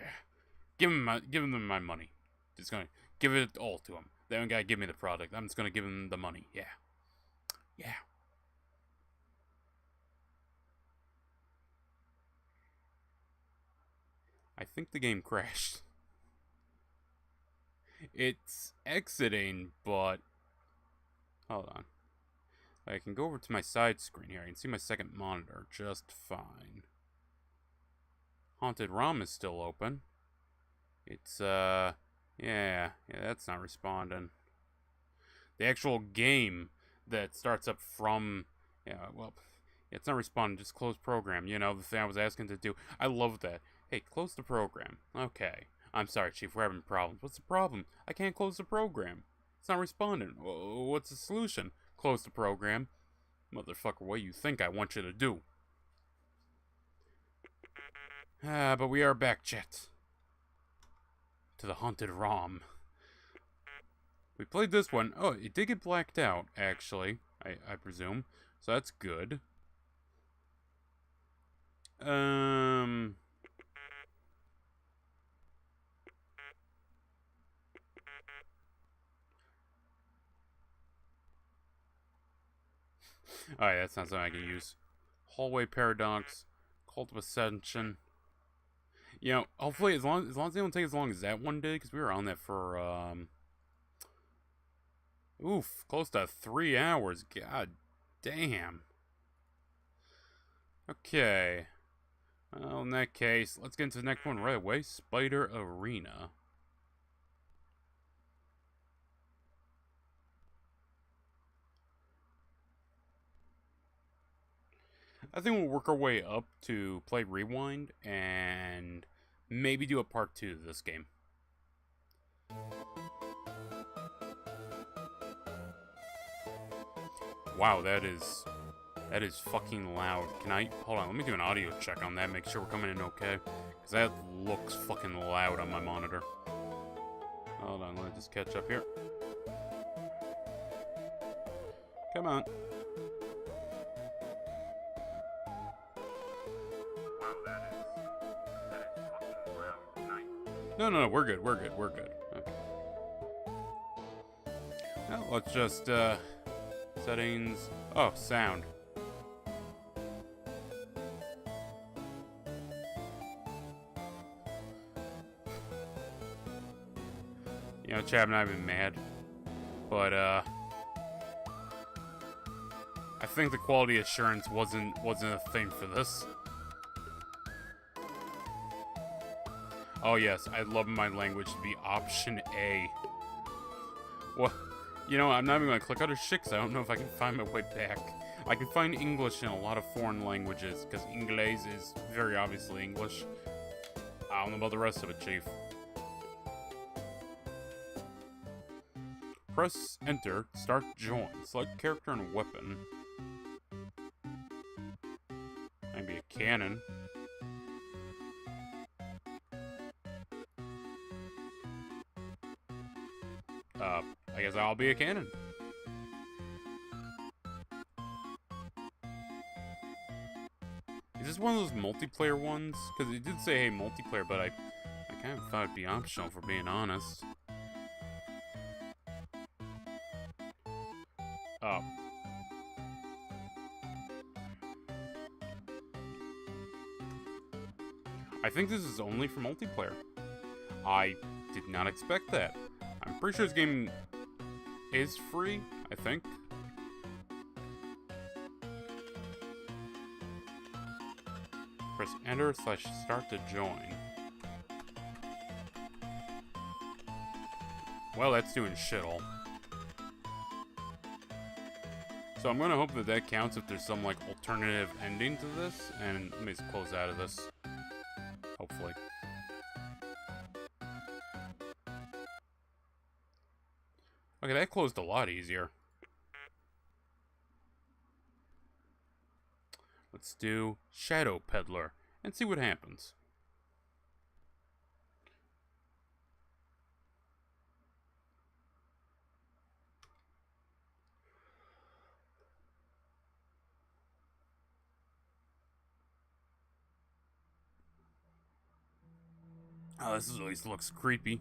Give them my money. Just gonna give it all to them. They don't gotta give me the product. I'm just gonna give them the money. Yeah. Yeah. I think the game crashed. It's exiting, but... Hold on. I can go over to my side screen here. I can see my second monitor just fine. Haunted ROM is still open. It's, yeah, that's not responding. The actual game that starts up from... Yeah, well, it's not responding. Just close program. You know, the thing I was asking to do. I love that. Hey, close the program. Okay. I'm sorry, Chief. We're having problems. What's the problem? I can't close the program. It's not responding. What's the solution? Close the program. Motherfucker, what do you think I want you to do? But we are back, Chet. To the Haunted ROM. We played this one. Oh, it did get blacked out, actually. I presume. So that's good. Alright, that's not something I can use. Hallway Paradox. Cult of Ascension. You know, hopefully, as long as they don't take as long as that one did, because we were on that for, oof, close to 3 hours. God damn. Okay. Well, in that case, let's get into the next one right away. Spider Arena. I think we'll work our way up to play Rewind and maybe do a part 2 of this game. Wow, that is fucking loud. Can I, hold on, let me do an audio check on that, make sure we're coming in okay. Because that looks fucking loud on my monitor. Hold on, let me just catch up here. Come on. No, we're good. Okay. Well, let's just, settings. Oh, sound. You know, Chad and I have been mad. But, I think the quality assurance wasn't a thing for this. Oh yes, I'd love my language to be option A. Well, you know, I'm not even gonna click other shit because I don't know if I can find my way back. I can find English in a lot of foreign languages, because Inglés is very obviously English. I don't know about the rest of it, Chief. Press Enter, start join. Select character and weapon. Maybe a cannon. I guess I'll be a cannon. Is this one of those multiplayer ones? Because it did say, hey, multiplayer, but I kind of thought it'd be optional, for being honest. Oh. I think this is only for multiplayer. I did not expect that. I'm pretty sure this game is free, I think. Press enter / start to join. Well, that's doing shittle. So I'm gonna hope that that counts if there's some, like, alternative ending to this. And let me just close out of this. Hopefully. Okay, that closed a lot easier. Let's do Shadow Peddler and see what happens. Oh, this at least looks creepy.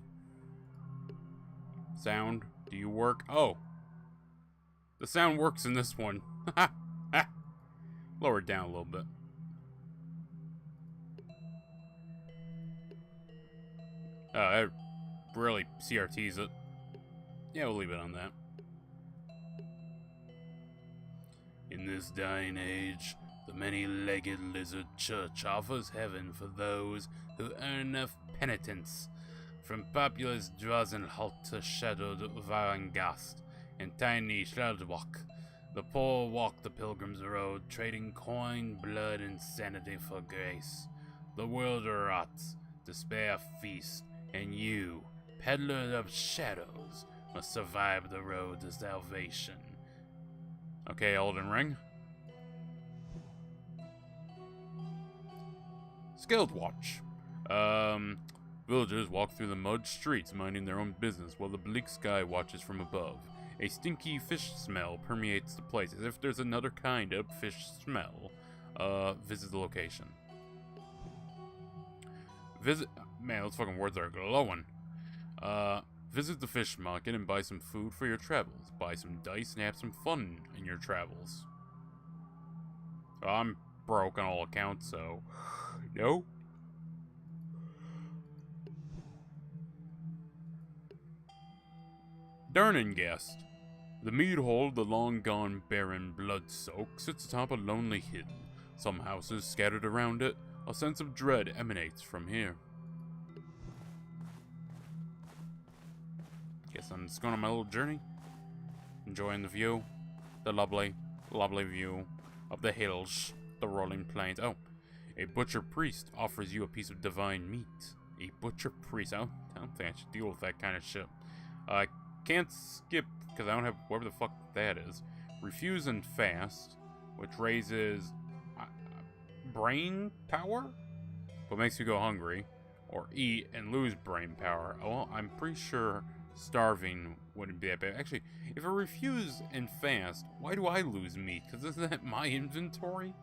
Sound, do you work? Oh. The sound works in this one. Lower it down a little bit. That really CRTs it. Yeah, we'll leave it on that. In this dying age, the many-legged lizard church offers heaven for those who earn enough penitence. From populous Drazen halt to shadowed Varangast and tiny Shroudwalk, the poor walk the pilgrim's road, trading coin, blood, and sanity for grace. The world rots, despair feast, and you, peddler of shadows, must survive the road to salvation. Okay, Elden Ring. Skilled Watch. Villagers walk through the mud streets, minding their own business, while the bleak sky watches from above. A stinky fish smell permeates the place, as if there's another kind of fish smell. Visit the location. Man, those fucking words are glowing. Visit the fish market and buy some food for your travels. Buy some dice and have some fun in your travels. I'm broke on all accounts, so no. Durningast. The mead hall of the long-gone Baron Bloodsoak sits atop a lonely hill. Some houses scattered around it. A sense of dread emanates from here. Guess I'm just going on my little journey. Enjoying the view. The lovely, lovely view of the hills. The rolling plains. Oh, a butcher priest offers you a piece of divine meat. A butcher priest. I don't think I should deal with that kind of shit. Can't skip because I don't have whatever the fuck that is. Refuse and fast, which raises brain power, but makes you go hungry. Or eat and lose brain power. Well, I'm pretty sure starving wouldn't be that bad. Actually, if I refuse and fast, why do I lose meat? Because isn't that my inventory?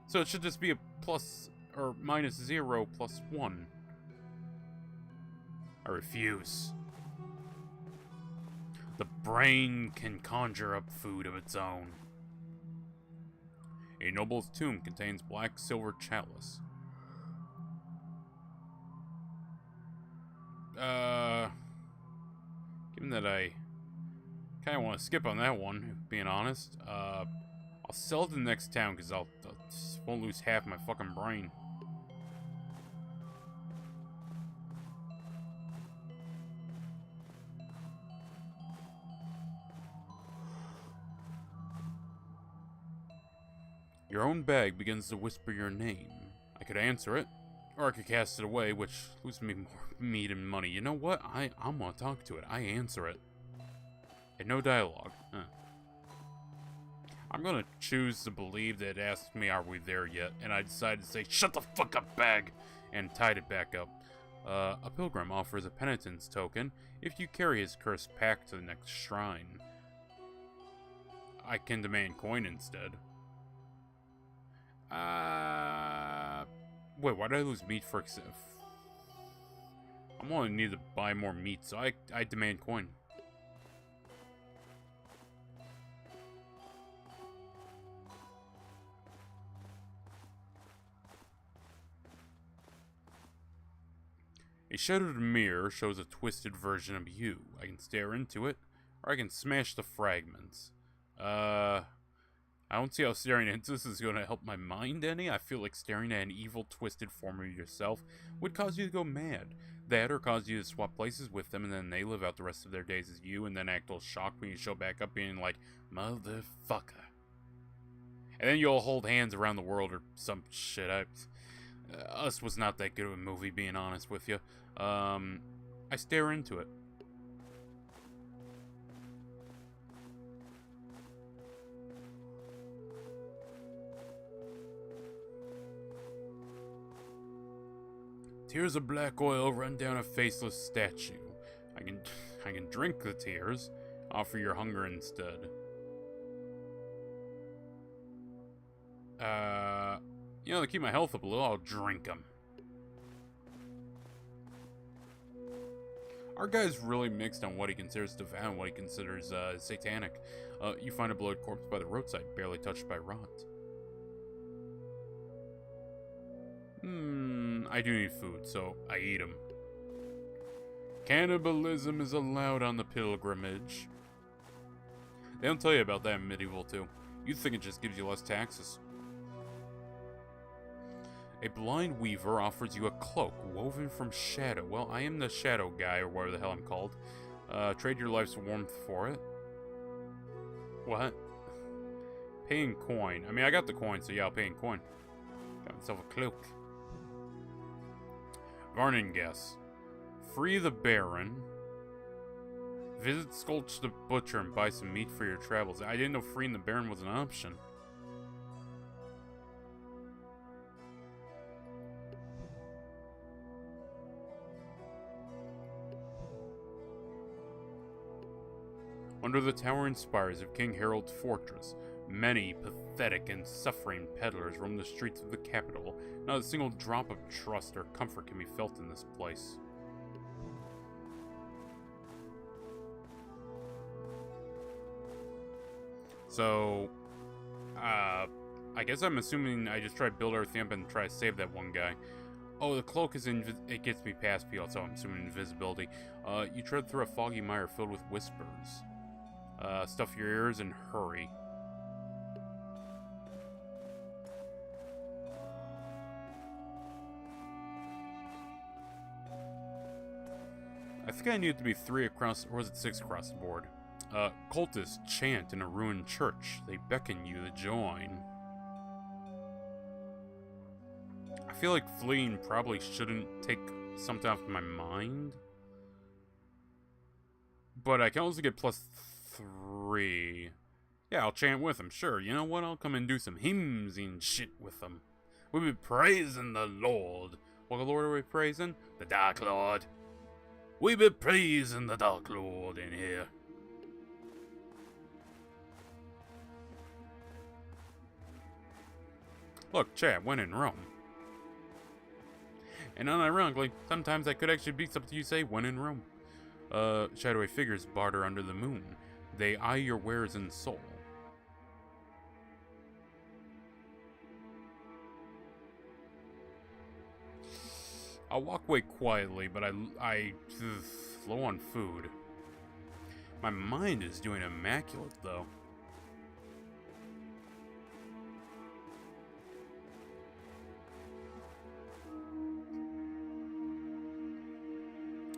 So it should just be a plus or minus 0 plus 1. I refuse. The brain can conjure up food of its own. A noble's tomb contains black silver chalice. Given that I kind of want to skip on that one, being honest, I'll sell it to the next town because I won't lose half my fucking brain. Your own bag begins to whisper your name. I could answer it, or I could cast it away, which loses me more meat and money. You know what? I'm gonna talk to it. I answer it. And no dialogue. I'm gonna choose to believe that it asked me, are we there yet? And I decided to say, shut the fuck up, bag! And tied it back up. A pilgrim offers a penitence token if you carry his cursed pack to the next shrine. I can demand coin instead. Wait, why did I lose meat for I'm gonna need to buy more meat, so I demand coin. A shattered mirror shows a twisted version of you. I can stare into it, or I can smash the fragments. I don't see how staring into this is going to help my mind any. I feel like staring at an evil, twisted form of yourself would cause you to go mad. That or cause you to swap places with them and then they live out the rest of their days as you and then act all shocked when you show back up being like, motherfucker. And then you'll hold hands around the world or some shit. Us was not that good of a movie, being honest with you. I stare into it. Tears of black oil run down a faceless statue. I can drink the tears. Offer your hunger instead. To keep my health up a little, I'll drink them. Our guy's really mixed on what he considers devout and what he considers satanic. You find a bloated corpse by the roadside, barely touched by rot. I do need food, so I eat him. Cannibalism is allowed on the pilgrimage. They don't tell you about that in medieval, too. You'd think it just gives you less taxes. A blind weaver offers you a cloak woven from shadow. Well, I am the shadow guy, or whatever the hell I'm called. Trade your life's warmth for it. What? Pay in coin. I mean, I got the coin, so yeah, I'll pay in coin. Got myself a cloak. Varnin guess. Free the Baron. Visit Skulch the Butcher and buy some meat for your travels. I didn't know freeing the Baron was an option. Under the towering spires of King Harold's fortress, many pathetic and suffering peddlers roam the streets of the capital. Not a single drop of trust or comfort can be felt in this place. So, I guess I'm assuming I just try to build everything up and try to save that one guy. Oh, the cloak is it gets me past people, so I'm assuming invisibility. You tread through a foggy mire filled with whispers. Stuff your ears and hurry. I think I need it to be 3 across, or was it 6 across the board? Cultists chant in a ruined church. They beckon you to join. I feel like fleeing probably shouldn't take something off my mind. But I can also get +3. Yeah, I'll chant with them, sure. You know what? I'll come and do some hymns and shit with them. We'll be praising the Lord. What Lord are we praising? The Dark Lord. We be praising the Dark Lord in here. Look, chat, when in Rome. And unironically, sometimes that could actually be something you say when in Rome. Shadowy figures barter under the moon. They eye your wares in soul. I'll walk away quietly, but I low on food. My mind is doing immaculate, though.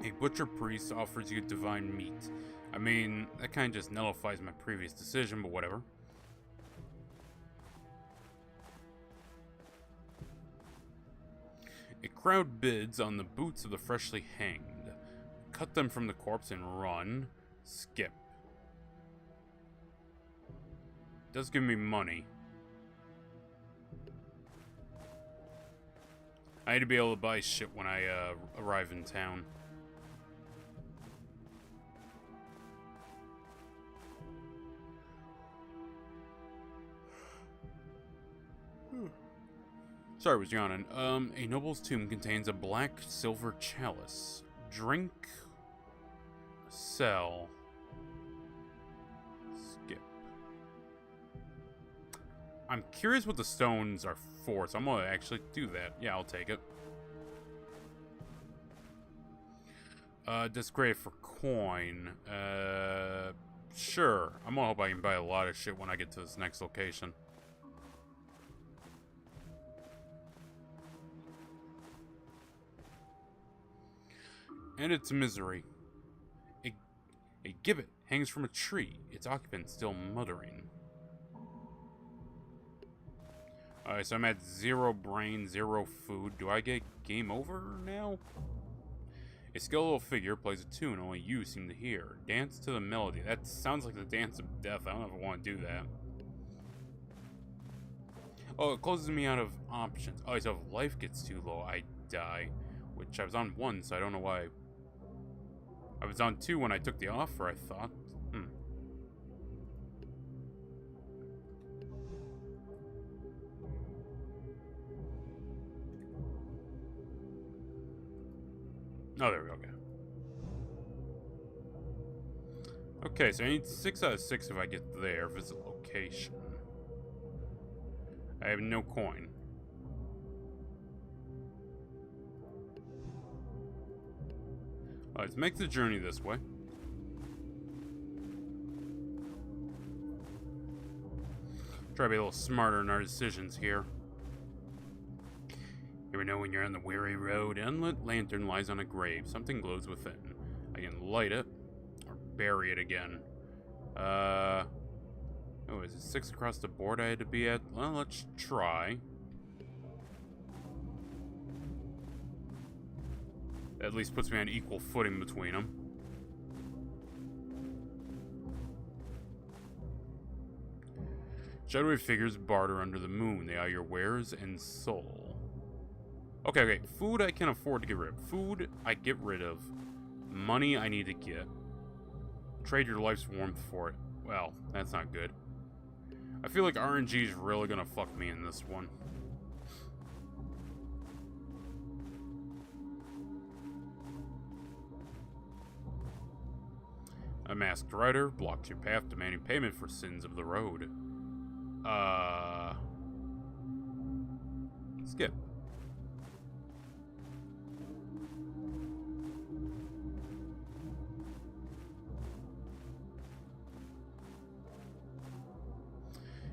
A butcher priest offers you divine meat. I mean, that kind of just nullifies my previous decision, but whatever. A crowd bids on the boots of the freshly hanged. Cut them from the corpse and run. Skip. Does give me money. I need to be able to buy shit when I arrive in town. Sorry, I was yawning. A noble's tomb contains a black silver chalice. Drink. Sell. Skip. I'm curious what the stones are for, so I'm gonna actually do that. Yeah, I'll take it. Discredit for coin. Sure. I'm gonna hope I can buy a lot of shit when I get to this next location. And its misery. A gibbet hangs from a tree, its occupant still muttering. Alright, so I'm at 0 brain, 0 food. Do I get game over now? A skeletal figure plays a tune only you seem to hear. Dance to the melody. That sounds like the dance of death. I don't know if I want to do that. Oh, it closes me out of options. Oh, so if life gets too low, I die. Which I was on 1, so I don't know why. I was on 2 when I took the offer, I thought. Oh, there we go, okay. Okay, so I need 6 out of 6 if I get there. Visit location. I have no coin. Let's make the journey this way. Try to be a little smarter in our decisions here. You ever know when you're on the weary road? An unlit lantern lies on a grave. Something glows within. I can light it or bury it again. Oh, is it 6 across the board I had to be at? Well, let's try. At least puts me on equal footing between them. Shadowy figures barter under the moon. They are your wares and soul. Okay. Food I can afford to get rid of. Food I get rid of. Money I need to get. Trade your life's warmth for it. Well, that's not good. I feel like RNG is really gonna fuck me in this one. A masked rider blocks your path, demanding payment for sins of the road. Skip.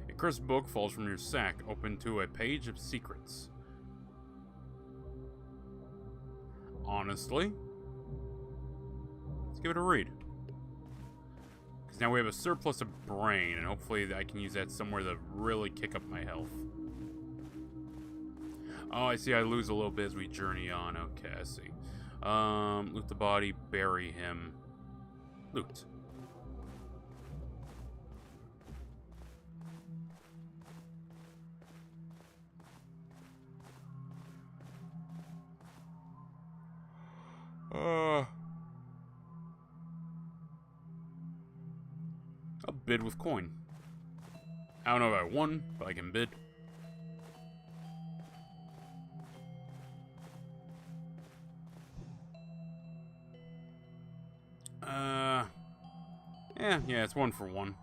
A cursed book falls from your sack, open to a page of secrets. Honestly, let's give it a read. Because now we have a surplus of brain, and hopefully I can use that somewhere to really kick up my health. Oh, I see I lose a little bit as we journey on. Okay, I see. Loot the body, bury him. Loot. I'll bid with coin. I don't know if I won, but I can bid. Yeah, it's 1 for 1.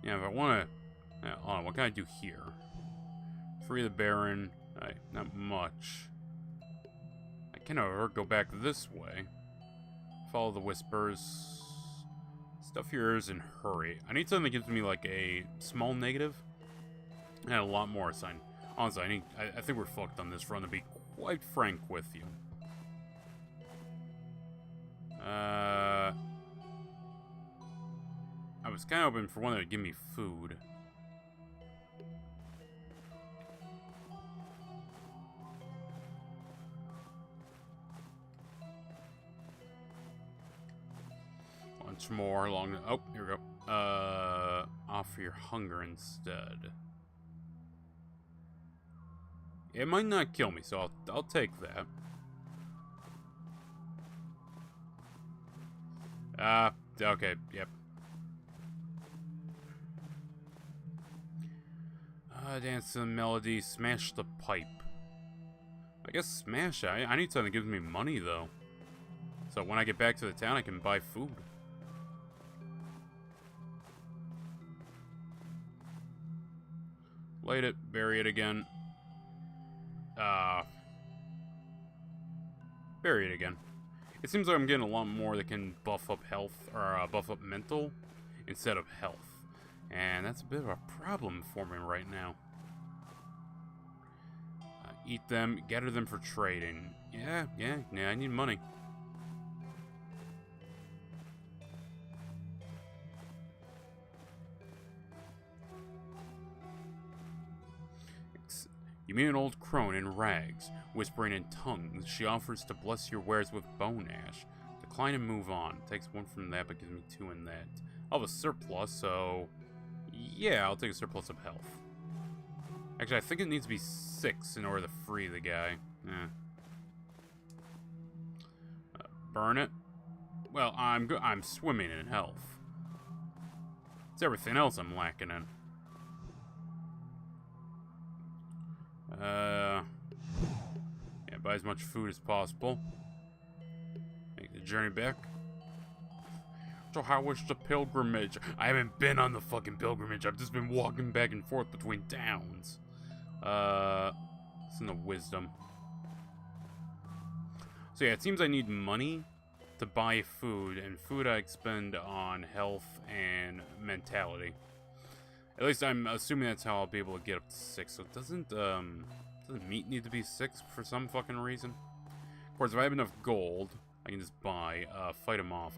Yeah, if I want to... hold on, what can I do here? Free the Baron. Not much. I can, however, go back this way. Follow the whispers. Stuff yours and hurry. I need something that gives me, like, a small negative. And a lot more assigned. Honestly, I think we're fucked on this run, to be quite frank with you. I was kind of hoping for one that would give me food. Once more along the... Oh, here we go. Offer your hunger instead. It might not kill me, so I'll take that. Okay, yep. Dance to the melody, smash the pipe. I guess smash it. I need something that gives me money, though. So when I get back to the town, I can buy food. Light it, bury it again. Bury it again. It seems like I'm getting a lot more that can buff up health, or buff up mental, instead of health. And that's a bit of a problem for me right now. Eat them, gather them for trading. Yeah, I need money. You meet an old crone in rags, whispering in tongues. She offers to bless your wares with bone ash. Decline and move on. Takes 1 from that, but gives me 2 in that. I'll have a surplus, so... yeah, I'll take a surplus of health. Actually, I think it needs to be 6 in order to free the guy. Burn it. Well, I'm swimming in health. It's everything else I'm lacking in. Yeah, buy as much food as possible. Make the The journey back. So how was the pilgrimage? I haven't been on the fucking pilgrimage. I've just been walking back and forth between towns. It's in the wisdom. So yeah, it seems I need money to buy food, and food I expend on health and mentality. At least I'm assuming that's how I'll be able to get up to 6. So doesn't meat need to be 6 for some fucking reason? Of course, if I have enough gold, I can just buy, fight him off.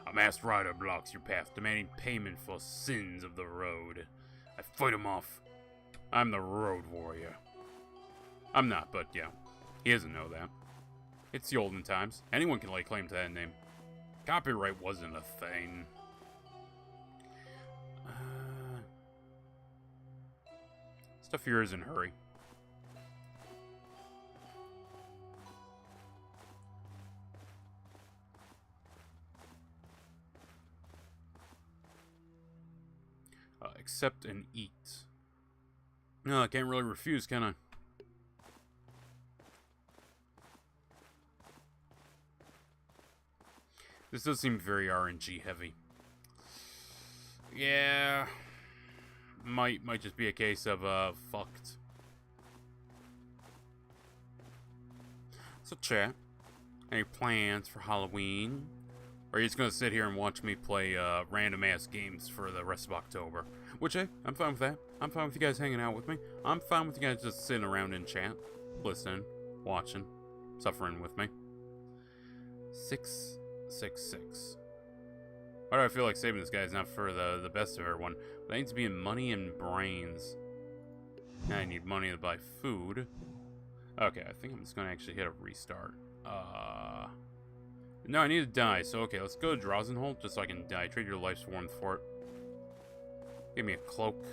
A masked rider blocks your path, demanding payment for sins of the road. I fight him off. I'm the road warrior. I'm not, but yeah. He doesn't know that. It's the olden times. Anyone can lay claim to that name. Copyright wasn't a thing. Stuff here is in a hurry. Accept and eat. No, I can't really refuse, can I? This does seem very RNG heavy. Yeah. Might just be a case of, fucked. So, chat. Any plans for Halloween? Or are you just gonna sit here and watch me play, random-ass games for the rest of October? Which, hey, I'm fine with that. I'm fine with you guys hanging out with me. I'm fine with you guys just sitting around in chat. Listening. Watching. Suffering with me. 666. Why do I feel like saving this guy is not for the best of everyone? But I need to be in money and brains. And I need money to buy food. Okay, I think I'm just gonna actually hit a restart. No, I need to die, so okay, let's go to Drowsenhold just so I can die. Trade your life's warmth for it. Give me a cloak.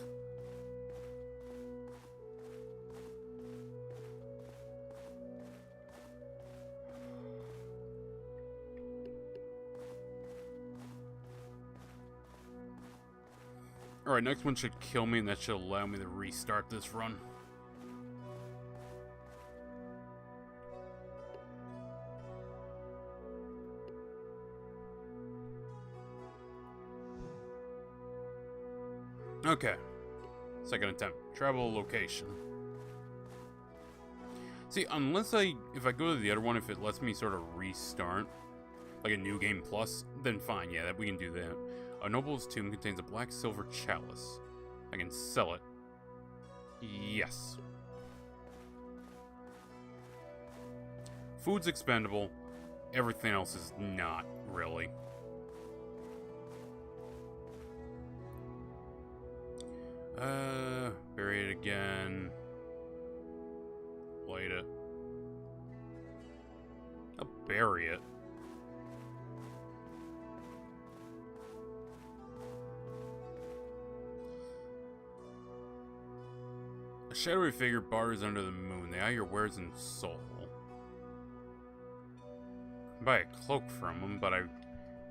Alright, next one should kill me, and that should allow me to restart this run. Okay. Second attempt. Travel location. See, if I go to the other one, if it lets me sort of restart, like a new game plus, then fine, yeah, we can do that. A noble's tomb contains a black silver chalice. I can sell it. Yes. Food's expendable. Everything else is not, really. Bury it again. Light it. I'll bury it. A shadowy figure bars under the moon. They eye your wares and soul. I can buy a cloak from him, but I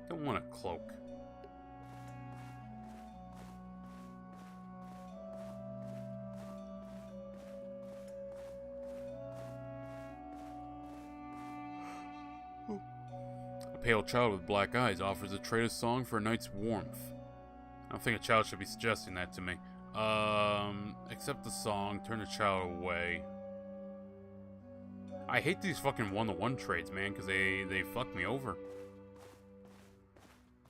don't want a cloak. A pale child with black eyes offers a trade of song for a night's warmth. I don't think a child should be suggesting that to me. Accept the song, turn the child away. I hate these fucking one-to-one trades, man, because they fuck me over.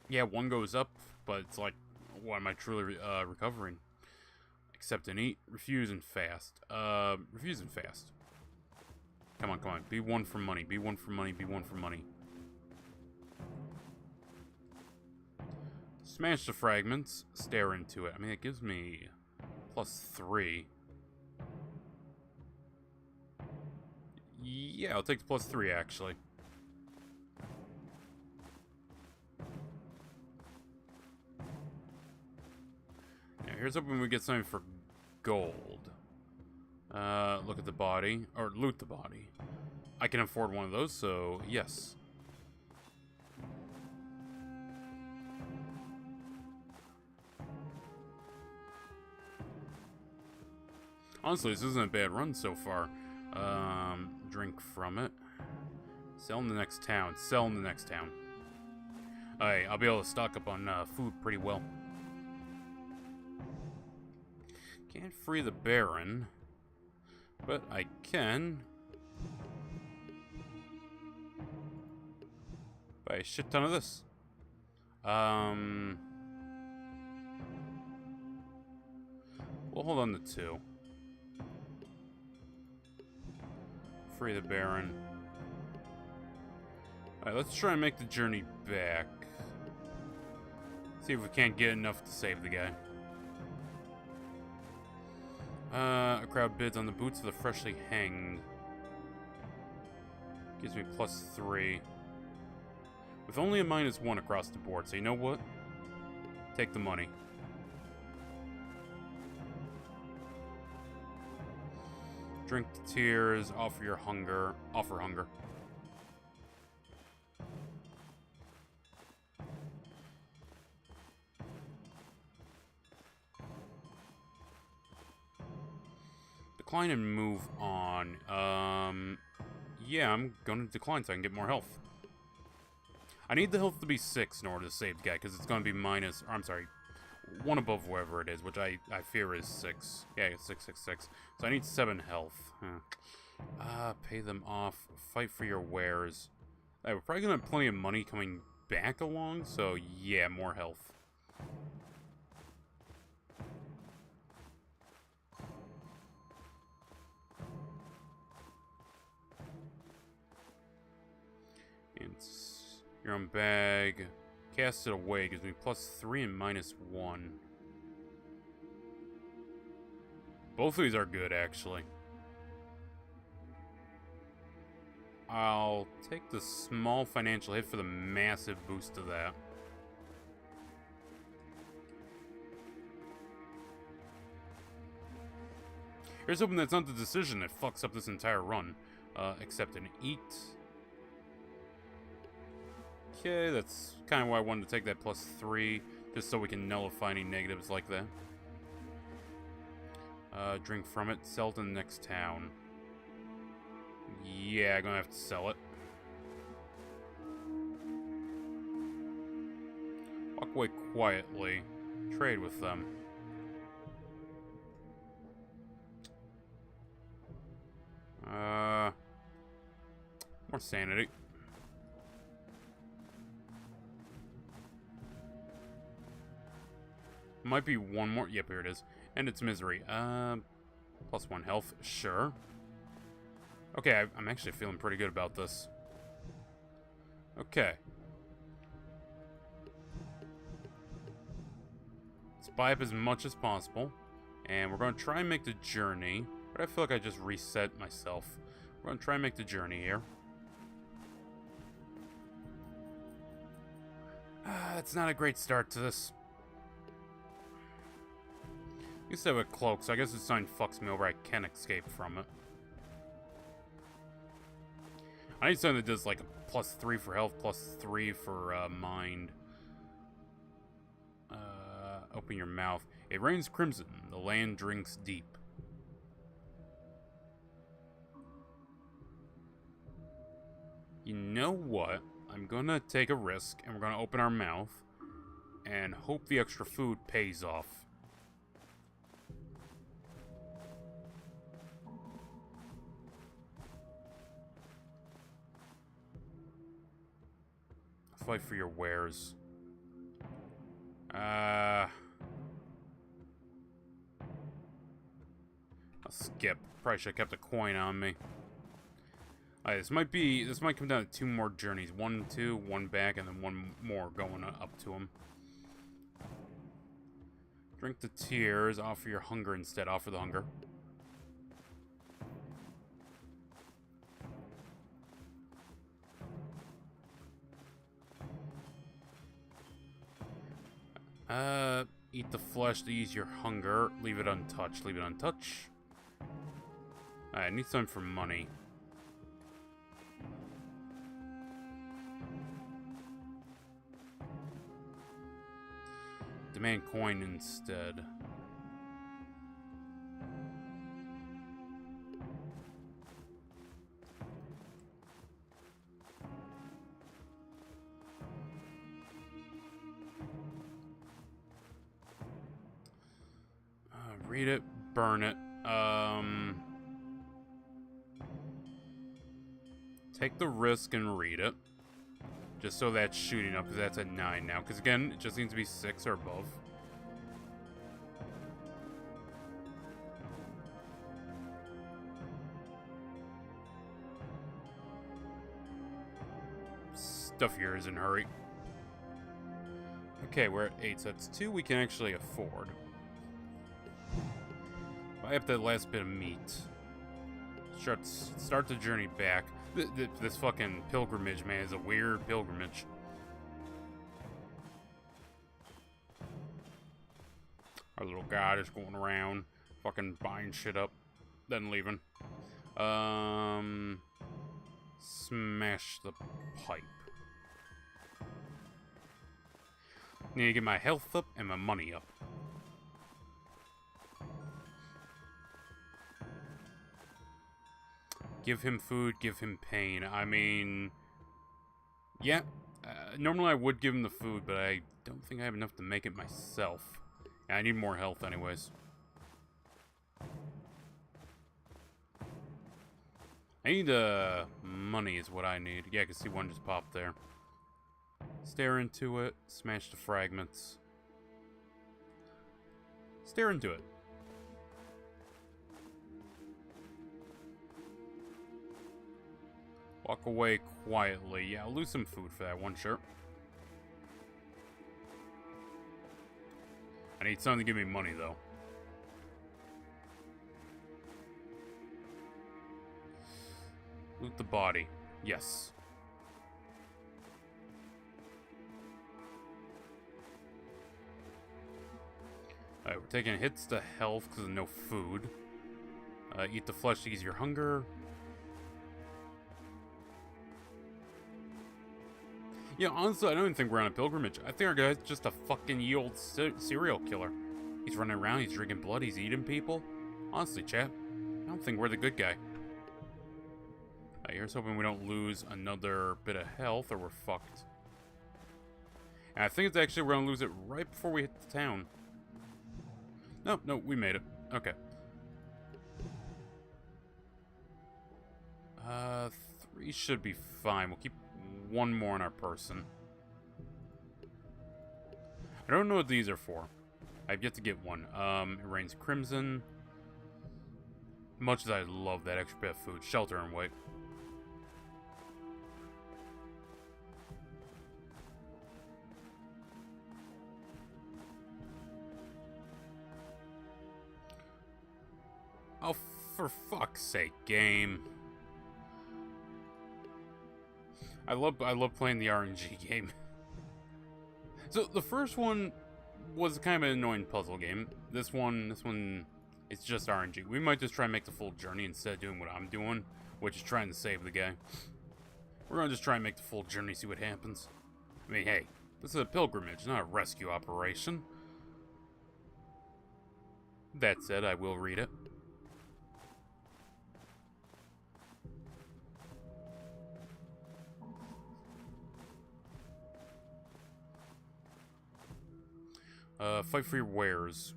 Yeah, one goes up, but it's like, what am I truly recovering? Accept and eat, refuse and fast. Refuse and fast. Come on, come on. Be one for money, be one for money, be one for money. Smash the fragments, stare into it. I mean, it gives me +3. Yeah, I'll take the +3, actually. Now, here's hoping we get something for gold. Look at the body, or loot the body. I can afford one of those, so yes. Honestly, this isn't a bad run so far. Drink from it. Sell in the next town. Sell in the next town. Alright, I'll be able to stock up on food pretty well. Can't free the Baron, but I can buy a shit ton of this. We'll hold on to 2. Free the Baron. Alright, let's try and make the journey back. See if we can't get enough to save the guy. A crowd bids on the boots of the freshly hanged. Gives me +3. With only a -1 across the board, so you know what? Take the money. Drink the tears, offer your hunger, offer hunger. Decline and move on. Yeah, I'm gonna decline so I can get more health. I need the health to be 6 in order to save the guy, because it's gonna be minus, or I'm sorry, 1 above wherever it is, which I fear is 6. Yeah, it's 6, 6, 6. So I need 7 health. Pay them off. Fight for your wares. We're probably gonna have plenty of money coming back along, so yeah, more health. It's your own bag. Cast it away gives me +3 and -1. Both of these are good, actually. I'll take the small financial hit for the massive boost to that. Here's hoping that's not the decision that fucks up this entire run. Accept and eat. Okay, that's kind of why I wanted to take that +3, just so we can nullify any negatives like that. Drink from it, sell it in the next town. Yeah, I'm gonna have to sell it. Walk away quietly. Trade with them. More sanity. Might be one more. Yep, here it is. And it's misery. +1 health. Sure. Okay, I'm actually feeling pretty good about this. Okay. Let's buy up as much as possible. And we're going to try and make the journey. But I feel like I just reset myself. We're going to try and make the journey here. That's not a great start to this. I used to have a cloak, so I guess this sign fucks me over. I can't escape from it. I need something that does like a +3 for health, +3 for mind. Open your mouth. It rains crimson. The land drinks deep. You know what? I'm gonna take a risk, and we're gonna open our mouth, and hope the extra food pays off. Fight for your wares. I'll skip. Probably should have kept a coin on me. Alright, this might come down to 2 more journeys. 1, 2, 1 back, and then 1 more going up to him. Drink the tears. Offer your hunger instead. Offer the hunger. Eat the flesh to ease your hunger. Leave it untouched. Leave it untouched. Alright, I need something for money. Demand coin instead. Read it, burn it. Take the risk and read it. Just so that's shooting up, because that's at 9 now. Because again, it just needs to be 6 or above. Stuff yours and hurry. Okay, we're at 8, so that's 2 we can actually afford. I have that last bit of meat. Start the journey back. This fucking pilgrimage, man, is a weird pilgrimage. Our little guy just going around, fucking buying shit up, then leaving. Smash the pipe. Need to get my health up and my money up. Give him food, give him pain. I mean, yeah, normally I would give him the food, but I don't think I have enough to make it myself. And I need more health anyways. I need, money is what I need. Yeah, I can see one just popped there. Stare into it, smash the fragments. Stare into it. Walk away quietly. Yeah, I'll lose some food for that one, sure. I need something to give me money, though. Loot the body. Yes. Alright, we're taking hits to health because of no food. Eat the flesh to ease your hunger. Yeah, honestly, I don't even think we're on a pilgrimage. I think our guy's just a fucking ye old serial killer. He's running around, he's drinking blood, he's eating people. Honestly, chat, I don't think we're the good guy. Here's hoping we don't lose another bit of health or we're fucked. And I think it's actually we're gonna lose it right before we hit the town. No, we made it. Okay. 3 should be fine. We'll keep one more in our person. I don't know what these are for. I've yet to get one. It rains crimson. Much as I love that extra bit of food. Shelter and wait. Oh, for fuck's sake, game. I love playing the RNG game. So the first one was kind of an annoying puzzle game. This one, it's just RNG. We might just try and make the full journey instead of doing what I'm doing, which is trying to save the guy. We're gonna just try and make the full journey, see what happens. I mean, hey, this is a pilgrimage, not a rescue operation. That said, I will read it. Fight for your wares.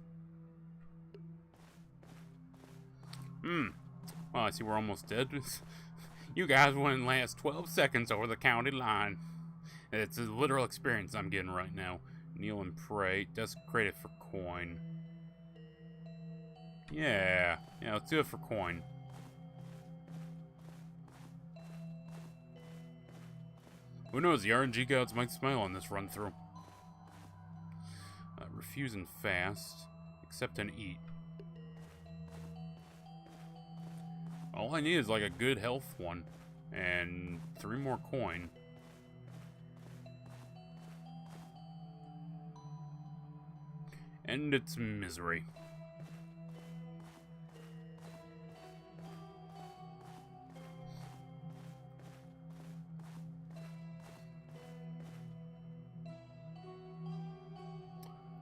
Well, I see we're almost dead. You guys wouldn't last 12 seconds over the county line. It's a literal experience I'm getting right now. Kneel and pray. Desecrate it for coin. Yeah, let's do it for coin. Who knows, the RNG gods might smile on this run-through. Refuse and fast. Accept and eat. All I need is like a good health one. And 3 more coin. End its misery.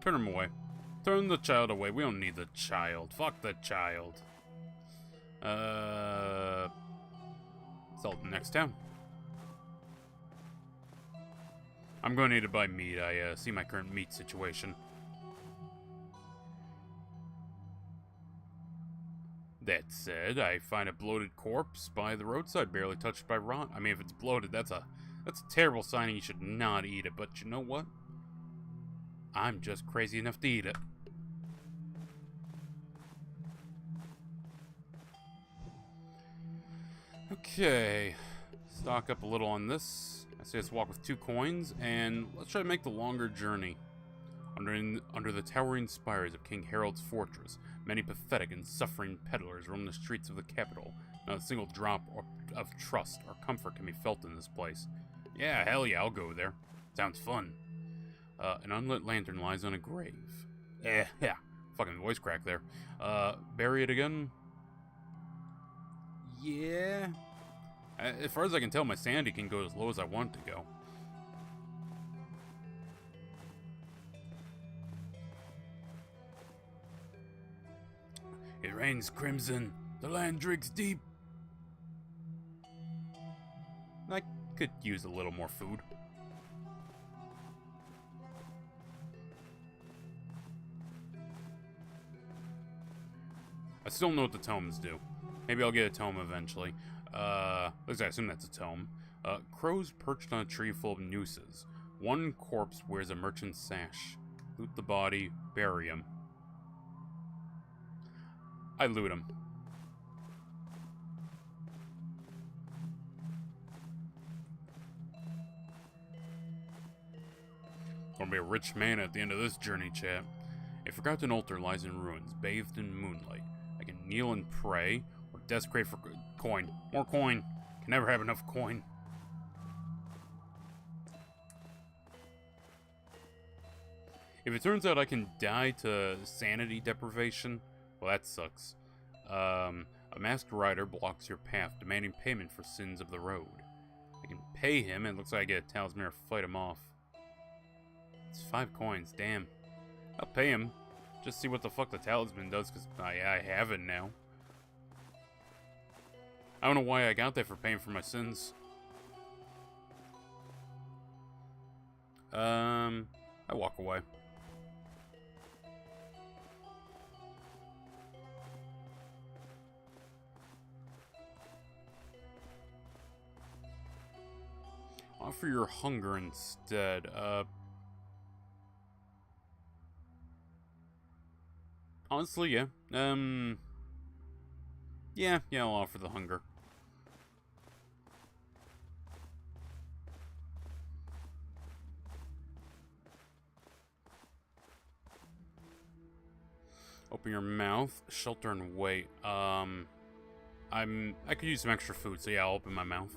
Turn him away. Turn the child away. We don't need the child. Fuck the child. Sell the next town. I'm going to need to buy meat. I see my current meat situation. said, I find a bloated corpse by the roadside, barely touched by rot. I mean, if it's bloated, that's a terrible sign and you should not eat it. But you know what? I'm just crazy enough to eat it. Okay. Stock up a little on this. I say let's walk with 2 coins, and let's try to make the longer journey. Under the towering spires of King Harold's fortress, many pathetic and suffering peddlers roam the streets of the capital. Not a single drop of trust or comfort can be felt in this place. Yeah, hell yeah, I'll go there. Sounds fun. An unlit lantern lies on a grave. Yeah. Fucking voice crack there. Bury it again? Yeah. As far as I can tell, my sanity can go as low as I want it to go. It rains crimson. The land drinks deep. I could use a little more food. I still don't know what the tomes do. Maybe I'll get a tome eventually. At least I assume that's a tome. Crows perched on a tree full of nooses. One corpse wears a merchant's sash. Loot the body, bury him. I loot him. Gonna be a rich man at the end of this journey, chat. A forgotten altar lies in ruins, bathed in moonlight. I can kneel and pray, or desecrate for coin. More coin. Can never have enough coin. If it turns out I can die to sanity deprivation, well, that sucks. A masked rider blocks your path, demanding payment for sins of the road. I can pay him, and it looks like I get a talisman to fight him off. It's 5 coins, damn. I'll pay him. Just see what the fuck the talisman does, because I have it now. I don't know why I got that for paying for my sins. I walk away. Offer your hunger instead. Honestly, yeah. Yeah, I'll offer the hunger. Open your mouth, shelter and wait. I could use some extra food, so yeah, I'll open my mouth.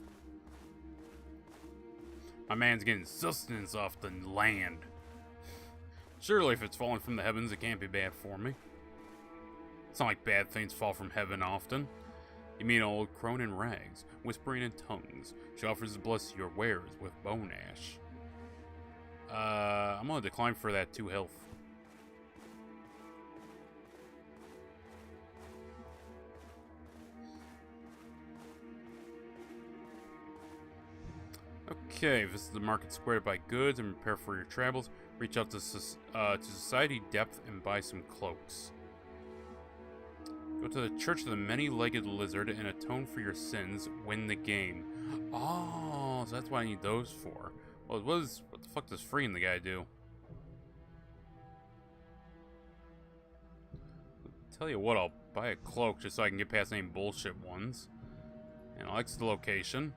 My man's getting sustenance off the land. Surely if it's falling from the heavens, it can't be bad for me. It's not like bad things fall from heaven often. You meet an old crone in rags, whispering in tongues. She offers to bless your wares with bone ash. I'm gonna decline for that 2 health. Okay, visit the market square to buy goods and prepare for your travels. Reach out to Society Depth and buy some cloaks. Go to the Church of the Many-Legged Lizard and atone for your sins. Win the game. Oh, so that's what I need those for. Well, what the fuck does freeing the guy do? Tell you what, I'll buy a cloak just so I can get past any bullshit ones. And I'll exit the location.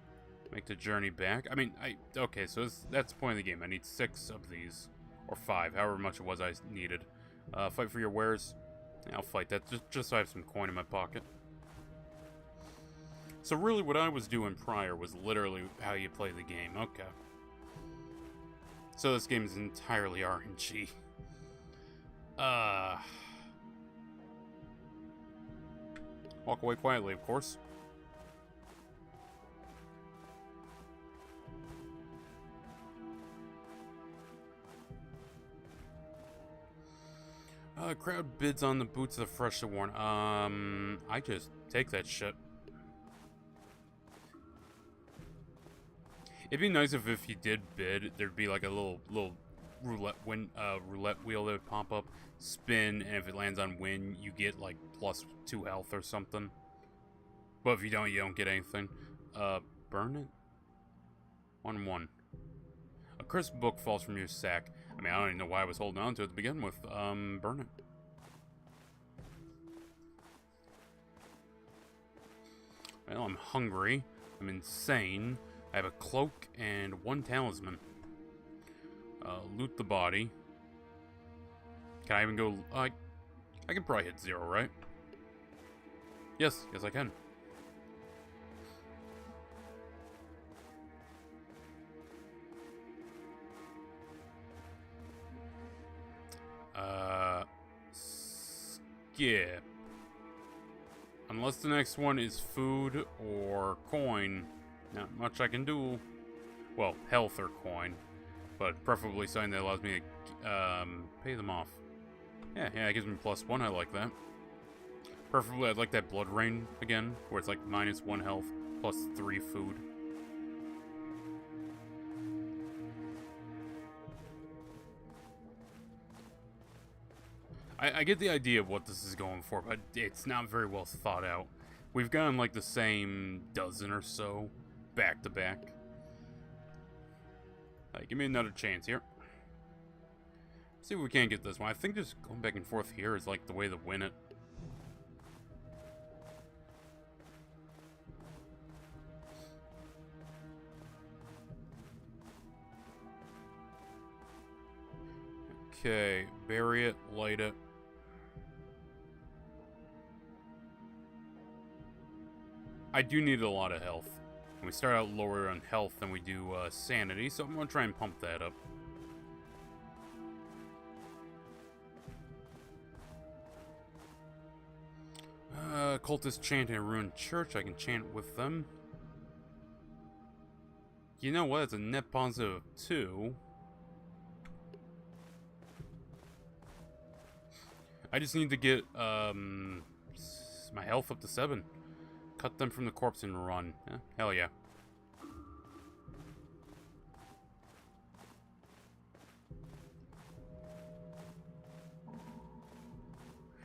Make the journey back. I mean, okay, so that's the point of the game. I need 6 of these. Or 5, however much it was I needed. Fight for your wares. Yeah, I'll fight that, just so I have some coin in my pocket. So really what I was doing prior was literally how you play the game. Okay. So this game is entirely RNG. Walk away quietly, of course. Crowd bids on the boots of the freshly worn. I just take that shit. It'd be nice if you did bid, there'd be like a little roulette wheel that would pop up, spin, and if it lands on win, you get like +2 health or something. But if you don't get anything. Burn it? 1-1. A crisp book falls from your sack. I mean, I don't even know why I was holding on to it to begin with. Burn it. Well, I'm hungry. I'm insane. I have a cloak and 1 talisman. Loot the body. Can I even go... I can probably hit 0, right? Yes, I can. Skip. Unless the next one is food or coin, not much I can do. Well, health or coin, but preferably something that allows me to pay them off. Yeah, it gives me +1. I like that. Preferably, I'd like that blood rain again, where it's like -1 health, +3 food. I get the idea of what this is going for, but it's not very well thought out. We've gotten like the same dozen or so, back to back. Give me another chance here. See if we can't get this one. I think just going back and forth here is like the way to win it. Okay, bury it, light it. I do need a lot of health. And we start out lower on health than we do sanity, so I'm going to try and pump that up. Cultists chant in a ruined church. I can chant with them. You know what? It's a net positive of 2. I just need to get my health up to 7. Cut them from the corpse and run. Hell yeah.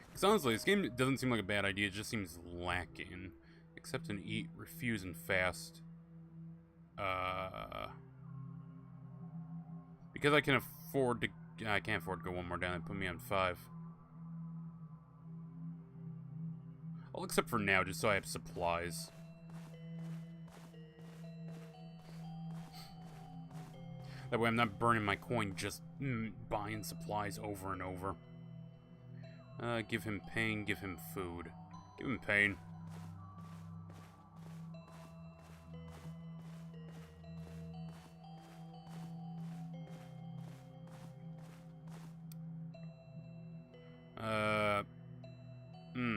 Because honestly, this game doesn't seem like a bad idea. It just seems lacking. Accept and eat, refuse and fast. Because I can afford to... I can't afford to go 1 more down. They put me on 5. I'll accept for now, just so I have supplies. That way I'm not burning my coin just buying supplies over and over. Give him pain, give him food. Give him pain.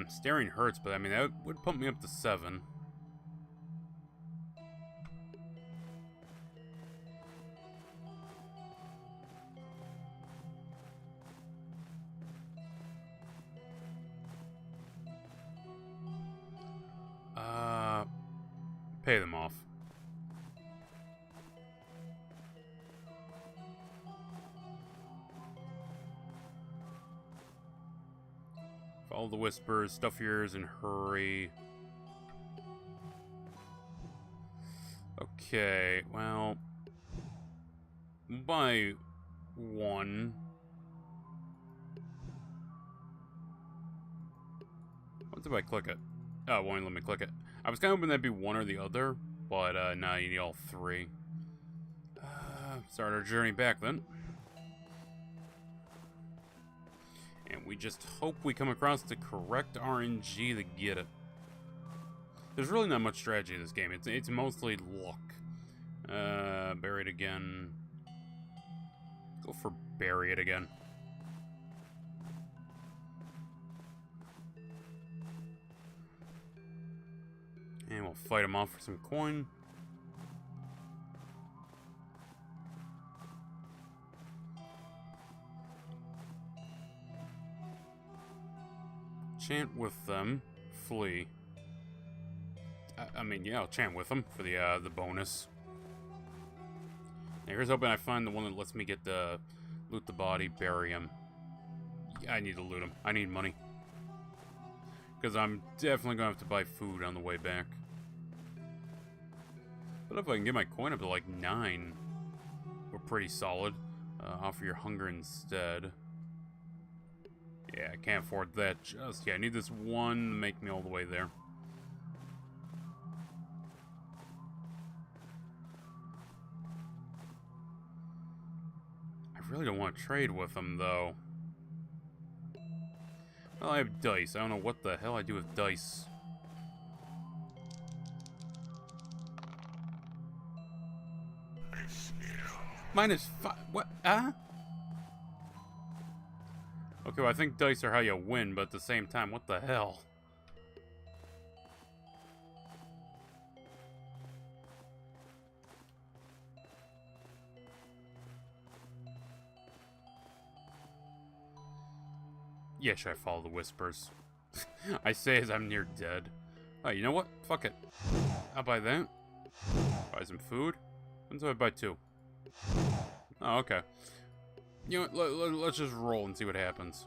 Staring hurts, but I mean, that would pump me up to 7. Pay them off. Follow the whispers, stuff your ears, and hurry. Okay, well... By 1. What if I click it? Oh, it won't let me click it. I was kind of hoping that'd be 1 or the other, but nah, you need all 3. Start our journey back then. And we just hope we come across the correct RNG to get it. There's really not much strategy in this game. It's mostly luck. Bury it again. Go for bury it again. And we'll fight him off for some coin. Chant with them. Flee. I mean, yeah, I'll chant with them for the bonus. Now, here's hoping I find the one that lets me get the loot the body, bury him. I need to loot him. I need money. Because I'm definitely going to have to buy food on the way back. But if I can get my coin up to like 9, we're pretty solid. Offer your hunger instead. Yeah, I can't afford that just yet. I need this one to make me all the way there. I really don't want to trade with them, though. Well, I have dice. I don't know what the hell I do with dice. -5. What? Huh? Okay, well, I think dice are how you win, but at the same time, what the hell? Yeah, should I follow the whispers? I say as I'm near dead. Oh, you know what? Fuck it. I'll buy that. Buy some food. And so I buy 2. Oh, okay. You know what? Let's just roll and see what happens.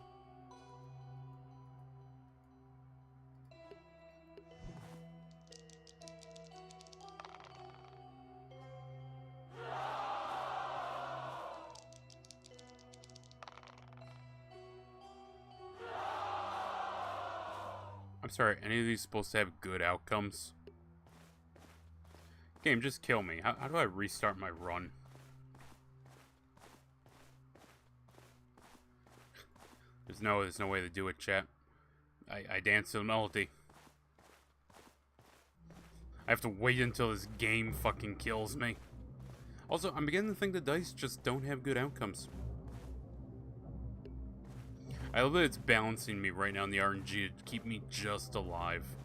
I'm sorry, any of these supposed to have good outcomes? Game, just kill me. How do I restart my run? There's no way to do it, chat. I dance to the melody. I have to wait until this game fucking kills me. Also, I'm beginning to think the dice just don't have good outcomes. I love that it's balancing me right now in the RNG to keep me just alive.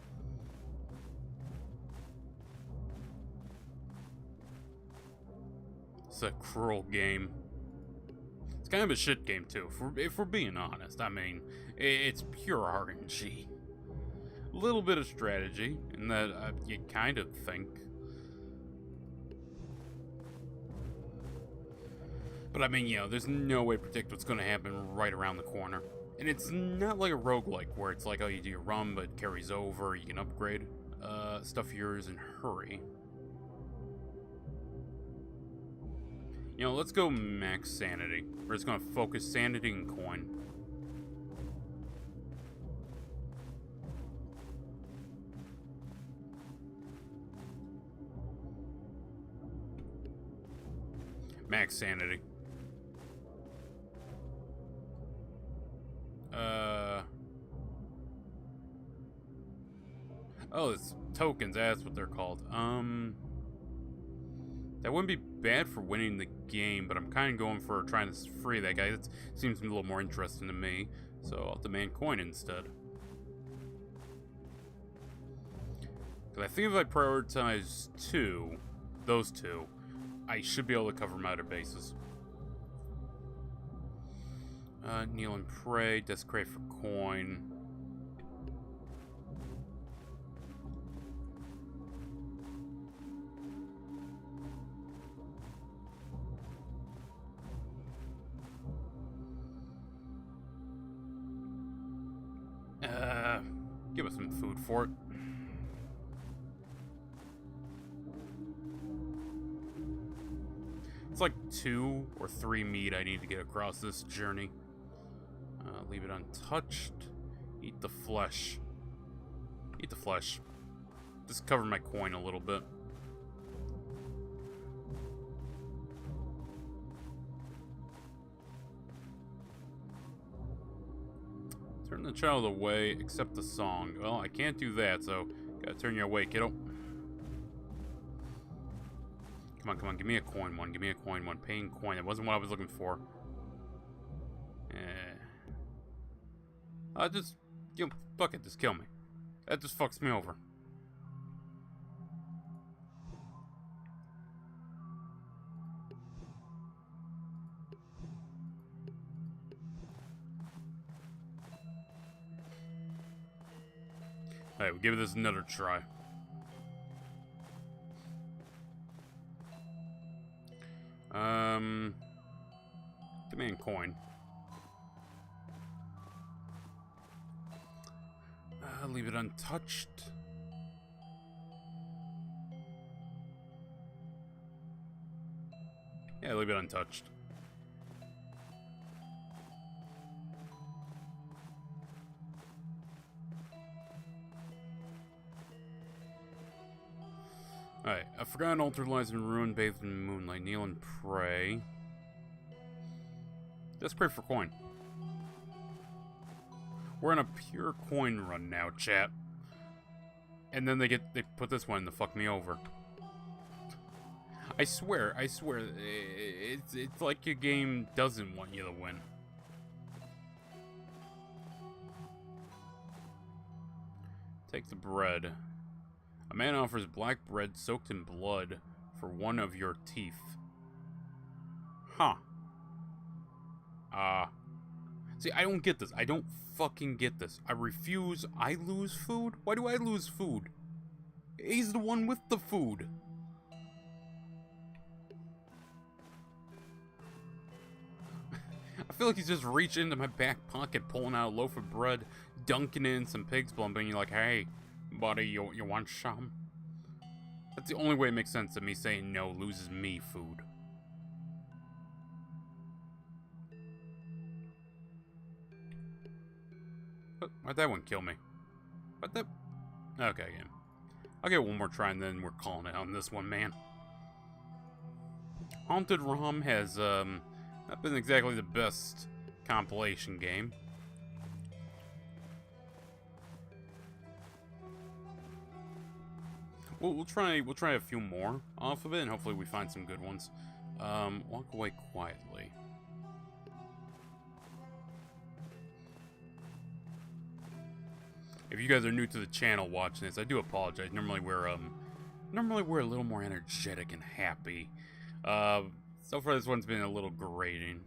It's a cruel game. It's kind of a shit game too, if we're being honest. I mean, it's pure RNG. A little bit of strategy, in that you kind of think. But I mean, you know, there's no way to predict what's going to happen right around the corner. And it's not like a roguelike, where it's like, oh, you do your run, but it carries over, you can upgrade stuff yours and hurry. You know, let's go max sanity. We're just going to focus sanity and coin. Max sanity. Oh, it's tokens, that's what they're called. That wouldn't be bad for winning the game, but I'm kind of going for trying to free that guy. That seems a little more interesting to me, so I'll demand coin instead. Because I think if I prioritize those two, I should be able to cover my other bases. Kneel and pray, desecrate for coin. Give us some food for it. It's like 2 or 3 meat I need to get across this journey. Leave it untouched. Eat the flesh. Eat the flesh. Just cover my coin a little bit. Turn the child away, except the song. Well, I can't do that, so gotta turn you away, kiddo. Come on, give me a coin one. Give me a coin one. Paying coin. It wasn't what I was looking for. Just, you know, fuck it, just kill me. That just fucks me over. Alright, we'll give this another try. Demand coin. leave it untouched. Yeah, leave it untouched. Alright, a forgotten altar lies in ruin, bathed in moonlight. Kneel and pray. Let's pray for coin. We're on a pure coin run now, chat. And then they put this one to fuck me over. I swear, it's like your game doesn't want you to win. Take the bread. A man offers black bread soaked in blood for one of your teeth. Huh. See, I don't get this. I don't fucking get this. I refuse. I lose food? Why do I lose food? He's the one with the food. I feel like he's just reaching into my back pocket, pulling out a loaf of bread, dunking it in some pig's blood, being like, hey, buddy, you want some? That's the only way it makes sense that me saying no loses me food. Why'd that one kill me? What the? Okay, again. I'll get one more try and then we're calling it on this one, man. Haunted ROM has, not been exactly the best compilation game. We'll try a few more off of it, and hopefully we find some good ones. Walk away quietly. If you guys are new to the channel watching this, I do apologize. Normally we're a little more energetic and happy. So far this one's been a little grating.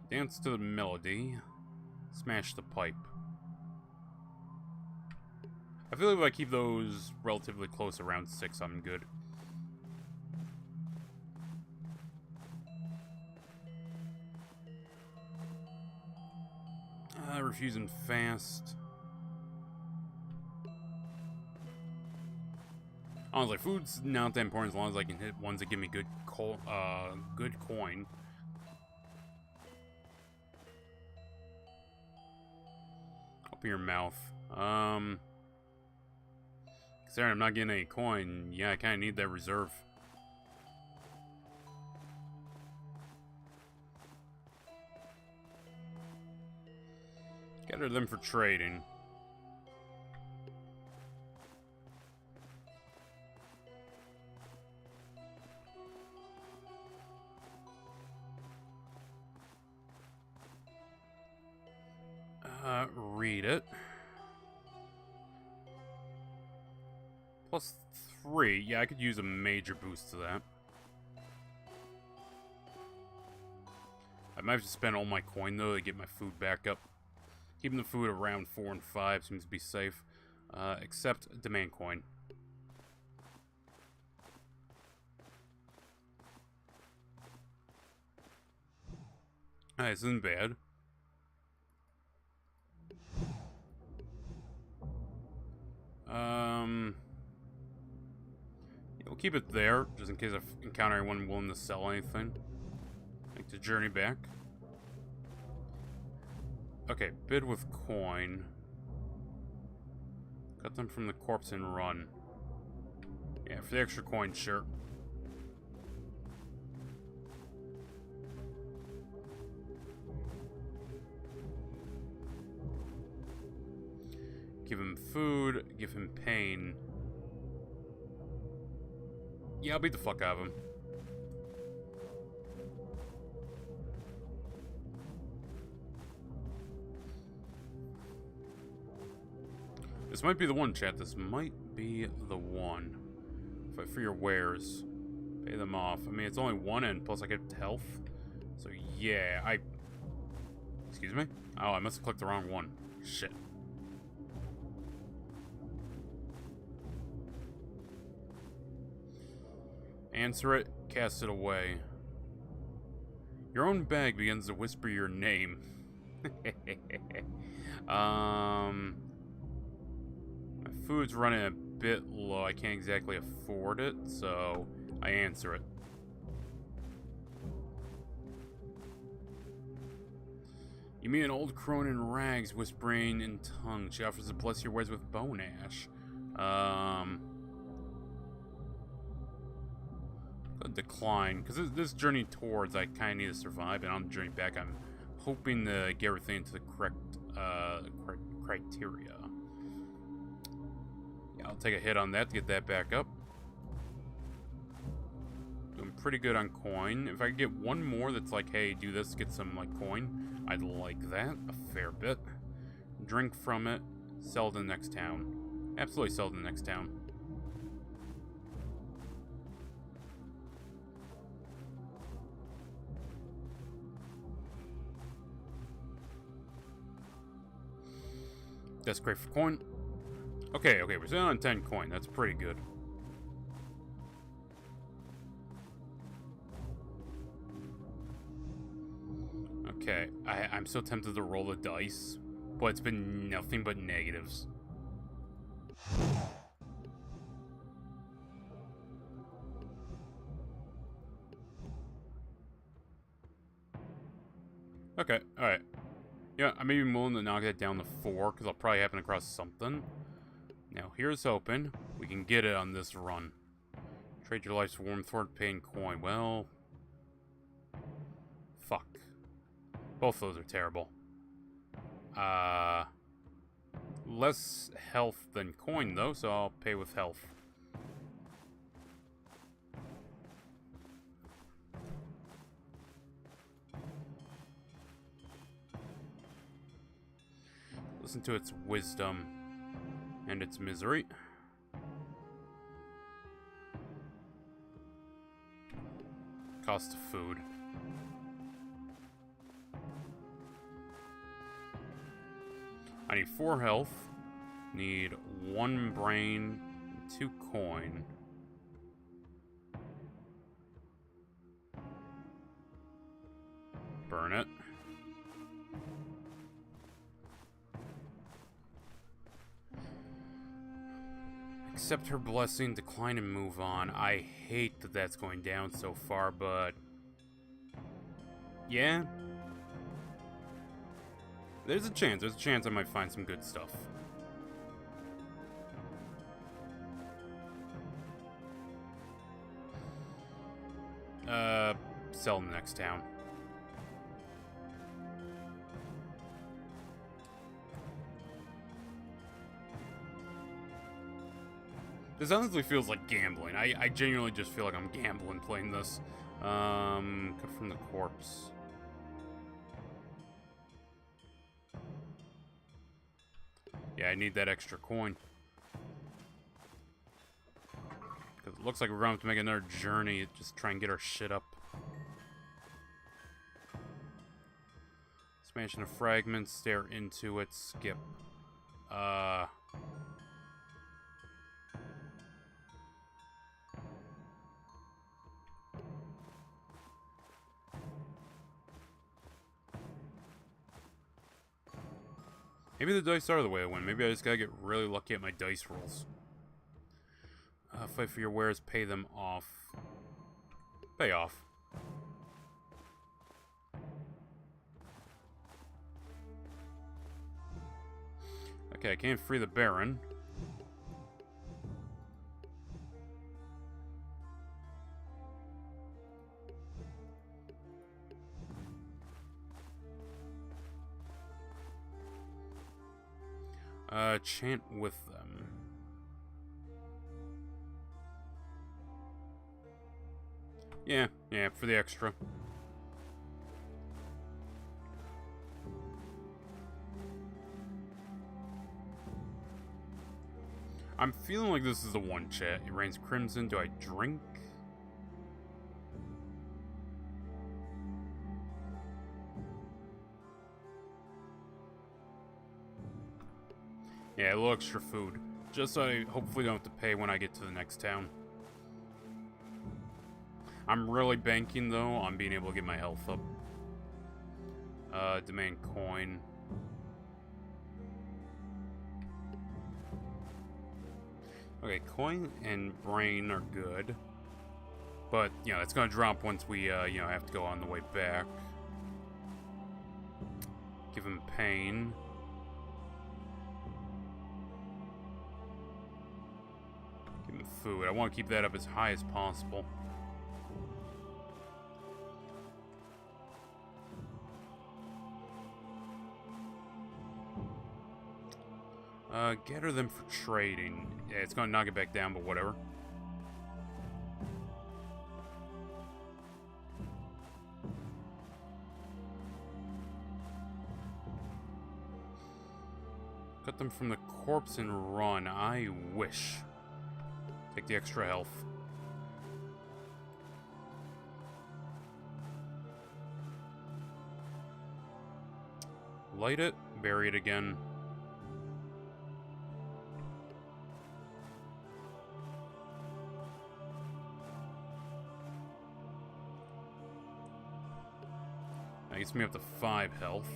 Dance to the melody. Smash the pipe. I feel like if I keep those relatively close around 6, I'm good. Refusing fast. Honestly, food's not that important as long as I can hit ones that give me good coin. Open your mouth. Considering I'm not getting any coin, yeah, I kind of need that reserve. Gather them for trading. Read it. +3. Yeah, I could use a major boost to that. I might have to spend all my coin, though, to get my food back up. Keeping the food around 4 and 5 seems to be safe. Except demand coin. Alright, this isn't bad. Yeah, we'll keep it there, just in case I encounter anyone willing to sell anything. Make the journey back. Okay, bid with coin. Cut them from the corpse and run. Yeah, for the extra coin, sure. Give him food, give him pain. Yeah, I'll beat the fuck out of him. This might be the one, chat. This might be the one. Fight for your wares. Pay them off. I mean, it's only one end, plus I get health. So, yeah, Excuse me? Oh, I must have clicked the wrong one. Shit. Answer it, cast it away. Your own bag begins to whisper your name. Food's running a bit low. I can't exactly afford it, so I answer it. You meet an old crone in rags, whispering in tongues. She offers to bless your ways with bone ash. Decline, because this journey towards, I kind of need to survive, and on the journey back, I'm hoping to get everything into the correct criteria. Yeah, I'll take a hit on that to get that back up. Doing pretty good on coin. If I could get one more that's like, hey, do this, get some like coin, I'd like that a fair bit. Drink from it, sell to the next town. Absolutely sell to the next town. That's great for coin. Okay, we're sitting on 10 coin. That's pretty good. Okay, I'm so tempted to roll the dice, but it's been nothing but negatives. Okay, alright. Yeah, I may be willing to knock that down to 4, because I'll probably happen across something. Now, here's hoping we can get it on this run. Trade your life's warm toward paying coin. Well... fuck. Both those are terrible. Less health than coin, though, so I'll pay with health. Listen to its wisdom and its misery. Cost of food. I need 4 health. Need 1 brain, 2 coin. Burn it. Accept her blessing, decline and move on. I hate that that's going down so far, but... yeah. There's a chance I might find some good stuff. Sell in the next town. This honestly feels like gambling. I genuinely just feel like I'm gambling playing this. Cut from the corpse. Yeah, I need that extra coin. Because it looks like we're going to have to make another journey, just try and get our shit up. Expansion of fragments, stare into it, skip. Maybe the dice are the way I win. Maybe I just gotta get really lucky at my dice rolls. Fight for your wares, pay them off. Pay off. Okay, I can't free the Baron. Chant with them. Yeah, for the extra. I'm feeling like this is the one, chat. It rains crimson. Do I drink? Yeah, a little extra food. Just so I hopefully don't have to pay when I get to the next town. I'm really banking, though, on being able to get my health up. Demand coin. Okay, coin and brain are good. But, you know, it's gonna drop once we, you know, have to go on the way back. Give him pain. Give him food. I want to keep that up as high as possible. Gather them for trading. Yeah, it's gonna knock it back down, but whatever. Cut them from the corpse and run. I wish. Take the extra health. Light it, bury it again. That gets me up to 5 health.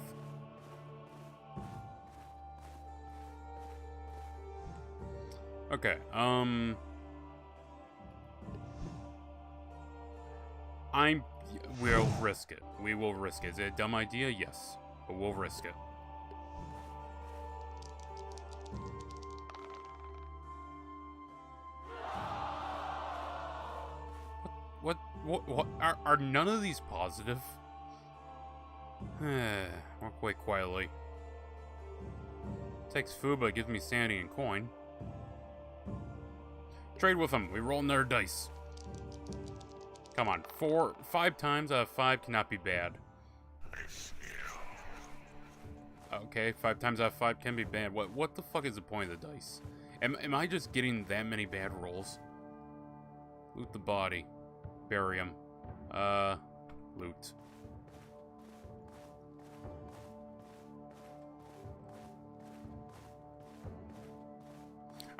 Okay, we'll risk it. We will risk it. Is it a dumb idea? Yes. But we'll risk it. What? Are none of these positive? Walk away quietly. Takes food, but it gives me sanity and coin. Trade with him. We roll another dice. Come on. 5 times out of 5 cannot be bad. Okay, 5 times out of 5 can be bad. What the fuck is the point of the dice? Am I just getting that many bad rolls? Loot the body. Bury him. Loot.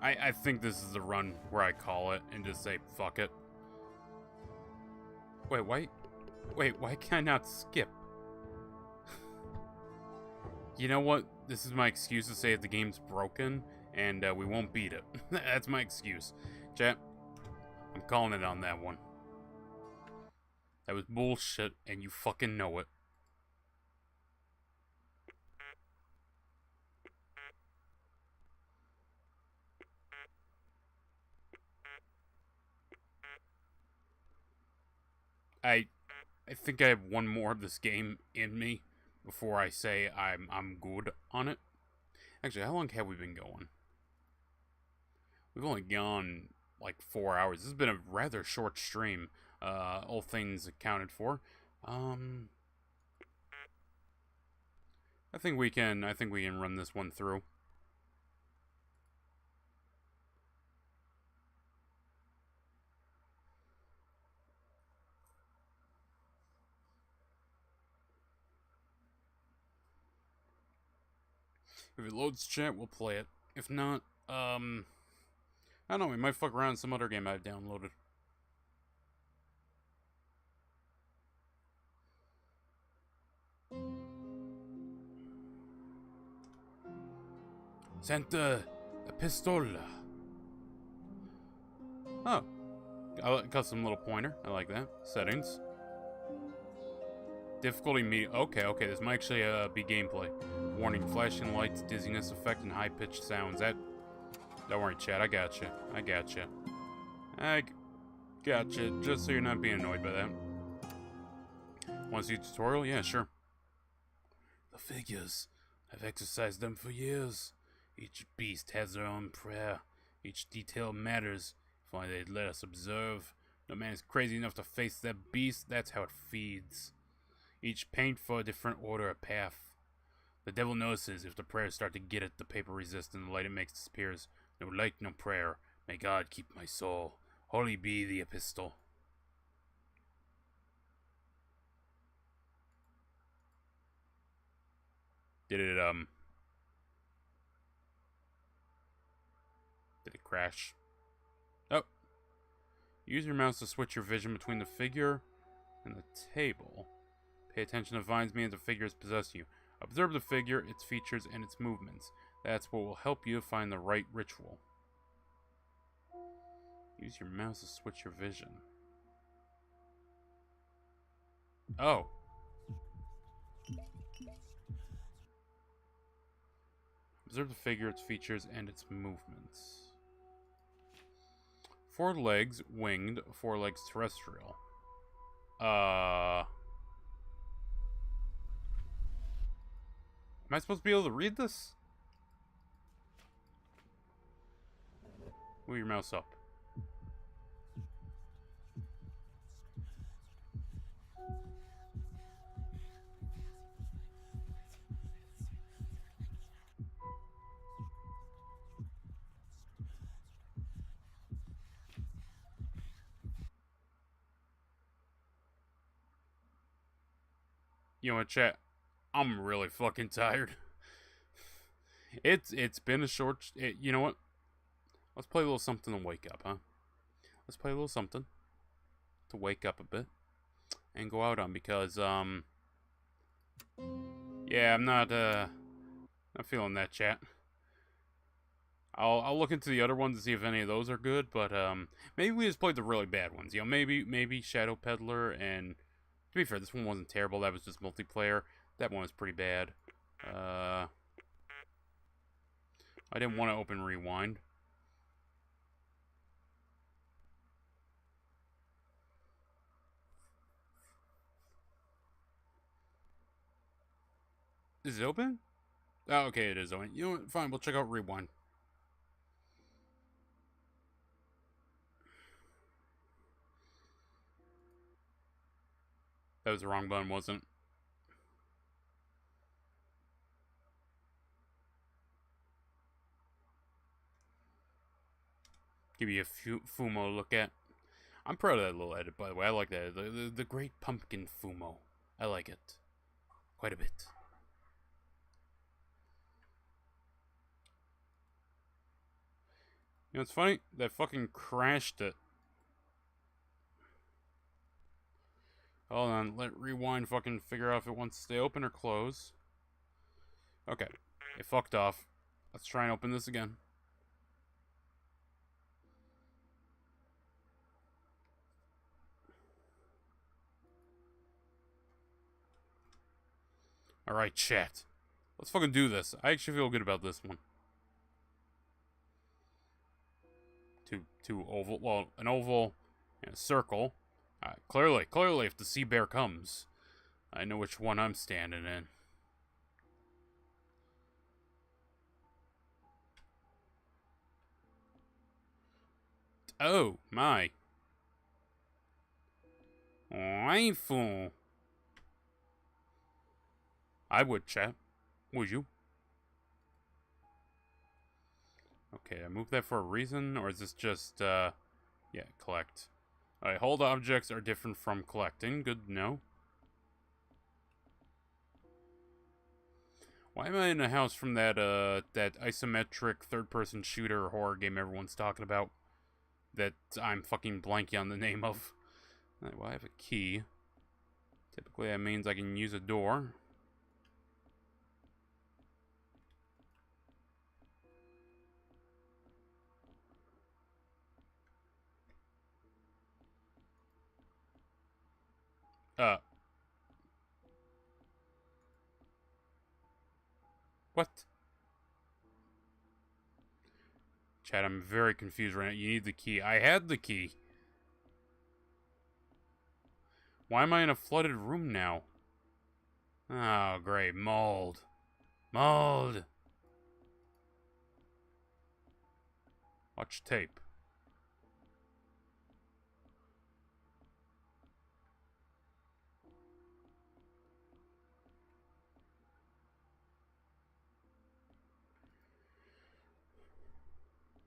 I think this is the run where I call it and just say, fuck it. Wait, why can I not skip? You know what? This is my excuse to say that the game's broken, and we won't beat it. That's my excuse. Chat, I'm calling it on that one. That was bullshit, and you fucking know it. I think I have one more of this game in me before I say I'm good on it. Actually, how long have we been going? We've only gone like 4 hours. This has been a rather short stream, all things accounted for. I think we can run this one through. If it loads chat, we'll play it. If not, I don't know, we might fuck around with some other game I've downloaded. Santa Pistola. Oh. Custom little pointer. I like that. Settings. Difficulty me. Okay, this might actually be gameplay. Warning, flashing lights, dizziness effect, and high-pitched sounds. Don't worry, chat. I gotcha. I gotcha. Just so you're not being annoyed by that. Want to see a tutorial? Yeah, sure. The figures. I've exercised them for years. Each beast has their own prayer. Each detail matters. If only they'd let us observe. No man is crazy enough to face that beast. That's how it feeds. Each paint for a different order or path. The devil notices if the prayers start to get it, the paper resists, and the light it makes disappears. No light, no prayer. May God keep my soul. Holy be the epistle. Did it crash? Oh. Use your mouse to switch your vision between the figure and the table. Pay attention to vines means the figure is possessing you. Observe the figure, its features, and its movements. That's what will help you find the right ritual. Use your mouse to switch your vision. Oh. Observe the figure, its features, and its movements. 4 legs, winged. 4 legs, terrestrial. Am I supposed to be able to read this? Move your mouse up. You know what, chat? I'm really fucking tired. It's been a short... you know what? Let's play a little something to wake up, huh? Let's play a little something to wake up a bit and go out on, because yeah, I'm not feeling that, chat. I'll look into the other ones to see if any of those are good, but maybe we just played the really bad ones. You know, maybe Shadow Peddler, and to be fair, this one wasn't terrible. That was just multiplayer. That one was pretty bad. I didn't want to open Rewind. Is it open? Oh, okay, it is open. You know what? Fine, we'll check out Rewind. That was the wrong button, wasn't it? Give you a Fumo look at. I'm proud of that little edit, by the way. I like that. The Great Pumpkin Fumo. I like it. Quite a bit. You know, it's funny. That fucking crashed it. Hold on. Let Rewind fucking figure out if it wants to stay open or close. Okay. It fucked off. Let's try and open this again. Alright, chat. Let's fucking do this. I actually feel good about this one. Two oval, well, an oval and a circle. Clearly, if the sea bear comes, I know which one I'm standing in. Oh, my. Waifu. I would, chat. Would you? Okay, I moved that for a reason, or is this just, yeah, collect. Alright, hold objects are different from collecting. Good to know. Why am I in a house from that, that isometric third-person shooter horror game everyone's talking about? That I'm fucking blanking on the name of. Alright, well, I have a key. Typically, that means I can use a door. What? Chat, I'm very confused right now. You need the key. I had the key. Why am I in a flooded room now? Oh, great. Mold. Mold. Watch tape.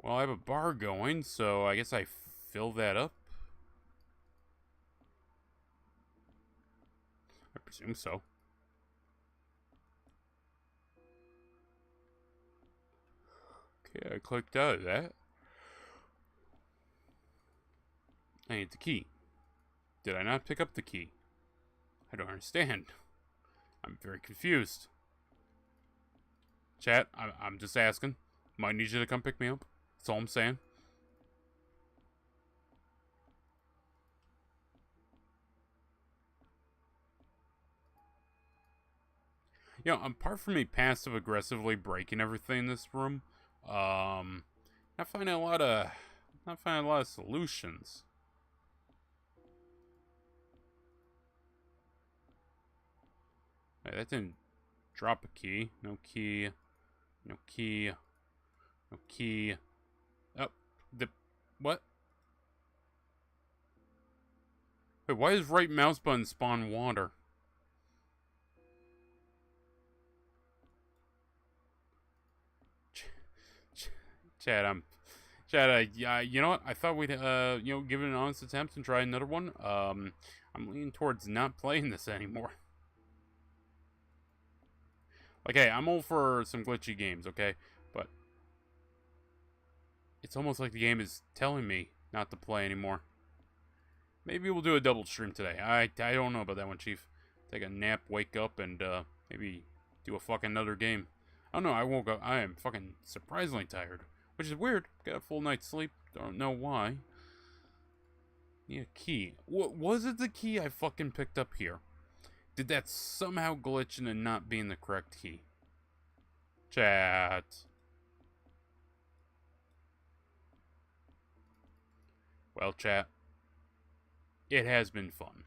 Well, I have a bar going, so I guess I fill that up. I presume so. Okay, I clicked out of that. I need the key. Did I not pick up the key? I don't understand. I'm very confused. Chat, I'm just asking. Might need you to come pick me up. That's all I'm saying. You know, apart from me passive aggressively breaking everything in this room, not finding a lot of solutions. Hey, that didn't drop a key. No key. No key. No key. Oh, what? Wait, why is right mouse button spawn water? Chad, yeah, you know what? I thought we'd, give it an honest attempt and try another one. I'm leaning towards not playing this anymore. Like, hey, I'm all for some glitchy games, okay? But it's almost like the game is telling me not to play anymore. Maybe we'll do a double stream today. I don't know about that one, Chief. Take a nap, wake up, and maybe do a fucking another game. I don't know, I woke up, I am fucking surprisingly tired. Which is weird. Got a full night's sleep. Don't know why. Need a key. What was it the key I fucking picked up here? Did that somehow glitch into not being the correct key? Chat. Well, chat. It has been fun.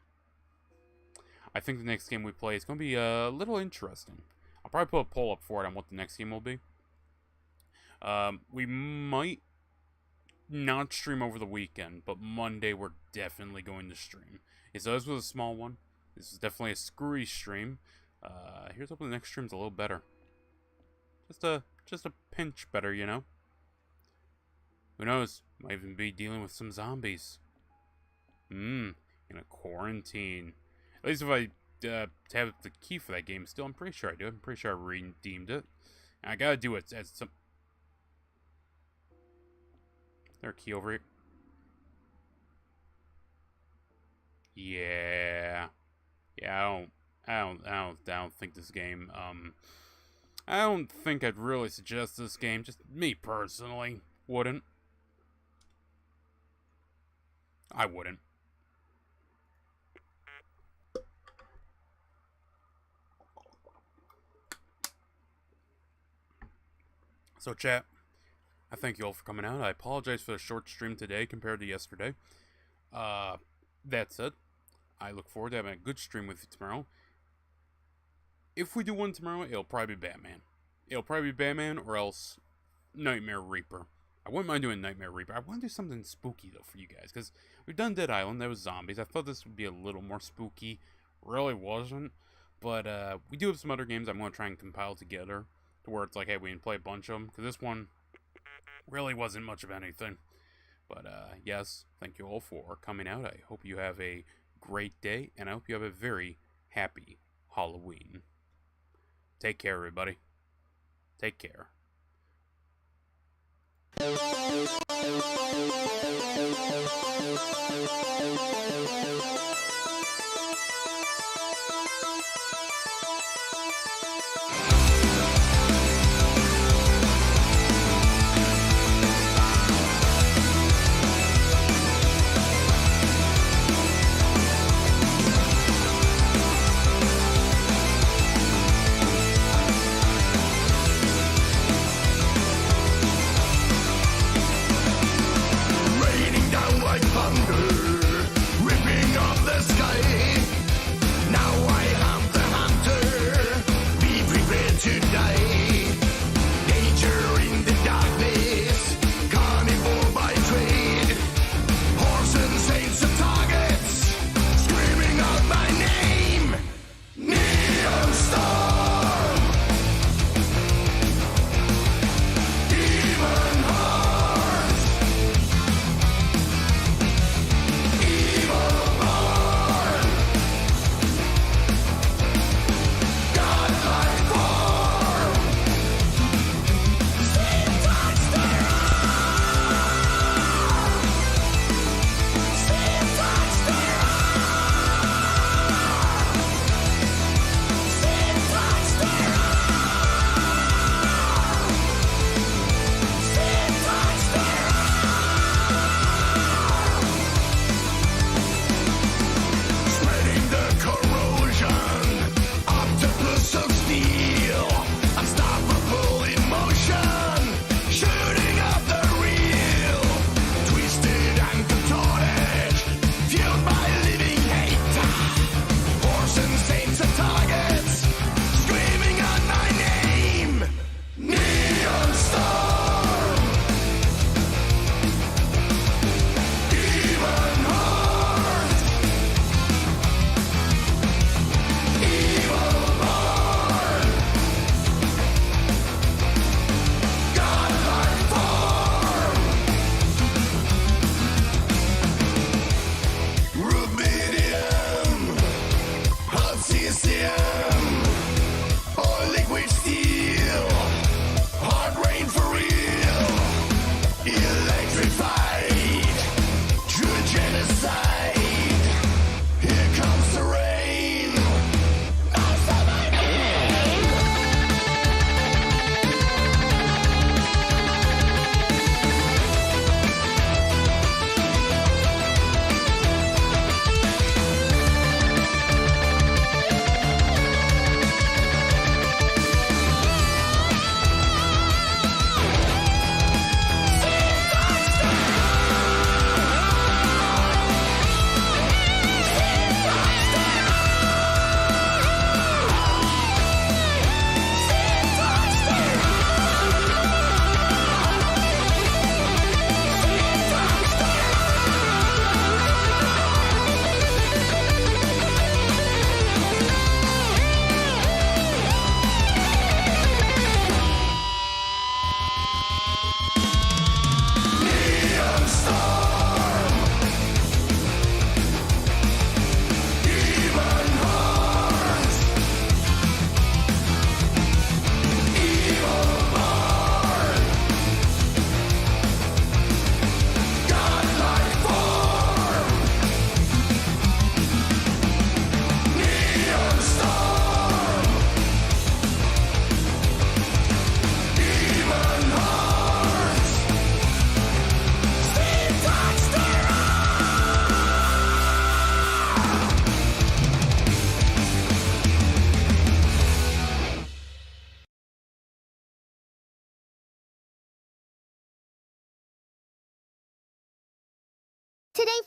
I think the next game we play is going to be a little interesting. I'll probably put a poll up for it on what the next game will be. We might not stream over the weekend, but Monday we're definitely going to stream. So this was a small one. This is definitely a screwy stream. Here's hoping the next stream's a little better. Just a pinch better, you know? Who knows? Might even be dealing with some zombies. In a quarantine. At least if I have the key for that game still, I'm pretty sure I do. I'm pretty sure I redeemed it. And I gotta do it as some... Is there a key over here? Yeah. Yeah, I don't think this game, I don't think I'd really suggest this game. Just me personally wouldn't. I wouldn't. So, chat, I thank you all for coming out. I apologize for the short stream today compared to yesterday. That said, I look forward to having a good stream with you tomorrow. If we do one tomorrow, it'll probably be Batman. It'll probably be Batman or else Nightmare Reaper. I wouldn't mind doing Nightmare Reaper. I want to do something spooky, though, for you guys. Because we've done Dead Island. That was zombies. I thought this would be a little more spooky. Really wasn't. But we do have some other games I'm going to try and compile together. To where it's like, hey, we can play a bunch of them. Because this one really wasn't much of anything. But, yes, thank you all for coming out. I hope you have a great day. And I hope you have a very happy Halloween. Take care, everybody. Take care. Raining down like thunder, ripping off the sky.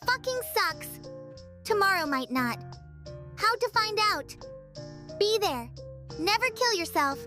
fucking sucks. Tomorrow might not. How to find out? Be there. Never kill yourself.